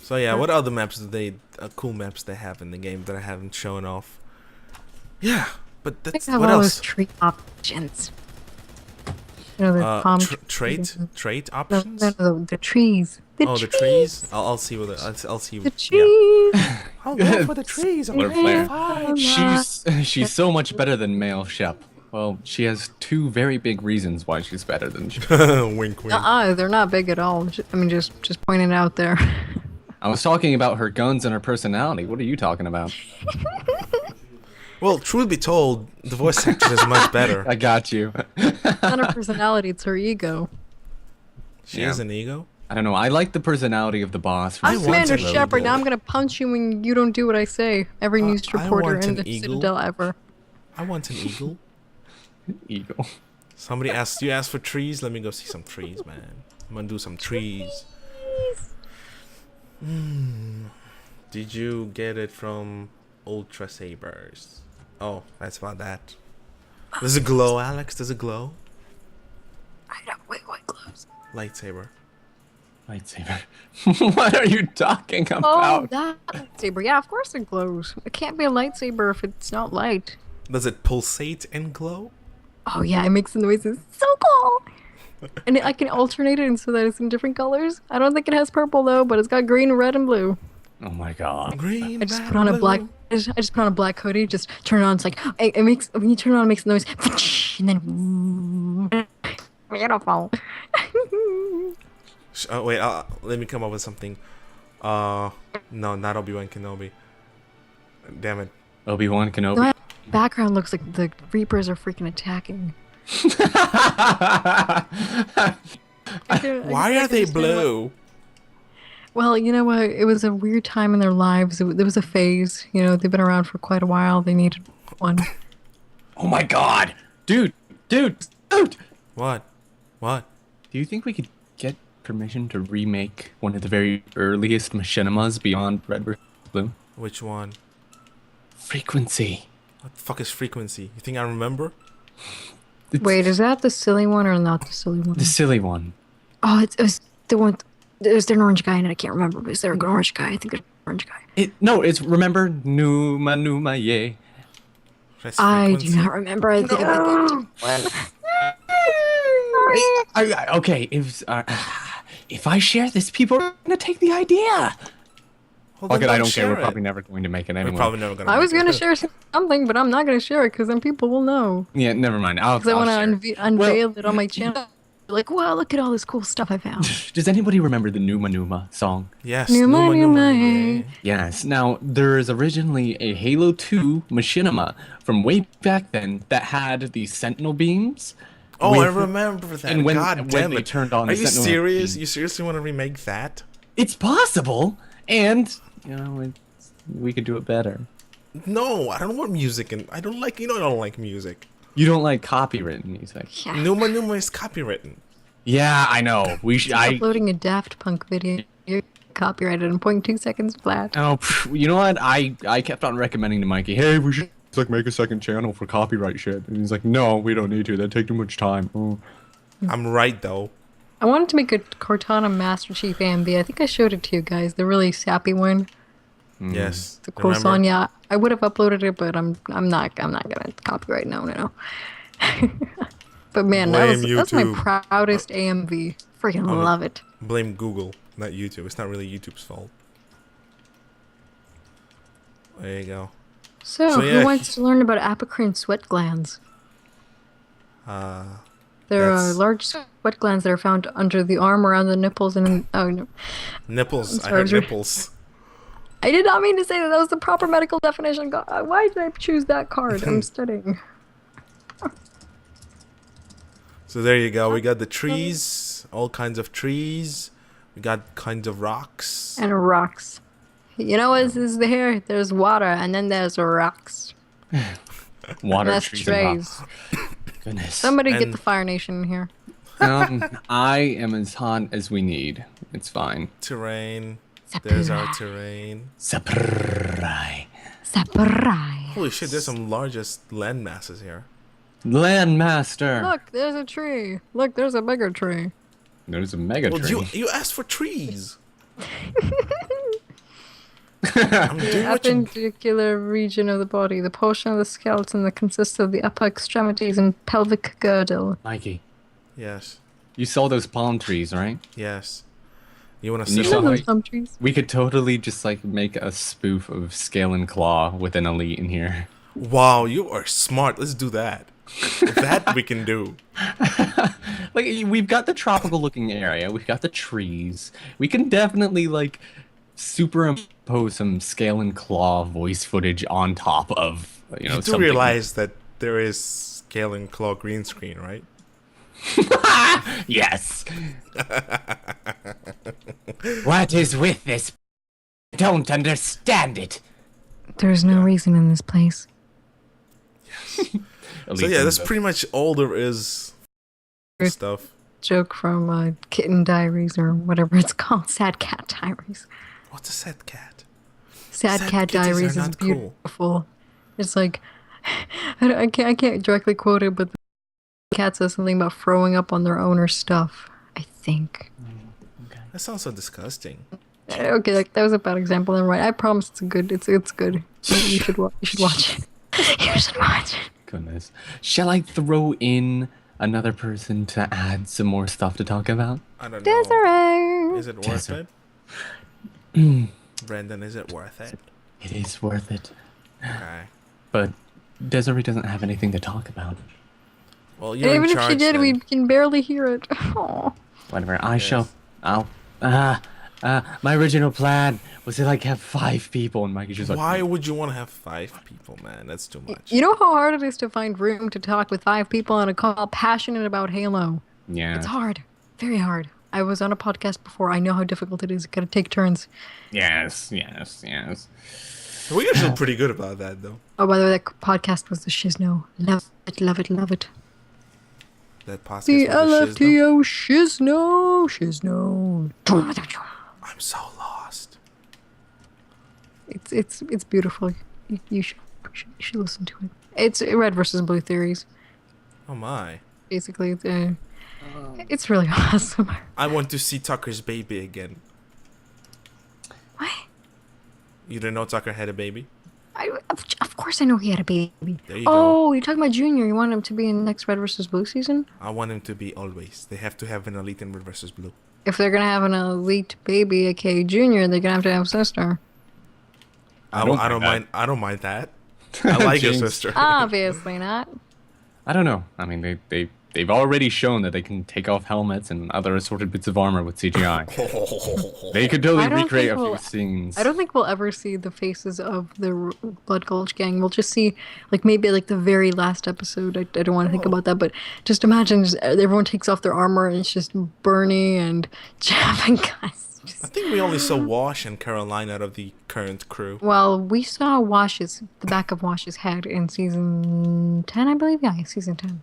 So yeah, what other maps do they, cool maps they have in the game that I haven't shown off? Yeah, but that's They have what all else? those tree options. You know, the palm trees. Trait No, options? the trees. The Oh, trees. the trees. I'll see what I'll see. The Yeah. trees. I'll go for the trees. I'm What a gonna flare. fight. She's so much better than male Shep. Well, she has two very big reasons why she's better than Shep. Wink, wink. They're not big at all. I mean, just pointing it out there. I was talking about her guns and her personality. What are you talking about? Well, truth be told, the voice actress is much better. I got you. It's not her personality, it's her ego. She Yeah. has an ego. I don't know. I like the personality of the boss. I'm want Commander an Shepard. eagle. Now I'm gonna punch you when you don't do what I say. Every news I reporter want in an the eagle. Citadel ever. I want an eagle. Eagle. Somebody asked you asked for trees. Let me go see some trees, man. I'm gonna do some trees. Did you get it from Ultra Sabers? Oh, that's about that. Does it glow, Alex? Does it glow? I don't. Wait, what gloves? Lightsaber. Lightsaber. What are you talking Oh, about? that lightsaber. Yeah, of course it glows. It can't be a lightsaber if it's not light. Does it pulsate and glow? Oh yeah, it makes the noises. So cool. And I can alternate it so that it's in different colors. I don't think it has purple though, but it's got green, red, and blue. Oh my god. Green. I just red, put on a blue. black. I just put on a black hoodie. Just turn it on. It's like it makes when you turn it on, it makes the noise, and then beautiful. Oh wait, let me come up with something. No, not Obi-Wan Kenobi. Damn it. Obi-Wan Kenobi. The background looks like the Reapers are freaking attacking. Why are they blue? Well, you know what? It was a weird time in their lives. There was a phase. You know, they've been around for quite a while. They needed one. Oh my god! Dude! Dude! Dude! What? What? Do you think we could get permission to remake one of the very earliest machinimas beyond Red vs. Blue? Which one? Frequency. What the fuck is frequency? You think I remember? Wait, is that the silly one or not the silly one? The silly one. Oh, it was the one. Is there an orange guy in it? I can't remember. But is there an orange guy? I think there's an orange guy. No, it's remember Numa Numa Ye. Press I do frequency. not remember. I think about that. Okay, if I share this, people are gonna take the idea. Well, Fuck then it, I don't don't care. We're share probably it. never going to make it We're anyway. probably never gonna. I was make gonna it. share something, but I'm not gonna share it because then people will know. Yeah, never mind. I'll Because I want share. to unveil it on my channel. Like, wow, look at all this cool stuff I found. Does anybody remember the Numa Numa song? Yes. Numa, Numa, yeah. Yes. Now, there is originally a Halo 2 machinima from way back then that had the sentinel beams. Oh, I with- remember that. And when, God when damn they it. turned on Are the you sentinel serious? beams. You seriously want to remake that? It's possible, and you know, we could do it better. No, I don't want music, and I don't like. You know, I don't like music. You don't like copywritten music. Yeah. Numa Numa is copywritten. Yeah, I know. We should. Uploading a Daft Punk video. You're copyrighted in 0.2 seconds flat. Oh, you know what? I kept on recommending to Mikey, hey, we should like make a second channel for copyright shit, and he's like, no, we don't need to. That'd take too much time. Oh. I'm right though. I wanted to make a Cortana Master Chief AMV. I think I showed it to you guys. The really sappy one. Yes. The cool Remember? song. Yeah, I would have uploaded it, but I'm not gonna copyright. No. But man, Blame that's my YouTube. proudest AMV. Freaking Oh, love it. Blame Google, not YouTube. It's not really YouTube's fault. There you go. So, yeah, who wants to learn about apocrine sweat glands? There are That's- large sweat glands that are found under the arm, around the nipples, and in, oh no, Nipples. I'm I sorry, heard sorry. nipples. I did not mean to say that. That was the proper medical definition. God, why did I choose that card? I'm studying. So there you go. We got the trees, all kinds of trees. We got kinds of rocks. And rocks. You know what is there? There's water, and then there's rocks. Water, That's trees, and trays. rocks. Goodness. Somebody get And- the Fire Nation in here. I am as hot as we need. It's fine. Terrain. There's our terrain. Surprise. Samurai. Holy shit! There's some largest land masses here. Landmaster. Look, there's a tree. Look, there's a bigger tree. There's a mega Well, tree. you asked for trees. I'm doing what you. Appendicular region of the body, the portion of the skeleton that consists of the upper extremities and pelvic girdle. Mikey, Yes. you saw those palm trees, right? Yes. You want to You sit saw on Those it? palm trees. We could totally just like make a spoof of Scale and Claw with an elite in here. Wow, you are smart. Let's do that. That we can do. Like we've got the tropical looking area, we've got the trees. We can definitely like superimpose some Scale and Claw voice footage on top of you know You do something. realize that there is scale and claw green screen, right? Yes. What is with this? I don't understand it. There's no reason in this place. So yeah, that's pretty much all there is. Stuff. Joke from Kitten Diaries or whatever it's called. Sad Cat Diaries. What's a sad cat? Sad Sad Cat kitties are Diaries is not cool. beautiful. It's like I can't directly quote it, but the cat says something about throwing up on their owner's stuff. I think. That sounds so disgusting. Okay, like that was a bad example. Then right, I promise it's good. It's good. You should you should watch it. You should watch it. Goodness. Shall I throw in another person to add some more stuff to talk about? I don't know. Desiree. Is it worth Desiree. it? Brendan, is it worth it? It is worth it. Okay. But Desiree doesn't have anything to talk about. Well, you're Even in if she charge, did, then. we can barely hear it. Aw. Whatever. I Yes. shall. I'll. My original plan was to like have 5 people, and Mikey's just like, Why would you want to have 5 people, man? That's too much. You know how hard it is to find room to talk with 5 people on a call passionate about Halo? yeah, It's hard. Very hard. I was on a podcast before. I know how difficult it is. Gotta take turns. yes. We're usually pretty good about that, though. Oh, by the way, that podcast was the Shizno. Love it, love it, love it. That podcast The with the shizno. LFTO Shizno. I'm so lost. It's beautiful. You should listen to it. It's red versus blue theories. Oh my. Basically, it's really awesome. I want to see Tucker's baby again. What? You didn't know Tucker had a baby? Of course I know he had a baby. There you Oh, you're talking about Junior. You want him to be in the next Red versus Blue season? I want him to be always. They have to have an elite in red versus blue. If they're gonna have an elite baby, aka Junior, they're gonna have to have sister. I don't mind. I don't mind that. I like your Jinx. sister. Obviously not. I don't know. I mean, they've already shown that they can take off helmets and other assorted bits of armor with CGI. They could totally I don't recreate think a few we'll- scenes. I don't think we'll ever see the faces of the Blood Gulch gang. We'll just see, like, maybe like the very last episode. I don't want to think about that, but just imagine everyone takes off their armor and it's just Bernie and Jeff and guys. I think we only saw Wash and Caroline out of the current crew. Well, we saw the back of Wash's head in season 10, I believe. Yeah, season 10.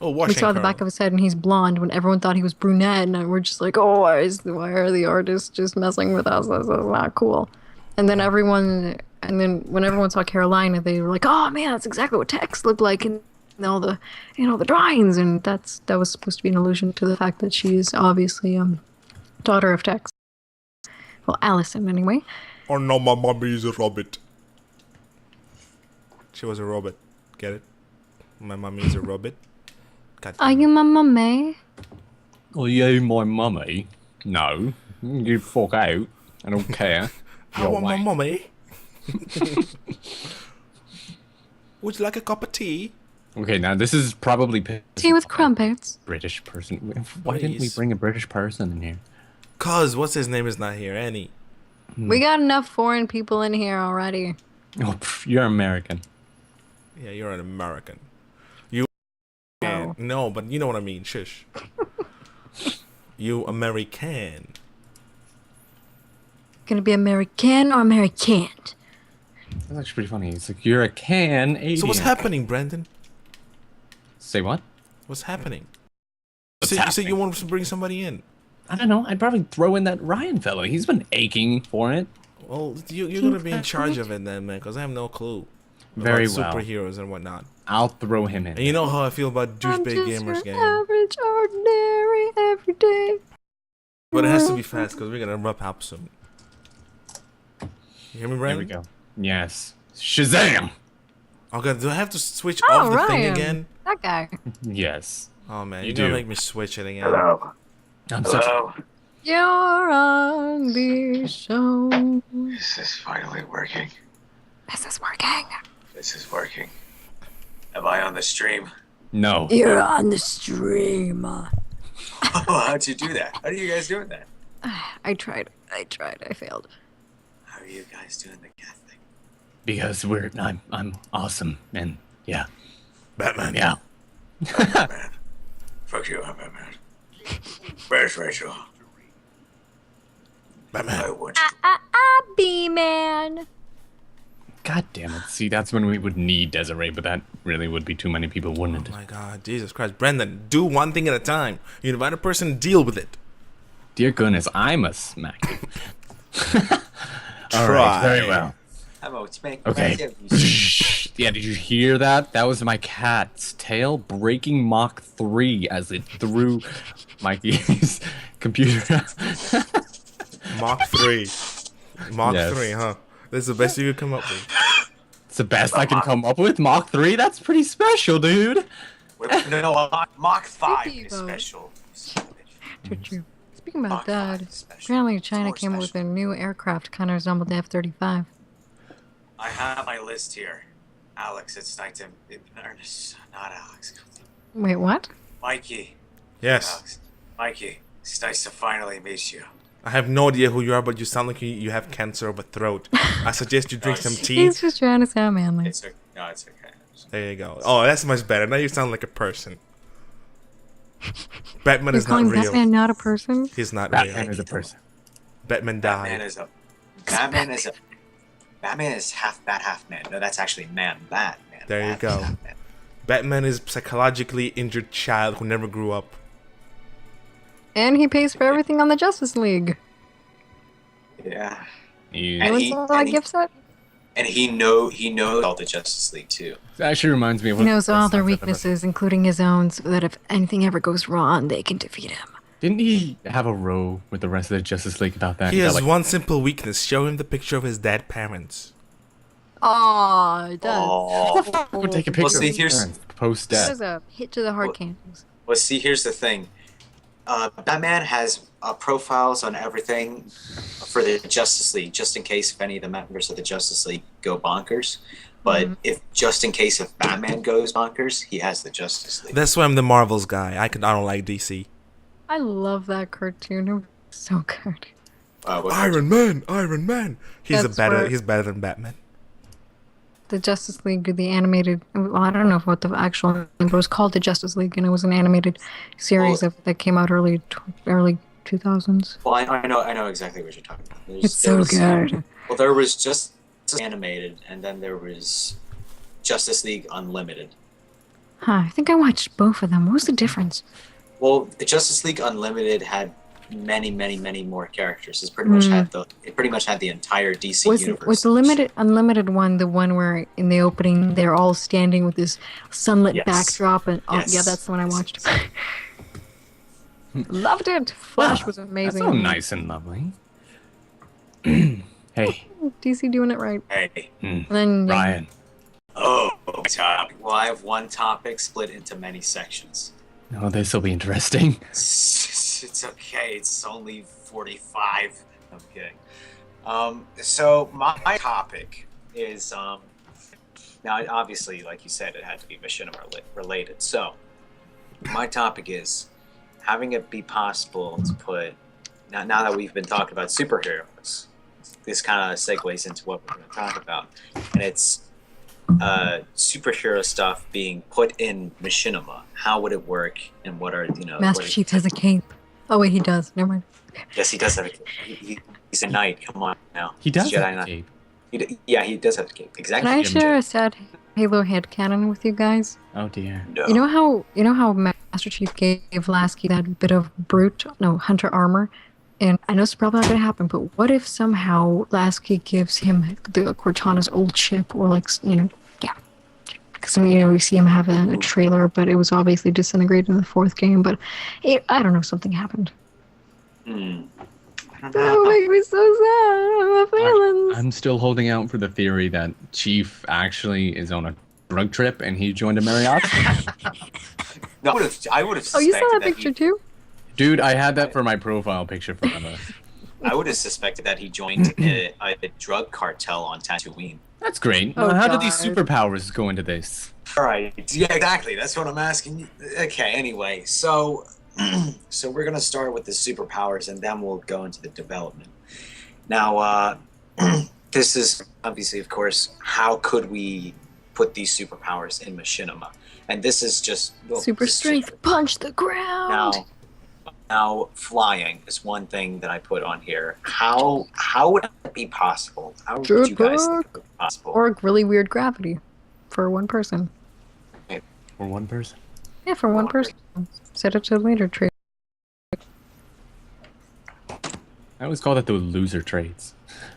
Oh, Wash We and saw the back of his head and he's blonde when everyone thought he was brunette, and we're just like, oh, why are the artists just messing with us? This is not cool. And then when everyone saw Carolina, they were like, oh man, that's exactly what Tex looked like in all the the drawings, and that was supposed to be an allusion to the fact that she is obviously daughter of Tex. Well, Allison anyway. Oh no, my mommy is a robot. She was a robot. Get it? My mommy is a robot. God Are damn you it. my mummy? Are you my mummy? No. You fuck out. I don't care. I want my mommy. Would you like a cup of tea? Okay, now this is probably Tea with crumpets. British person. Why didn't we Please. bring a British person in here? Cause what's his name is not here. Annie. We got enough foreign people in here already. Oh, you're American. Yeah, you're an American. You. No. No, but you know what I mean. Shush. You American. Gonna be American or American? That's actually pretty funny. It's like, you're a can alien. So what's happening, Brandon? Say what? What's happening? What's You said happening? you wanted to bring somebody in. I don't know. I'd probably throw in that Ryan fellow. He's been aching for it. Well, you're gonna be in charge of it then, man, because I have no clue. Very about well. superheroes and whatnot. I'll throw him in. And you know how I feel about I'm douchebag just gamers your game. average, ordinary, everyday. But it has to be fast because we're gonna wrap up soon. You hear me, There Brandon? we go. Yes. Shazam! Okay, do I have to switch Oh, off the thing Ryan. again? That guy. Yes. Oh man, You you're gonna do. make me switch it again. Hello. I'm such Hello. You're on the show. Is this finally working? This is working. This is working. Am I on the stream? No. You're on the stream. Oh, how'd you do that? How are you guys doing that? I tried. I failed. How are you guys doing the cat thing? Because I'm awesome. And yeah. Batman. Yeah. Man. Fuck you, I'm Batman. Where's Rachel? I Batman. want you. B-man. God damn it. See, that's when we would need Desiree, but that really would be too many people, wouldn't Oh it? my God, Jesus Christ, Brendan, do one thing at a time. You invite a person, deal with it. Dear goodness, I must smack you. All Try. right, very well. I'm out. Spank. Okay. Yeah, did you hear that? That was my cat's tail breaking Mach 3 as it threw Mikey's computer. Mach 3. Mach Yes. 3, huh? That's the best you could come up with. It's the best I can come up with. Mach 3? That's pretty special, dude. No, Mach 5 is Speaking of- special. True. Speaking about Mach that, 5 is special. apparently It's China more came up with special. a new aircraft kind of resembled the F-35. I have my list here. Alex, it's nice to... Ernest, not Alex. Wait, what? Mikey. Yes. Alex. Mikey, it's nice to finally meet you. I have no idea who you are, but you sound like you have cancer of a throat. I suggest you drink some tea. He's just trying to sound manly. It's okay. No, it's okay. There you go. Oh, that's much better. Now you sound like a person. Batman You're is not calling real. Batman not a person? He's not Batman real. is a person. Batman Batman died. is a. Batman is half bat, half man. No, that's actually man, bat, man. There you bat, go. half man. Batman is psychologically injured child who never grew up. And he pays for everything on the Justice League. Yeah. You- And What's he- all and that he- gift set? And he knows all the Justice League too. It actually reminds me of He what knows all their sucks about the- weaknesses, including his own, so that if anything ever goes wrong, they can defeat him. Didn't he have a row with the rest of the Justice League about that? He has Got, like, one simple weakness. Show him the picture of his dead parents. Oh, it does. Oh. Would take a picture see, of his here's- parents post That death. is a hit to the heart candles. Well, see, here's the thing. Batman has profiles on everything for the Justice League, just in case if any of the members of the Justice League go bonkers. But if just in case if Batman goes bonkers, he has the Justice League. That's why I'm the Marvels guy. I don't like DC. I love that cartoon. It was so good. Iron Man. He's That's right. He's better than Batman. The Justice League, the animated. Well, I don't know what the actual name, but it was called the Justice League, and it was an animated series that came out early 2000s. Well, I know exactly what you're talking about. It's so good. Well, there was just animated, and then there was Justice League Unlimited. Huh, I think I watched both of them. What was the difference? Well, the Justice League Unlimited had many more characters. It pretty much had the entire DC universe. Was the unlimited one the one where in the opening they're all standing with this sunlit Yes. backdrop and Yes. yeah, that's the one I Yes, watched. exactly. Loved it. Flash was That's amazing. so nice and lovely. Hey, DC doing it right. Hey. And then Ryan. Oh, topic. Well, I have one topic split into many sections. Oh, this will be interesting. It's okay. It's only 45. I'm kidding. So my topic is now obviously, like you said, it had to be Machinima related. So my topic is having it be possible to put now that we've been talking about superheroes. This kind of segues into what we're going to talk about, and it's superhero stuff being put in Machinima. How would it work, and what are Master Chief has a cape. Oh wait, he does. Never mind. Yes, he does have a cape. He's a knight. Come on now. He does He's a Jedi have a Knight. cape. Yeah, he does have a cape. Can Exactly. I share a sad Halo headcanon with you guys? Oh dear. No. You know how Master Chief gave Lasky that bit of hunter armor? And I know it's probably not going to happen, but what if somehow Lasky gives him the Cortana's old chip, or because we see him have a trailer, but it was obviously disintegrated in the fourth game. But I don't know, something happened. I don't That would know. make me so sad. My feelings. I'm still holding out for the theory that Chief actually is on a drug trip and he joined a mariachi. No, I would have. Oh, you saw that picture too? Dude, I had that for my profile picture forever. I would have suspected that he joined a drug cartel on Tatooine. That's great. Oh, How did these God. superpowers go into this? All right. Yeah, exactly. That's what I'm asking you. Okay. Anyway, so we're gonna start with the superpowers, and then we'll go into the development. Now, this is obviously, of course, how could we put these superpowers in Machinima? And this is just Super this is strength, punch the ground. Now, flying is one thing that I put on here. How would it be possible? How would you guys think it would be possible? Or really weird gravity for one person. For one person? Yeah, for one person. Set it to later trade. I always call that the loser traits.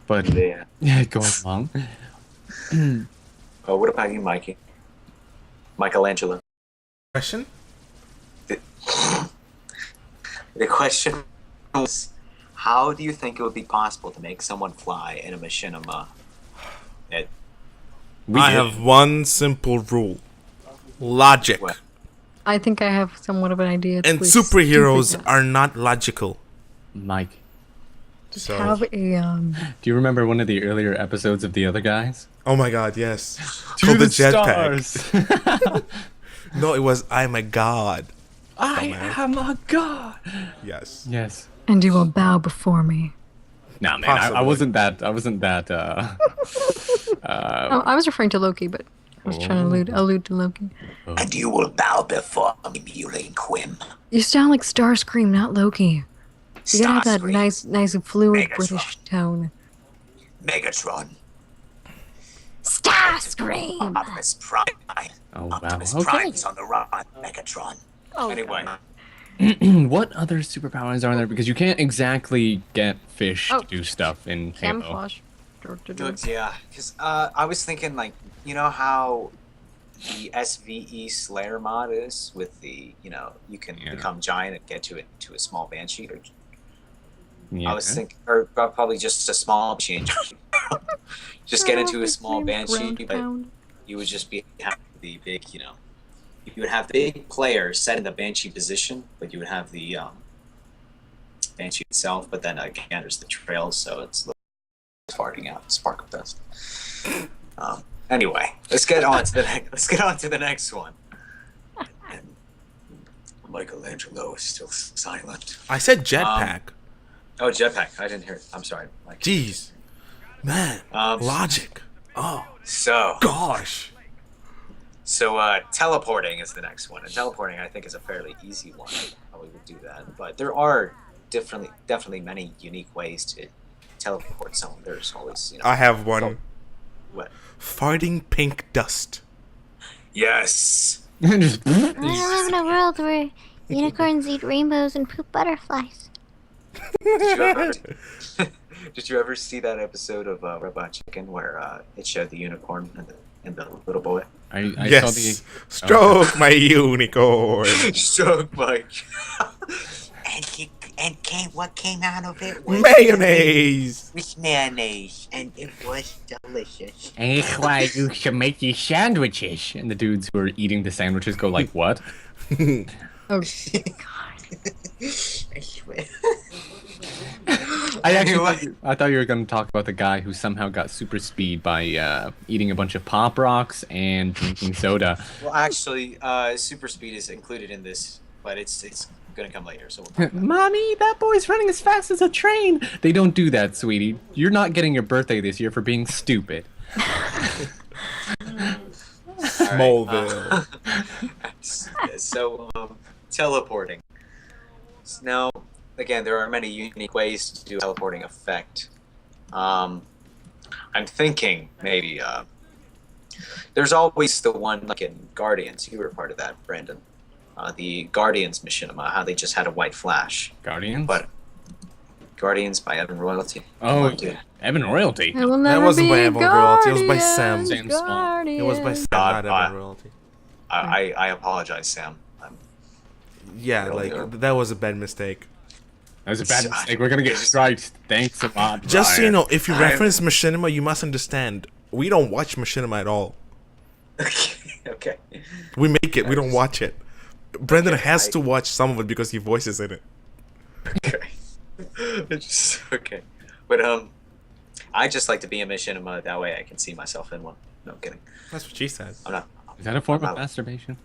But Yeah. yeah, going along. Oh, what about you, Mikey? Michelangelo. Question? The question was, how do you think it would be possible to make someone fly in a machinima? I have one simple rule. Logic. What? I think I have somewhat of an idea. And Please superheroes stupid are not logical. Mike, So, have a do you remember one of the earlier episodes of The Other Guys? oh my god, yes. Called the jetpack. No, it was I'm a god. I Dumbass. am a god. Yes. Yes. And you will bow before me. No, man, I wasn't that. Oh, I was referring to Loki, but I was trying to allude to Loki. And you will bow before me, Mulane Quim. You sound like Starscream, not Loki. You gotta have that nice fluid Megatron. British tone. Megatron. Starscream! Optimus Prime. Oh, wow. Optimus Okay. Prime's on the run. Megatron. Oh, Anyway. What other superpowers are there? Because you can't exactly get fish Oh. to do stuff in Halo. Camouflage. Yeah, because I was thinking, like, you know how the SVE Slayer mod is with the, you can become giant and get to a small banshee? Or, Yeah. I was thinking, or probably just a small banshee. Just get into a small banshee, but you would just have the big, you would have the big player set in the banshee position, but you would have the banshee itself. But then again, there's the trails, so it's farting out spark of dust. Anyway, let's get on to the next one. And Michelangelo is still silent. I said jetpack. Oh, jetpack! I didn't hear it. I'm sorry, Mike. Jeez, man, logic. Oh, So gosh. Teleporting is the next one, and teleporting I think is a fairly easy one. How we would do that, but there are definitely many unique ways to teleport someone. There's always, I have one. What? Farting pink dust. Yes. Just- I live in a world where unicorns eat rainbows and poop butterflies. Did you ever see that episode of Robot Chicken where it showed the unicorn and the little boy? I Yes. saw the. Stroke my unicorn. Stroke Mike. And what came out of it was Mayonnaise. was mayonnaise, and it was delicious. That's why you should make these sandwiches. And the dudes who are eating the sandwiches go like, "What?" Oh, I swear. I thought you were going to talk about the guy who somehow got super speed by eating a bunch of pop rocks and drinking soda. Well, actually, super speed is included in this, but it's gonna come later. So we'll talk about it. Mommy, that boy's running as fast as a train. They don't do that, sweetie. You're not getting your birthday this year for being stupid. Smallville. Teleporting. Now, again, there are many unique ways to do a teleporting effect. I'm thinking maybe there's always the one like in Guardians. You were part of that, Brandon. The Guardians Machinima, how they just had a white flash. Guardians? But Guardians by Evan Royalty. Oh, dude. Evan Royalty. I will never wasn't be by Evan Royalty, it was by Sam. Sam Small. It was by Sam, God, not Evan Royalty. I apologize, Sam. Yeah, Really? like that was a bad mistake. That was a bad mistake. We're going to get striked. Thanks a lot, Just so you Ryan. know, if you reference Machinima, you must understand. We don't watch Machinima at all. Okay. We make it. We don't watch it. Brendan Okay, has to watch some of it because he voices in it. Okay. Okay. But I just like to be a Machinima. That way I can see myself in one. No, I'm kidding. That's what she said. I'm not. Is that a form I'm of not- masturbation?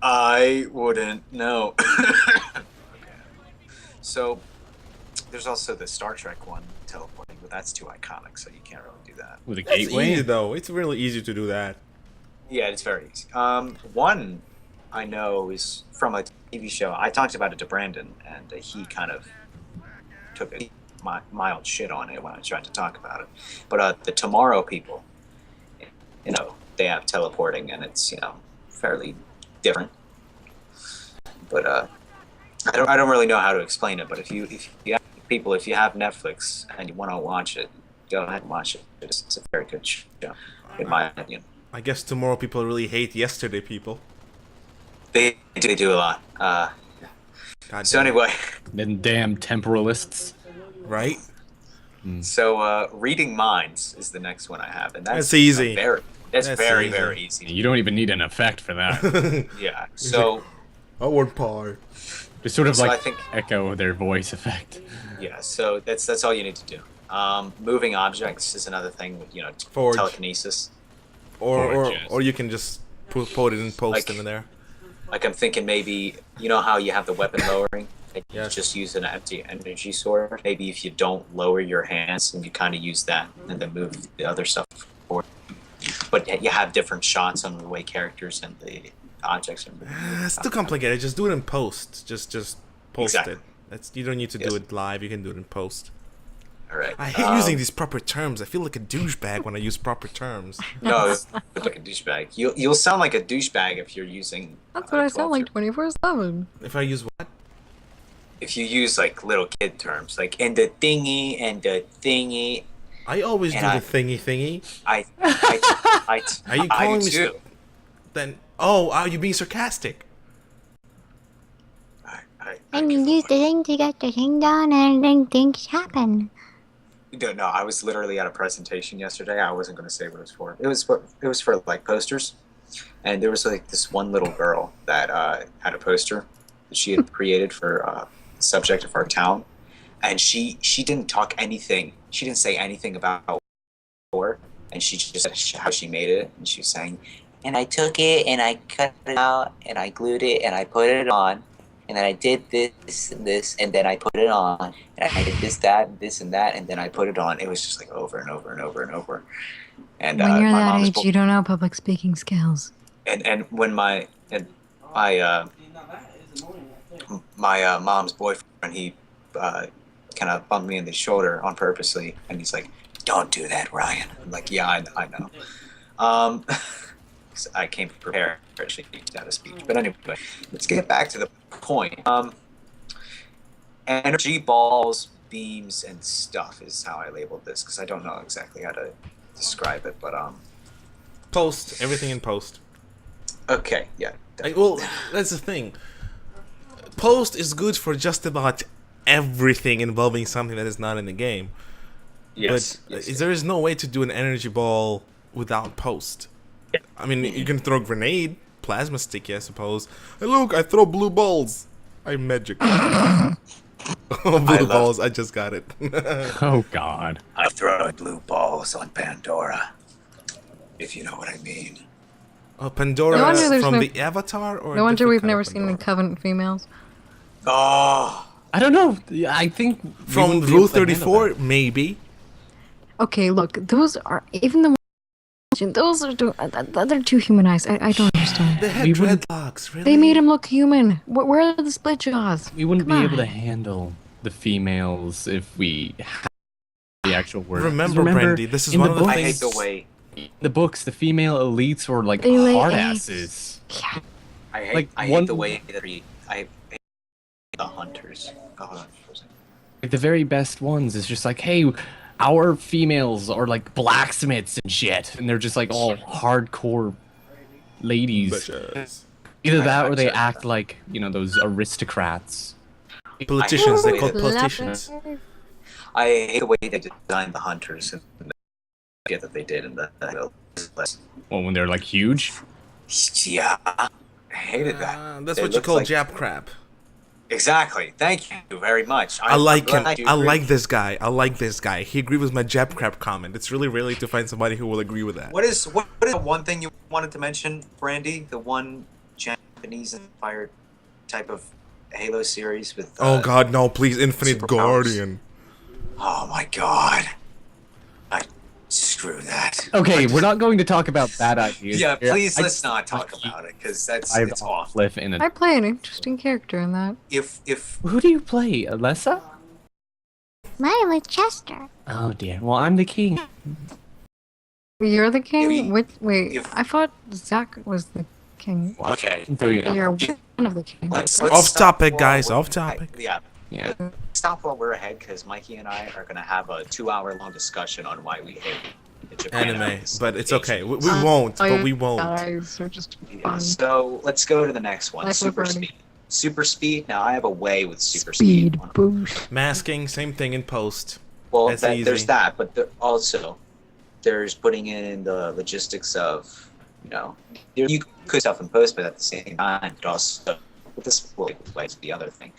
I wouldn't know. So, there's also the Star Trek one, teleporting, but that's too iconic, so you can't really do that. With a It's gateway? easy though. It's really easy to do that. Yeah, it's very easy. One I know is from a TV show. I talked about it to Brandon, and he kind of took a mild shit on it when I tried to talk about it. But the Tomorrow People, they have teleporting, and it's fairly different. But I don't really know how to explain it. But if you have Netflix and you want to watch it, go ahead and watch it. It's a very good show, in my opinion. I guess tomorrow people really hate yesterday people. They do a lot. God So damn it. anyway, Then damn temporalists. Right? so reading minds is the next one I have, and that's That's easy. That's That's very easy. very easy. You don't even need an effect for that. Yeah. So I want power. Just sort of So like I think- echo their voice effect. yeah. So that's all you need to do. Moving objects is another thing with Forge. telekinesis. Or Gorgeous. you can just put it in post Like- in there. Like I'm thinking maybe you know how you have the weapon lowering. And you Yes. just use an empty energy sword. Maybe if you don't lower your hands and you kind of use that and then move the other stuff forward. But you have different shots on the way characters and the objects are moving. It's too complicated. Just do it in post. Just post Exactly. it. You don't need to do it live. You can do it in post. All right. I hate using these proper terms. I feel like a douchebag when I use proper terms. No, it's like a douchebag. You'll sound like a douchebag if you're using. That's what I sound like 24/7. If I use what? If you use like little kid terms, like and the thingy. I always do And the thingy. I Are you calling me? too. Then are you being sarcastic? And you use the thing to get the thing done, and then things happen. No, I was literally at a presentation yesterday. I wasn't going to say what it was for. It was for like posters, and there was like this one little girl that had a poster that she had created for the subject of our town, and she didn't talk anything. She didn't say anything about war, and she just said how she made it, and she was saying, and I took it and I cut it out and I glued it and I put it on. And then I did this and this, and then I put it on. And I did this, that, this, and that, and then I put it on. It was just like over and over and over and over. And When you're my that mom's age, you don't know public speaking skills. and when my mom's boyfriend, he kind of bumped me in the shoulder on purposely, and he's like, "Don't do that, Ryan." I'm like, "Yeah, I know." 'Cause I came prepared for actually that speech. But anyway, let's get back to the point. Energy balls, beams, and stuff is how I labeled this because I don't know exactly how to describe it. But Post everything in post. okay, yeah. Well, that's the thing. Post is good for just about everything involving something that is not in the game. Yes, But yes. there is no way to do an energy ball without post. I mean, you can throw grenade, plasma sticky, I suppose. Hey, look, I throw blue balls. I'm magic. Blue balls, I just got it. Oh God. I throw blue balls on Pandora, if you know what I mean. Oh, Pandora No wonder there's from no- the Avatar? Or a No wonder different we've kind never of seen any Pandora? Covenant females. Oh, I don't know. I think we From won't be Rule able to handle 34, that. maybe. Okay, look, those are even the those are they're too humanized. I don't understand. They had We wouldn't- dreadlocks, really? They made him look human. Where are the split jaws? We wouldn't Come be able to on. handle the females if we had the actual word. 'Cause Remember, Brandy, this is in one the of the I books- hate the way. the books, the female elites were like They lay hard eggs. asses. Yeah. Like, I one- hate the way that I hate the hunters. Oh, hold on for a second. Like the very best ones is just like, hey, our females are like blacksmiths and shit, and they're just like all hardcore ladies. Bitches. Either I that or they accept act that. like, you know, those aristocrats. Politicians, they I- call I- politicians. I hate the way they designed the hunters and the shit that they did in the list. Well, when they're like huge. Yeah, I hated that. That's They what you looked call like- Jap crap. Exactly. Thank you very much. I like him. I'm glad you I agree. like this guy. I like this guy. He agreed with my Jap crap comment. It's really rare to find somebody who will agree with that. What is the one thing you wanted to mention, Brandy? The one Japanese-inspired type of Halo series with. Oh God, no! Please, Infinite superpowers. Guardian. Oh my God. Screw that. Okay, we're not going to talk about bad ideas. Yeah, here. please I- let's not talk about it because that's I've it's awful. live in a. I play an interesting character in that. If Who do you play, Alessa? Mine was Chester. Oh dear. Well, I'm the king. You're the king? If- Wait, if- I thought Zach was the king. okay. You're one of the kings. Let's Off stop topic, while guys, we're- off topic. Yeah. Yeah. Stop while we're ahead because Mikey and I are going to have a 2-hour-long discussion on why we hate the Japan Anime, animation. but it's okay. We won't, but we won't. Guys are just Yeah, fun. so let's go to the next one. Like Super Bernie. speed. Super speed. Now I have a way with super speed. Speed boost. Masking, same thing in post. Well, That's there's easy. that, but also there's putting in the logistics of, you could self-impose, but at the same time, it also with this is the other thing.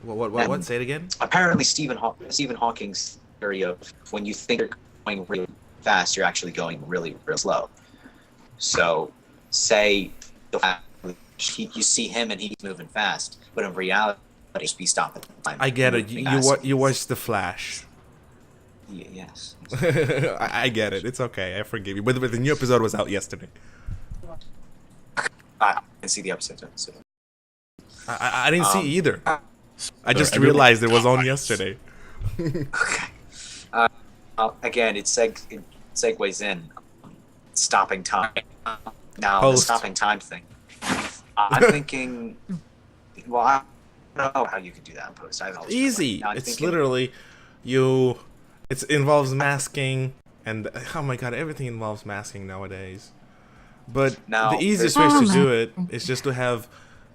What? Say it again. Apparently, Stephen Hawking's theory of when you think you're going really fast, you're actually going really, really slow. So, say the you see him and he's moving fast, but in reality, just be stopping time. I get it. You watched The Flash. Yes. I get it. It's okay. I forgive you. But the new episode was out yesterday. I didn't see the episode. So. I didn't see either. I just realized it was on yesterday. Okay. Again, it segues in stopping time. Now the Post. stopping time thing. I'm thinking. Well, I don't know how you could do that in post. I've always Easy. Now I'm It's thinking- literally you. It involves masking, and oh my god, everything involves masking nowadays. But Now, the easiest there's- way to do it is just to have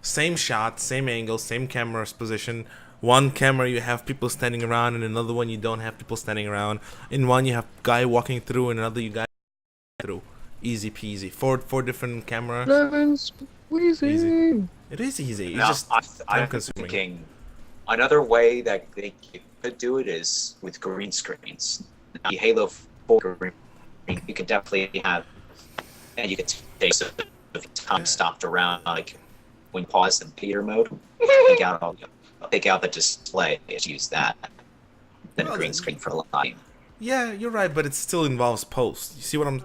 same shot, same angle, same camera's position. One camera you have people standing around, and another one you don't have people standing around. In one you have guy walking through, and another you guy through. Easy peasy. Four different cameras. Lemon squeezy. Easy. It is easy. It's Now, just I'm time consuming. thinking another way that they could do it is with green screens. Now, the Halo 4 green screen, you could definitely have, and you could take some time stopped around, like when you pause in theater mode, take out the display and use that. Then Well, green screen for lighting. Yeah, you're right, but it still involves post. You see what I'm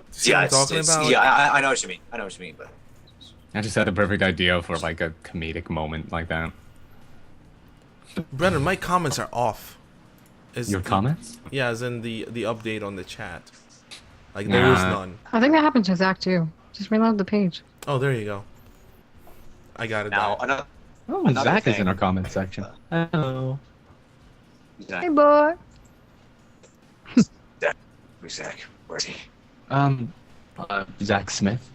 talking about? Yeah, I know what you mean. I know what you mean, but I just had the perfect idea for like a comedic moment like that. Brennan, my comments are off. Your comments? Yeah, as in the update on the chat. Like there is none. I think that happens with Zach too. Just reload the page. Oh, there you go. I got it. now back. another. Oh, Another Zach is thing. in our comment section. Hello. Hey, boy. Zach, where's he? Zach Smith?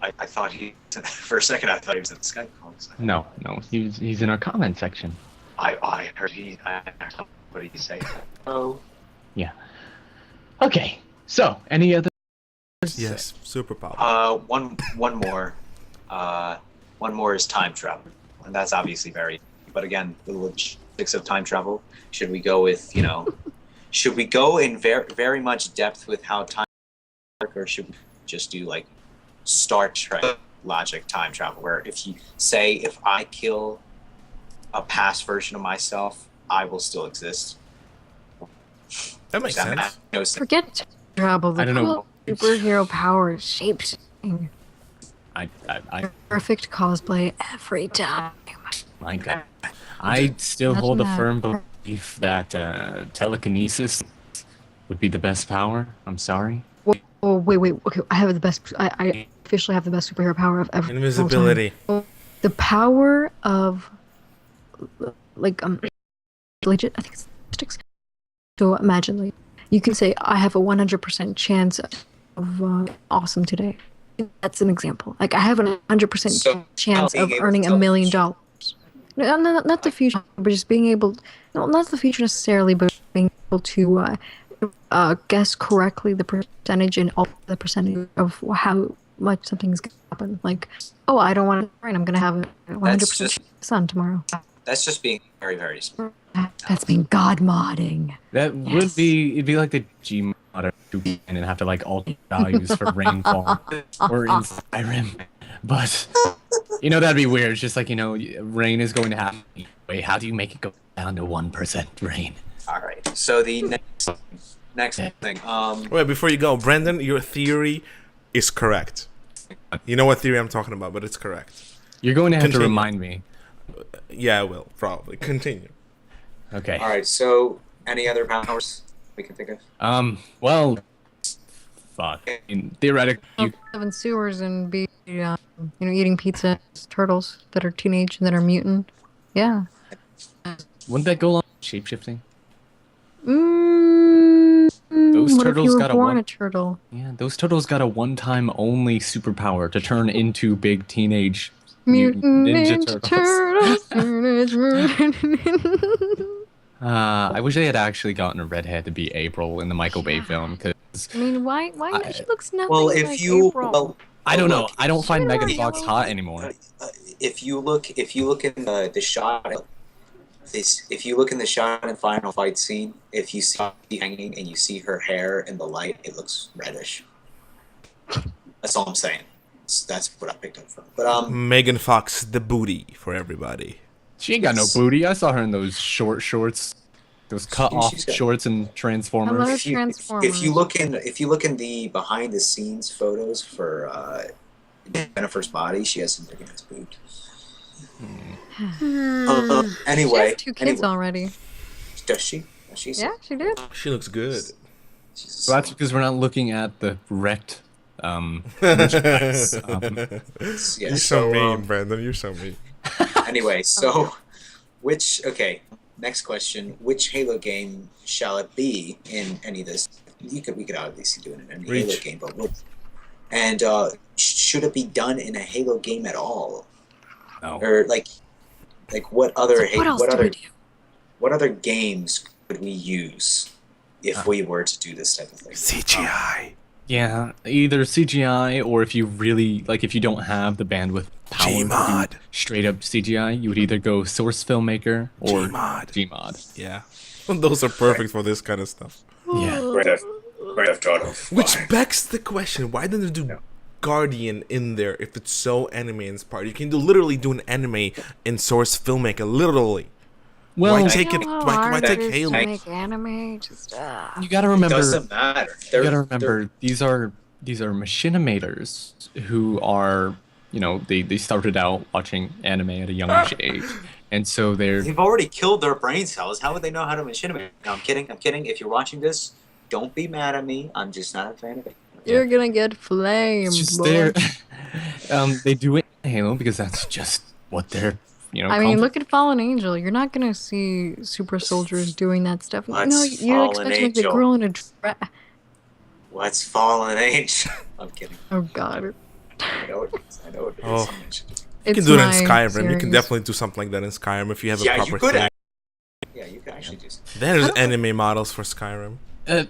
I thought he. For a second, I thought he was in the Skype call. So No, he's in our comment section. I heard he. What did he say? Oh. Yeah. Okay. So, any other? Yes, superpower. One more. One more is time travel, and that's obviously very. But again, the logistics of time travel. Should we go with Should we go in very much depth with how time work, or should we just do like Star Trek logic time travel, where if I kill a past version of myself, I will still exist? That makes Does that sense. make no sense? Forget time travel. The I don't know. cool superhero power is shape-shifting. I Perfect cosplay every time. my God. I still Imagine hold a that. firm belief that telekinesis would be the best power. I'm sorry. Oh, wait. Okay, I have the best. I officially have the best superhero power of ever. Invisibility. The power of, like, legit. I think it's statistics. So imagine, like, you can say I have a 100% chance of awesome today. That's an example. Like, I have a 100% So, chance being of able to earning tell $1 the million. future. No, not the future, but just being able. No, not the future necessarily, but being able to guess correctly the percentage and all the percentage of how much something's gonna happen. Like, oh, I don't want to rain. I'm gonna have a 100% sun tomorrow. That's just being very, very smart. That's being God modding. That would be, it'd be like the G modder and then have to like alter values for rainfall or in Skyrim. But, that'd be weird. It's just like, rain is going to happen. Wait, how do you make it go down to 1% rain? All right. So the next thing. Wait, before you go, Brendan, your theory is correct. You know what theory I'm talking about, but it's correct. You're going to have Continue. to remind me. Yeah, I will, probably. Continue. Okay. All right. So any other powers we can think of? Well, fuck. Theoretically, you Live in sewers and be, eating pizza as turtles that are teenage and that are mutant. Yeah. wouldn't that go along with shapeshifting? Those turtles if you were got a born one- a turtle. Yeah, those turtles got a one-time only superpower to turn into big teenage Mutant Ninja Turtles. Teenage Mutant- I wish they had actually gotten a redhead to be April in the Michael Bay film, because I mean, why not? She looks nothing Well, if like you April. I don't know. look, I don't find Sure, Megan Fox yellow. hot anymore. if you look in the shot, if you look in the shot and final fight scene, if you see her hanging and you see her hair in the light, it looks reddish. That's all I'm saying. So that's what I picked up from. But Megan Fox, the booty for everybody. She ain't got no booty. I saw her in those short shorts, those cut off she's got- shorts and Transformers. Hello. if you Transformers. look in the behind the scenes photos for Jennifer's body, she has some pretty nice boobs. She Anyway, has 2 kids already. does she? She's Yeah, she did. She looks good. she's Well, that's because we're not looking at the wrecked merchandise. yeah, You're so so mean, Brandon. You're so mean. anyway, so next question, which Halo game shall it be in any of this? We could obviously do it in any Halo Reach. game, but should it be done in a Halo game at all? No. Or like what other What else do we do? what other games could we use if we were to do this type of thing? CGI. Yeah, either CGI or if you really if you don't have the bandwidth power to Gmod. do straight up CGI, you would either go source filmmaker or Gmod. Gmod. Yeah. Those are perfect for this kind of stuff. Yeah. Which begs the question, why didn't they do Guardian in there if it's so anime inspired? You can literally do an anime in source filmmaker, literally. Well, Why You take know it? how Why hard take it is to Halo? make anime? Just you gotta remember. Doesn't matter. You gotta remember these are machinimators who are they started out watching anime at a young age, and so They've already killed their brain cells. How would they know how to machinima? No, I'm kidding. If you're watching this, don't be mad at me. I'm just not a fan of it. you're gonna get flamed. it's just boy. there. They do it in Halo because that's just what they're I mean, look at Fallen Angel. You're not gonna see super soldiers doing that stuff. What's You're Fallen expecting the Angel? girl in a dress. What's Fallen Angel? I'm kidding. Oh God, I know it is. Oh. it's You can do it in my Skyrim. You can series. definitely do something like that in Skyrim if you have a Yeah, you proper could. thing. Yeah, you can actually do something. There's anime models for Skyrim.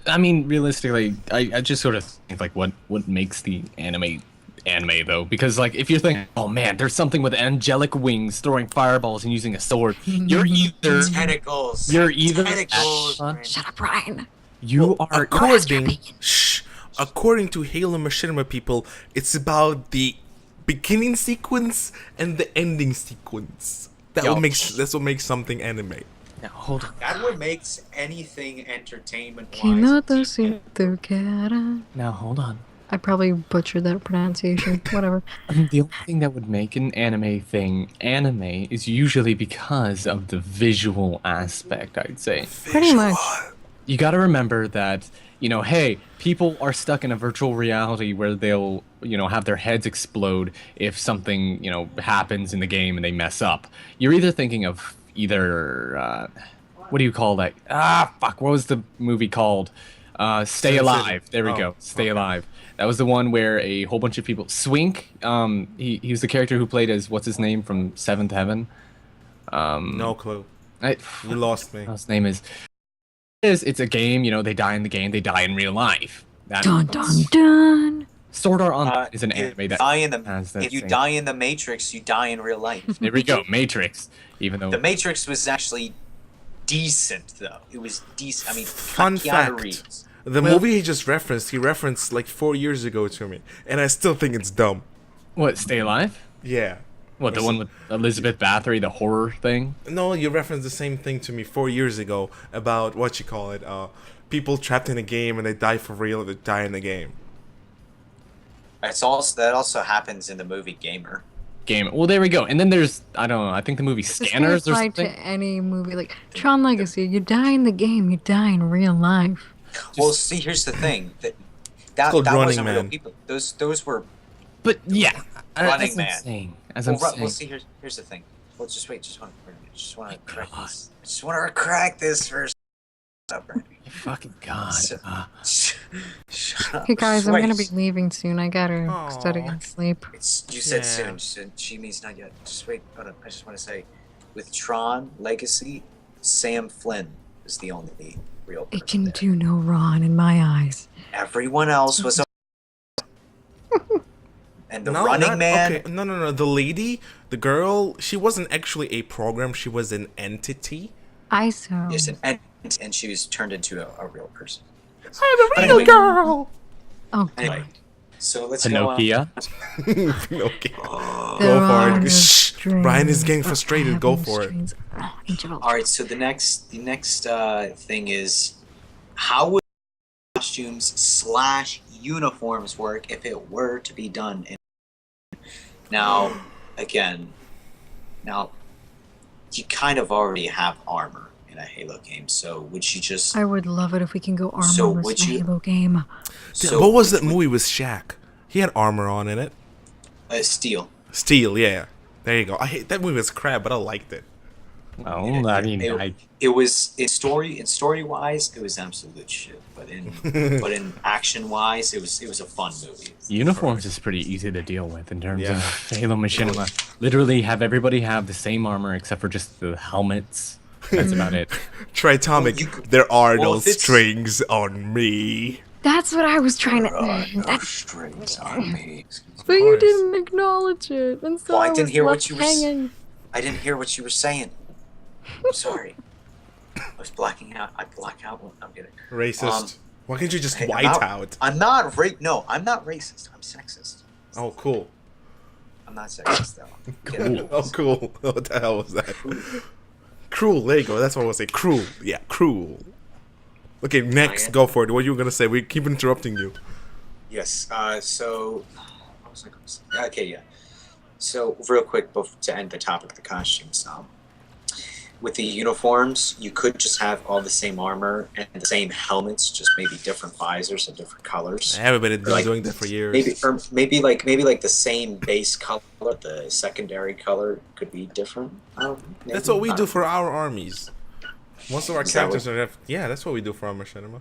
I mean, realistically, I just sort of think what makes the anime though, because if you're thinking, oh man, there's something with angelic wings throwing fireballs and using a sword, you're either Tentacles. Tentacles. Shut up, Ryan. you are According to Halo Machinima people, it's about the beginning sequence and the ending sequence. That's what makes something anime. Now, hold on. That what makes anything entertainment Kinoto wise. Sutukara. Now, hold on. I probably butchered that pronunciation. Whatever. The only thing that would make an anime thing anime is usually because of the visual aspect, I'd say. Pretty much. You gotta remember that, hey, people are stuck in a virtual reality where they'll, have their heads explode if something, happens in the game and they mess up. You're either thinking of what do you call that? What was the movie called? Stay Alive. There we go. Stay Alive. That was the one where a whole bunch of people. Swink. He was the character who played as what's his name from Seventh Heaven. No clue. You lost me. His name is. It's a game. They die in the game. They die in real life. Dun dun dun. Sword Art Online is an anime that has that. If you same- die in the Matrix, you die in real life. There we go. Matrix. Even though The Matrix was actually decent, though. It was decent. I mean, Fun Keanu fact. Reeves. The movie he just referenced, he referenced 4 years ago to me, and I still think it's dumb. what? Stay Alive. Yeah. What, the one with Elizabeth Bathory, the horror thing? No, you referenced the same thing to me 4 years ago about people trapped in a game and they die for real, they die in the game. That also happens in the movie Gamer. Game. Well, there we go. And then there's, I don't know, I think the movie This can Scanners or apply something. to any movie like Tron Legacy. You die in the game. You die in real life. Well, see, here's the thing. That called Running wasn't real Man. people. Those were. But yeah, Running as Man. I'm saying, Well, see, here's the thing. Well, just wait. Just want to correct this. I just want to crack this first. Up, Randy. fucking God. So- Shut up. Hey guys, I'm Wait. gonna be leaving soon. I gotta study and sleep. You said Yeah. soon. She means not yet. Just wait. Hold on. I just want to say, with Tron Legacy, Sam Flynn is the only real person. It can there. do no wrong in my eyes. Everyone else was. And the Running Man. Okay, no. The lady, the girl, she wasn't actually a program. She was an entity. ISO. Is and she was turned into a real person. I'm a But real anyway. girl. Oh god. Anyway, So let's go on. Pinocchio. Okay. Oh. There Go for are it. no Shh. Brian is getting strings. frustrated. I Go have no for it. strings. Oh, Angel. All right. So the next thing is, how would costumes / uniforms work if it were to be done in? Now, again, you kind of already have armor in a Halo game, so would you just? I would love it if we can go So armorless would in a you- Halo game. So What was that would- movie with Shaq? He had armor on in it. Steel. Steel, yeah. There you go. I hate that movie was crap, but I liked it. Well, I mean, It was in story wise, it was absolute shit. But in action wise, it was a fun movie. uniforms is pretty easy to deal with in terms Yeah. of Halo Machinima. Literally, have everybody have the same armor except for just the helmets. That's about it. Tritomic, Well, you could- there are well, no if it's- strings on me. That's what I was trying to. strings on me. But you course. didn't acknowledge it, and so Well, I I didn't was hear what left you were s- hanging. I didn't hear what you were saying. I'm sorry. I was blacking out. I black out when I'm getting. Racist. Why can't you just Hey, white out? I'm not No, I'm not racist. I'm sexist. Oh, cool. I'm not sexist though. Get Oh, cool. What the hell was that? Cruel. There you go. That's what I was saying. Cruel. Yeah, cruel. Okay, next. Okay. Go for it. What you were gonna say? We keep interrupting you. Yes. So, what was I going to say? Okay, yeah. So, real quick, to end the topic, the costumes. With the uniforms, you could just have all the same armor and the same helmets, just maybe different visors and different colors. Everybody's been Like, doing that for years. Maybe like the same base color, the secondary color could be different. That's what we do for our armies. Most of our Is that characters are. Yeah, that's what we do for our machinima.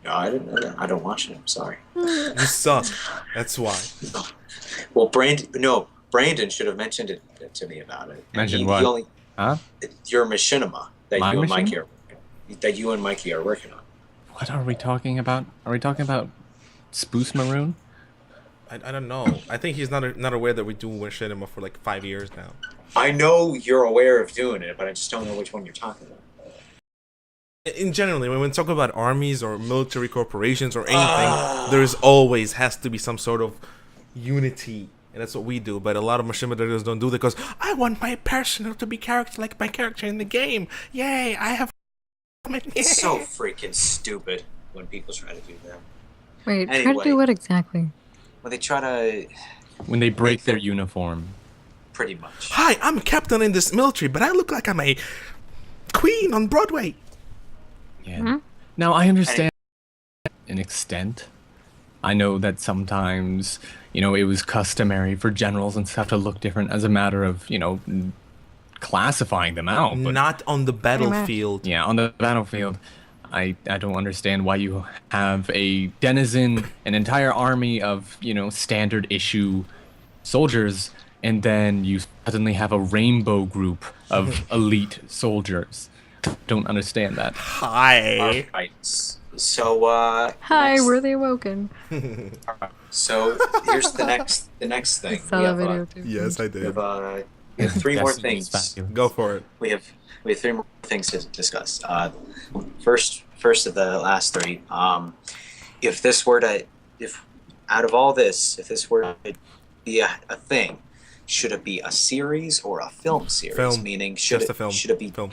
No, I didn't know that. I don't watch it. I'm sorry. You suck. That's why. Well, Brandon should have mentioned it to me about it. And Mentioned he what? only, Huh? your machinima that My you and Mikey machinima? are working on. What are we talking about? Are we talking about Spoos Maroon? I don't know. I think he's not aware that we do machinima for like 5 years now. I know you're aware of doing it, but I just don't know which one you're talking about. In generally, when we talk about armies or military corporations or anything, there's always has to be some sort of unity, and that's what we do. But a lot of machinima developers don't do that because I want my personal to be character like my character in the game. Yay! I have. It's so freaking stupid when people try to do that. Wait, try to Anyway. do what exactly? When they try to, When they break their uniform. pretty much. Hi, I'm a captain in this military, but I look like I'm a queen on Broadway. Yeah. Now I understand an extent. I know that sometimes, it was customary for generals and stuff to look different as a matter of, classifying them out. But Not on the battlefield. yeah, on the battlefield, I don't understand why you have a denizen, an entire army of, standard issue soldiers, and then you suddenly have a rainbow group of elite soldiers. Don't understand that. Hi. Right. So, Hi, next- were they awoken? So here's the next thing. Saw that video too. Yes, I We did. have 3 more That's things. fabulous. Go for it. We have 3 more things to discuss. First of the last 3. If out of all this, if this were to be a thing, should it be a series or a film series? Film. Meaning, Just a film. Should it be Film.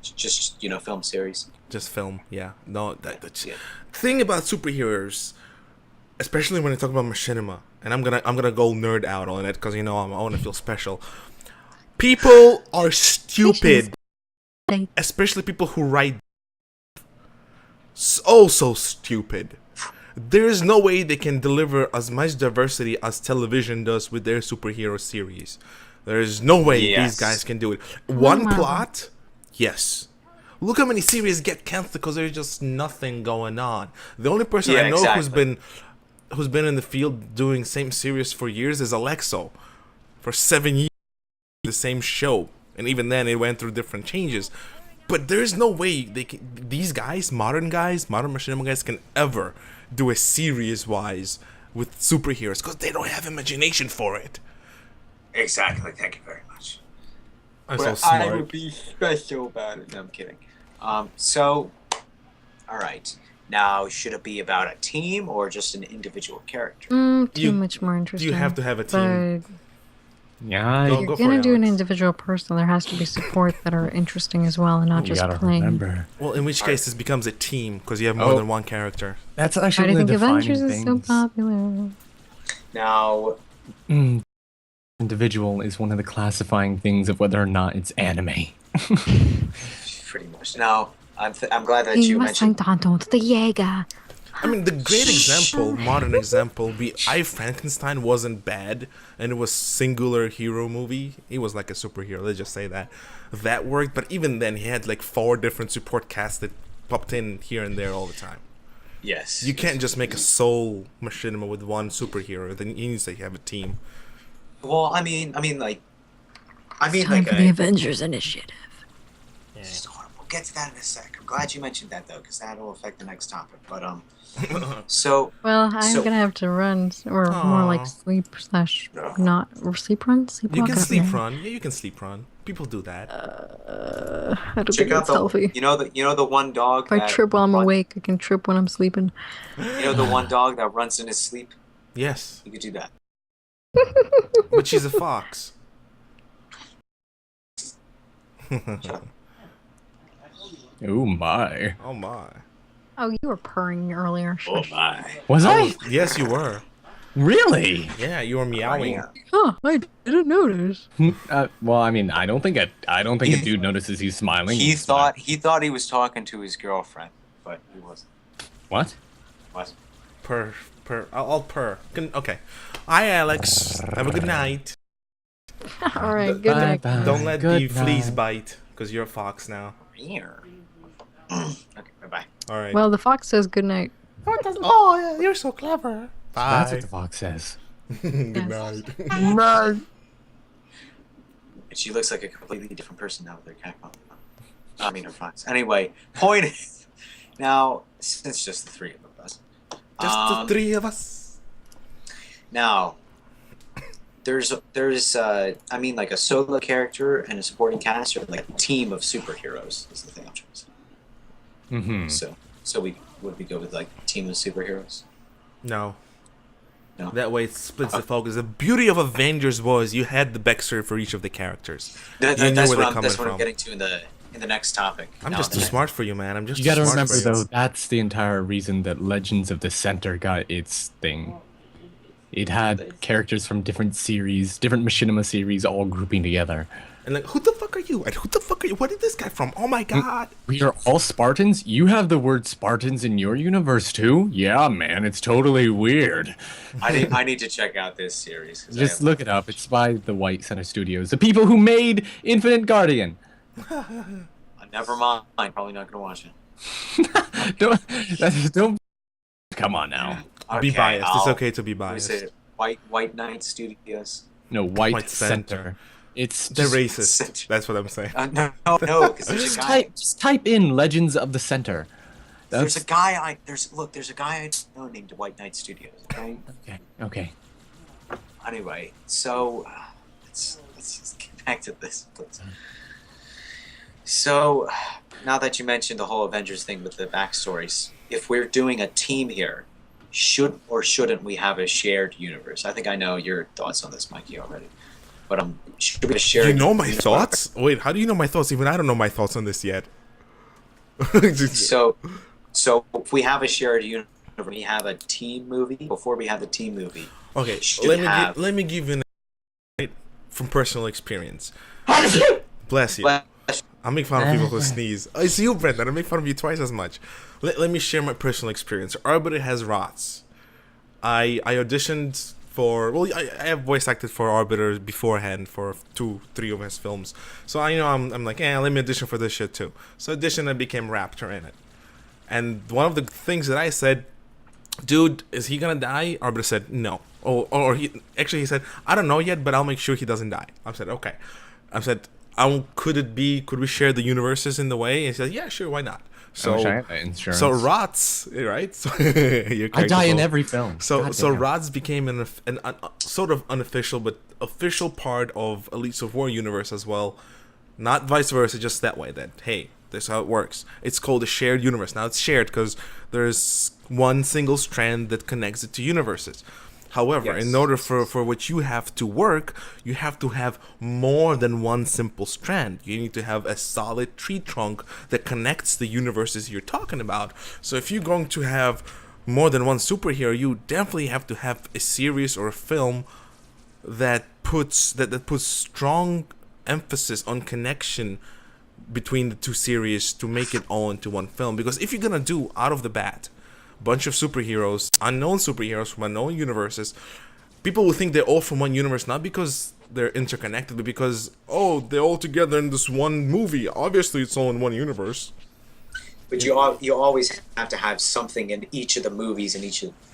just film series? Just film. Yeah. No. That's Yeah. thing about superheroes, especially when I talk about machinima, and I'm gonna go nerd out on it because I want to feel special. People are stupid, especially people who write. So stupid. There is no way they can deliver as much diversity as television does with their superhero series. There is no way Yes. these guys can do it. One Wow. plot, yes. Look how many series get canceled because there's just nothing going on. The only person Yeah, I know exactly. who's been in the field doing same series for years is Alexo. For 7 years, the same show, and even then it went through different changes. But there's no way these guys, modern machinima guys, can ever do a series-wise with superheroes because they don't have imagination for it. Exactly. Thank you very much. I'm so Well, smart. I would be special about it. No, I'm kidding. So, all right. Now, should it be about a team or just an individual character? Too much more interesting. You have to have a team. But Yeah, if Go you're for gonna it, do an Alex. individual person, there has to be support that are interesting as well, and not you just gotta playing. remember. Well, in which case this becomes a team because you have more Oh. than one character. That's Why do actually you think the Avengers defining is so things. popular? Now, Individual is one of the classifying things of whether or not it's anime. pretty much. Now, I'm glad that you mentioned. the Jäger. I mean, the great example, modern example, be I Frankenstein wasn't bad, and it was singular hero movie. He was like a superhero. Let's just say that worked. But even then, he had like 4 different support casts that popped in here and there all the time. Yes. You can't just make a sole machinima with one superhero. Then you need to have a team. Well, I mean, Time like for the Avengers Initiative. We'll get to that in a sec. I'm glad you mentioned that though, because that'll affect the next topic. But so Well, I'm So- gonna have to run, or more like sleep slash not or sleep run. You can sleep run. Yeah, you can sleep run. People do that. How to check be out the healthy. you know the one dog. If I that trip while I'm run- awake, I can trip when I'm sleeping. You know the one dog that runs in his sleep. Yes, You could do that. but she's a fox. Oh my. Oh my. Oh, you were purring earlier. Oh Shush. my! Was I? Yes, you were. Really? Yeah, you were meowing. Oh, I didn't notice. Well, I mean, I don't think a dude notices he's smiling. He thought he was talking to his girlfriend, but he wasn't. What? What? Purr. I'll purr. Okay. Hi, Alex. Have a good night. All right, good night. Bye-bye. Don't let Good the fleas night. bite, because you're a fox now. Okay, bye bye. All right. Well, the fox says good night. Oh, you're so clever. That's Bye. what the fox says. Good night. And she looks like a completely different person now with her cat. I mean, her fox. Anyway, point is, now since just the 3 of us, Just the 3 of us. now there's I mean, like a solo character and a supporting cast, or like a team of superheroes is the thing I'm trying to say. Mm-hmm. So we would we go with like team of superheroes? No. No. That way it splits the focus. The beauty of Avengers was you had the backstory for each of the characters. You knew That's where what they're I'm coming that's what I'm from. getting to in the next topic. I'm Now, just too smart for you, man. I'm just You too gotta smart remember for you. though, that's the entire reason that Legends of the Center got its thing. It had characters from different series, different Machinima series, all grouping together. And like, who the fuck are you? And who the fuck are you? Where did this guy from? Oh my god. We are all Spartans? You have the word Spartans in your universe too? Yeah, man, it's totally weird. I need to check out this series. 'cause I Just have- look it up. It's by the White Center Studios, the people who made Infinite Guardian. Never mind. Probably not gonna watch it. don't. Come on now. Be Okay, biased. It's I'll- okay to be What is biased. it? White Knight Studios. No, White, White Center. Center. It's They're just, racist. That's what I'm saying. No, because there's a just guy. type in Legends of the Center. There's That's a guy. There's a guy I know named White Knight Studios. Okay. okay. Anyway, so let's just get back to this, please. So now that you mentioned the whole Avengers thing with the backstories, if we're doing a team here, should or shouldn't we have a shared universe? I think I know your thoughts on this, Mikey, already. But should we have a shared? You know my universe? thoughts? Wait, how do you know my thoughts? Even I don't know my thoughts on this yet. So if we have a shared universe, we have a team movie. Before we have the team movie, Okay, should let me give you an right from personal experience. Bless you. I make fun of people who sneeze. Oh, it's you, Brendan. I make fun of you twice as much. Let me share my personal experience. Arbiter has rots. I auditioned for. Well, I have voice acted for Arbiter beforehand for 2-3 of his films. So I'm like, let me audition for this shit too. So audition, I became Raptor in it. And one of the things that I said, dude, is he gonna die? Arbiter said no. Or he said, I don't know yet, but I'll make sure he doesn't die. I said, okay. I said, could we share the universes in the way? And he said, yeah, sure, why not? I wish I had that insurance. So Rots, right? So I die in every film. So Goddamn. Rods became an sort of unofficial but official part of Elites of War universe as well. Not vice versa, just that way. That hey, That's how it works. It's called a shared universe. Now it's shared because there's one single strand that connects it to universes. However, in order for which you have to work, you have to have more than one simple strand. You need to have a solid tree trunk that connects the universes you're talking about. So if you're going to have more than one superhero, you definitely have to have a series or a film that puts strong emphasis on connection between the two series to make it all into one film. Because if you're gonna do out of the bat bunch of superheroes, unknown superheroes from unknown universes, people will think they're all from one universe, not because they're interconnected, but because, oh, they're all together in this one movie. Obviously, it's all in one universe. But you always have to have something in each of the movies and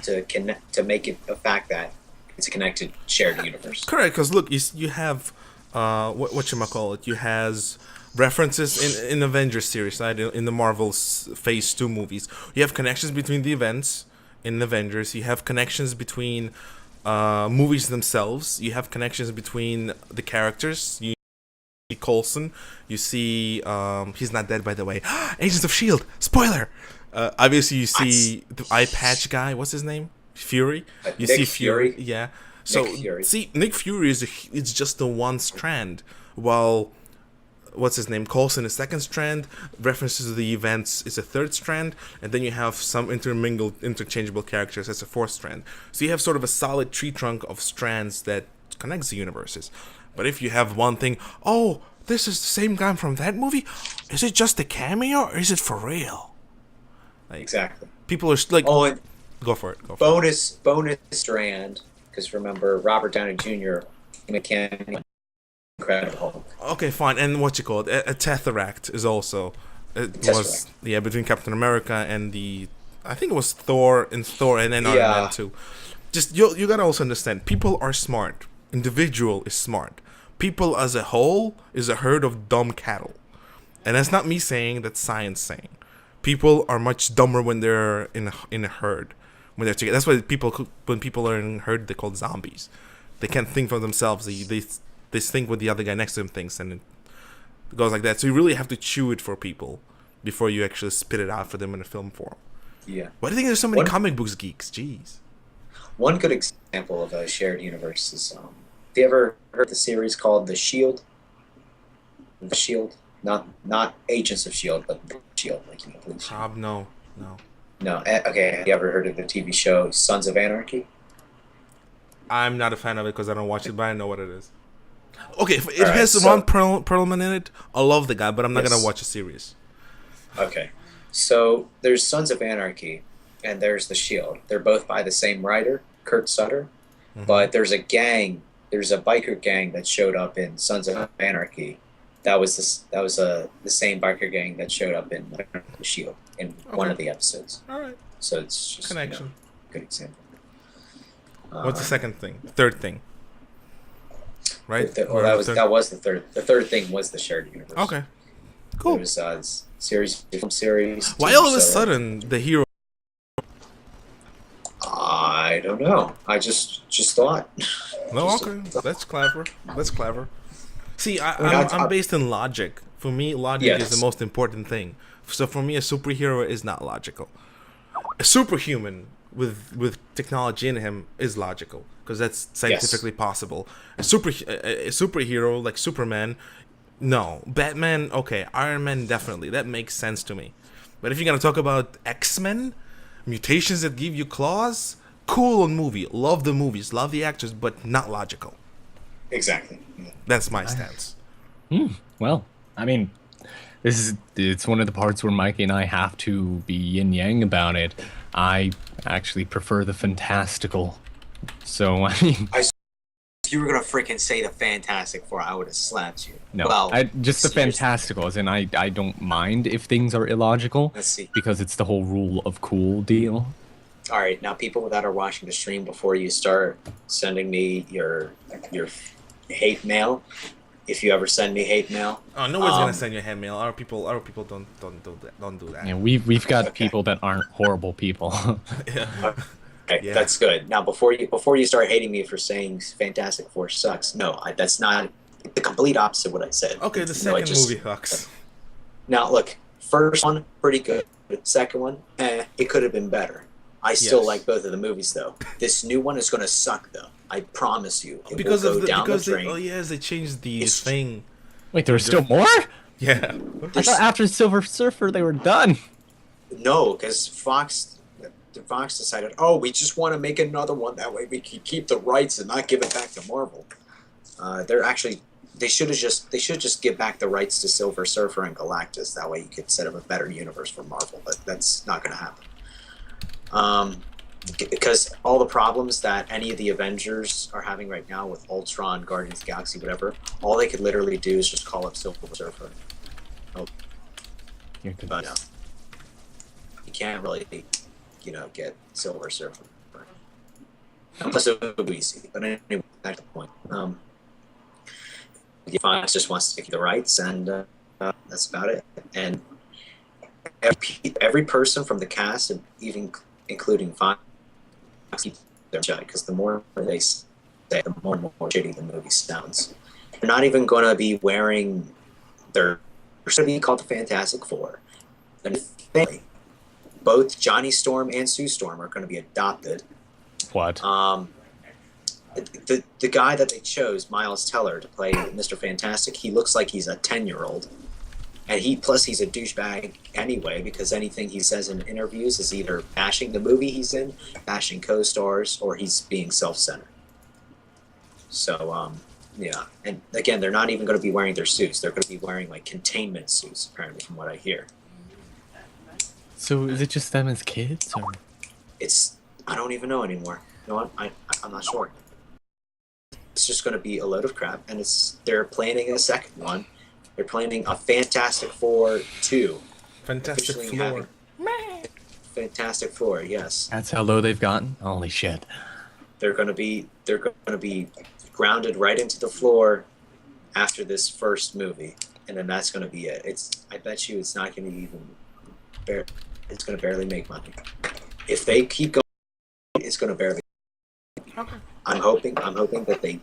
to make it a fact that it's a connected, shared universe. Correct, because look, you have whatchamacallit, you has references in Avengers series, right? In the Marvel's Phase 2 movies. You have connections between the events in Avengers. You have connections between movies themselves. You have connections between the characters. You see Coulson. You see... he's not dead, by the way. Agents of S.H.I.E.L.D. Spoiler! Obviously, you see the eye patch guy. What's his name? Fury. You Nick see Fury. Yeah. So, Nick Fury. see, Nick Fury it's just the one strand, while... What's his name? Coulson is second strand. References to the events is a third strand, and then you have some interchangeable characters as a fourth strand. So you have sort of a solid tree trunk of strands that connects the universes. But if you have one thing, oh, this is the same guy from that movie. Is it just a cameo or is it for real? Like, Exactly. people are like, Oh, and go for it. bonus strand, because remember, Robert Downey Jr. became Incredible. Okay, fine. And what's it called? A Tesseract is also. Tesseract. Between Captain America and I think it was Thor and then Iron Man 2. Just you gotta also understand, people are smart. Individual is smart. People as a whole is a herd of dumb cattle. And that's not me saying, that's science saying. People are much dumber when they're in a herd. When they're together. That's why when people are in a herd, they're called zombies. They can't think for themselves. They think what the other guy next to them thinks, and it goes like that. So you really have to chew it for people before you actually spit it out for them in a film form. Yeah. Why do you think there's so many comic books geeks? Jeez. One good example of a shared universe is, have you ever heard the series called The Shield? The Shield? Not Agents of S.H.I.E.L.D., but The Shield, like, police. No. No. Okay, have you ever heard of the TV show Sons of Anarchy? I'm not a fan of it because I don't watch it, but I know what it is. Okay, if it All right, has so- Ron Perlman in it, I love the guy, but I'm not going to watch a series. Okay. So there's Sons of Anarchy, and there's The Shield. They're both by the same writer, Kurt Sutter. Mhm. But there's a biker gang that showed up in Sons of Anarchy. That was the same biker gang that showed up in The Shield in one of the episodes. All right. So it's just Connection. good example. What's the second thing? Third thing? Right? That was the third. The third thing was the shared universe. Okay. Cool. There was film series. Why TV all of a show. sudden the hero? I don't know. I just thought. No, Just- okay. That's clever. See, I- I'm based in logic. For me, logic Yes. is the most important thing. So for me, a superhero is not logical. A superhuman with technology in him is logical because that's scientifically possible. A superhero like Superman, no. Batman, okay. Iron Man, definitely. That makes sense to me. But if you're gonna talk about X-Men, mutations that give you claws, cool on movie. Love the movies, love the actors, but not logical. Exactly. That's my stance. Well, I mean, it's one of the parts where Mikey and I have to be yin yang about it. I actually prefer the fantastical. So I mean, If you were gonna freaking say the Fantastic Four, I would have slapped you. no, Well, just the seriously. fantastical, as in I don't mind if things are illogical Let's see. because it's the whole rule of cool deal. All right, now people that are watching the stream, before you start sending me your hate mail, if you ever send me hate mail, Oh, no one's gonna send you a hand mail. Our people don't do that. And we've got Okay. people that aren't horrible people. Yeah. okay, Yeah. that's good. Now, before you start hating me for saying Fantastic Four sucks, no, that's not the complete opposite of what I said. Okay, the No, I second just- movie sucks. Now, look, First one, pretty good. Second one, it could have been better. I still Yes. like both of the movies though. This new one is going to suck though. I promise you. It Because will of go the down because the they, drain. oh yes, they changed the It's- thing. Wait, there was still more? Yeah. I thought after Silver Surfer they were done. No, because Fox decided, oh, we just want to make another one. That way we can keep the rights and not give it back to Marvel. They should just give back the rights to Silver Surfer and Galactus. That way you could set up a better universe for Marvel. But that's not going to happen. Because all the problems that any of the Avengers are having right now with Ultron, Guardians of the Galaxy, whatever, all they could literally do is just call up Silver Surfer. But you can't really, get Silver Surfer. Unless it would be easy. But anyway, back to the point. Fox just wants to keep the rights, and that's about it. And every person from the cast, and even including Fox, keep their shut, because the more they say, the more and more shitty the movie sounds. They're not even going to be wearing their. They're going to be called the Fantastic Four. And both Johnny Storm and Sue Storm are going to be adopted. What? The guy that they chose, Miles Teller, to play Mr. Fantastic, he looks like he's a 10-year-old. And he's a douchebag anyway, because anything he says in interviews is either bashing the movie he's in, bashing co-stars, or he's being self-centered. So, yeah. And again, they're not even going to be wearing their suits. They're going to be wearing, like, containment suits, apparently, from what I hear. So is it just them as kids, or? I don't even know anymore. You know what? I'm not sure. It's just going to be a load of crap, and they're planning a second one. They're planning a Fantastic Four 2. Fantastic Officially Floor. having Fantastic Four, yes. That's how low they've gotten? Holy shit. They're going to be grounded right into the floor after this first movie, and then that's going to be it. I bet you it's not going to even it's going to barely make money. If they keep going, it's going to barely. Okay. I'm hoping that they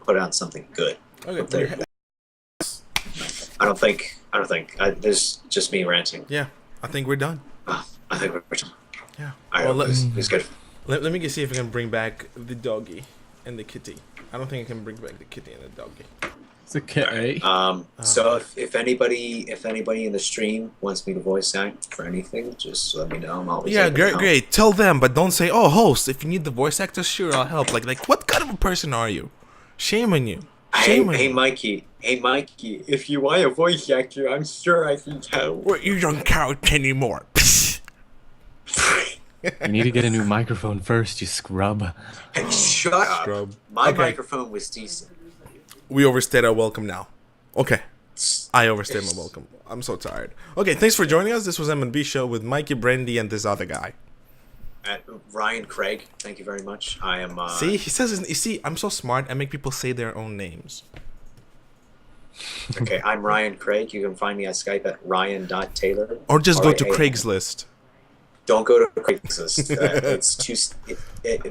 put out something good. Okay. I don't think. There's just me ranting. Yeah, I think we're done. I think we're done. Yeah. I Well, hope it's good. let me see if I can bring back the doggy and the kitty. I don't think I can bring back the kitty and the doggy. It's okay. So if anybody in the stream wants me to voice act for anything, just let me know. I'm always Yeah, open to help. great. Tell them, but don't say, "Oh, host, if you need the voice actor, sure, I'll help." Like, what kind of a person are you? Shame on you. Shame on Hey, you. Mikey, if you want a voice actor, I'm sure I can help. Well, you don't count anymore. You need to get a new microphone first, you scrub. Hey, shut up. Scrub. My Okay. microphone was decent. We overstayed our welcome now. Okay. I overstayed my welcome. I'm so tired. Okay, thanks for joining us. This was M&B Show with Mikey, Brandy, and this other guy. Ryan Craig, thank you very much. I am. See, he says, you see, I'm so smart. I make people say their own names. Okay, I'm Ryan Craig. You can find me at Skype at ryan.taylor. Or just go to RIA. Craigslist. Don't go to Craigslist. It's too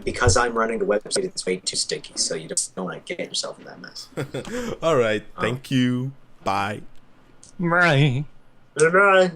because I'm running the website. It's way too sticky, so you just don't want to get yourself in that mess. All right. Thank you. Bye. Right. Bye.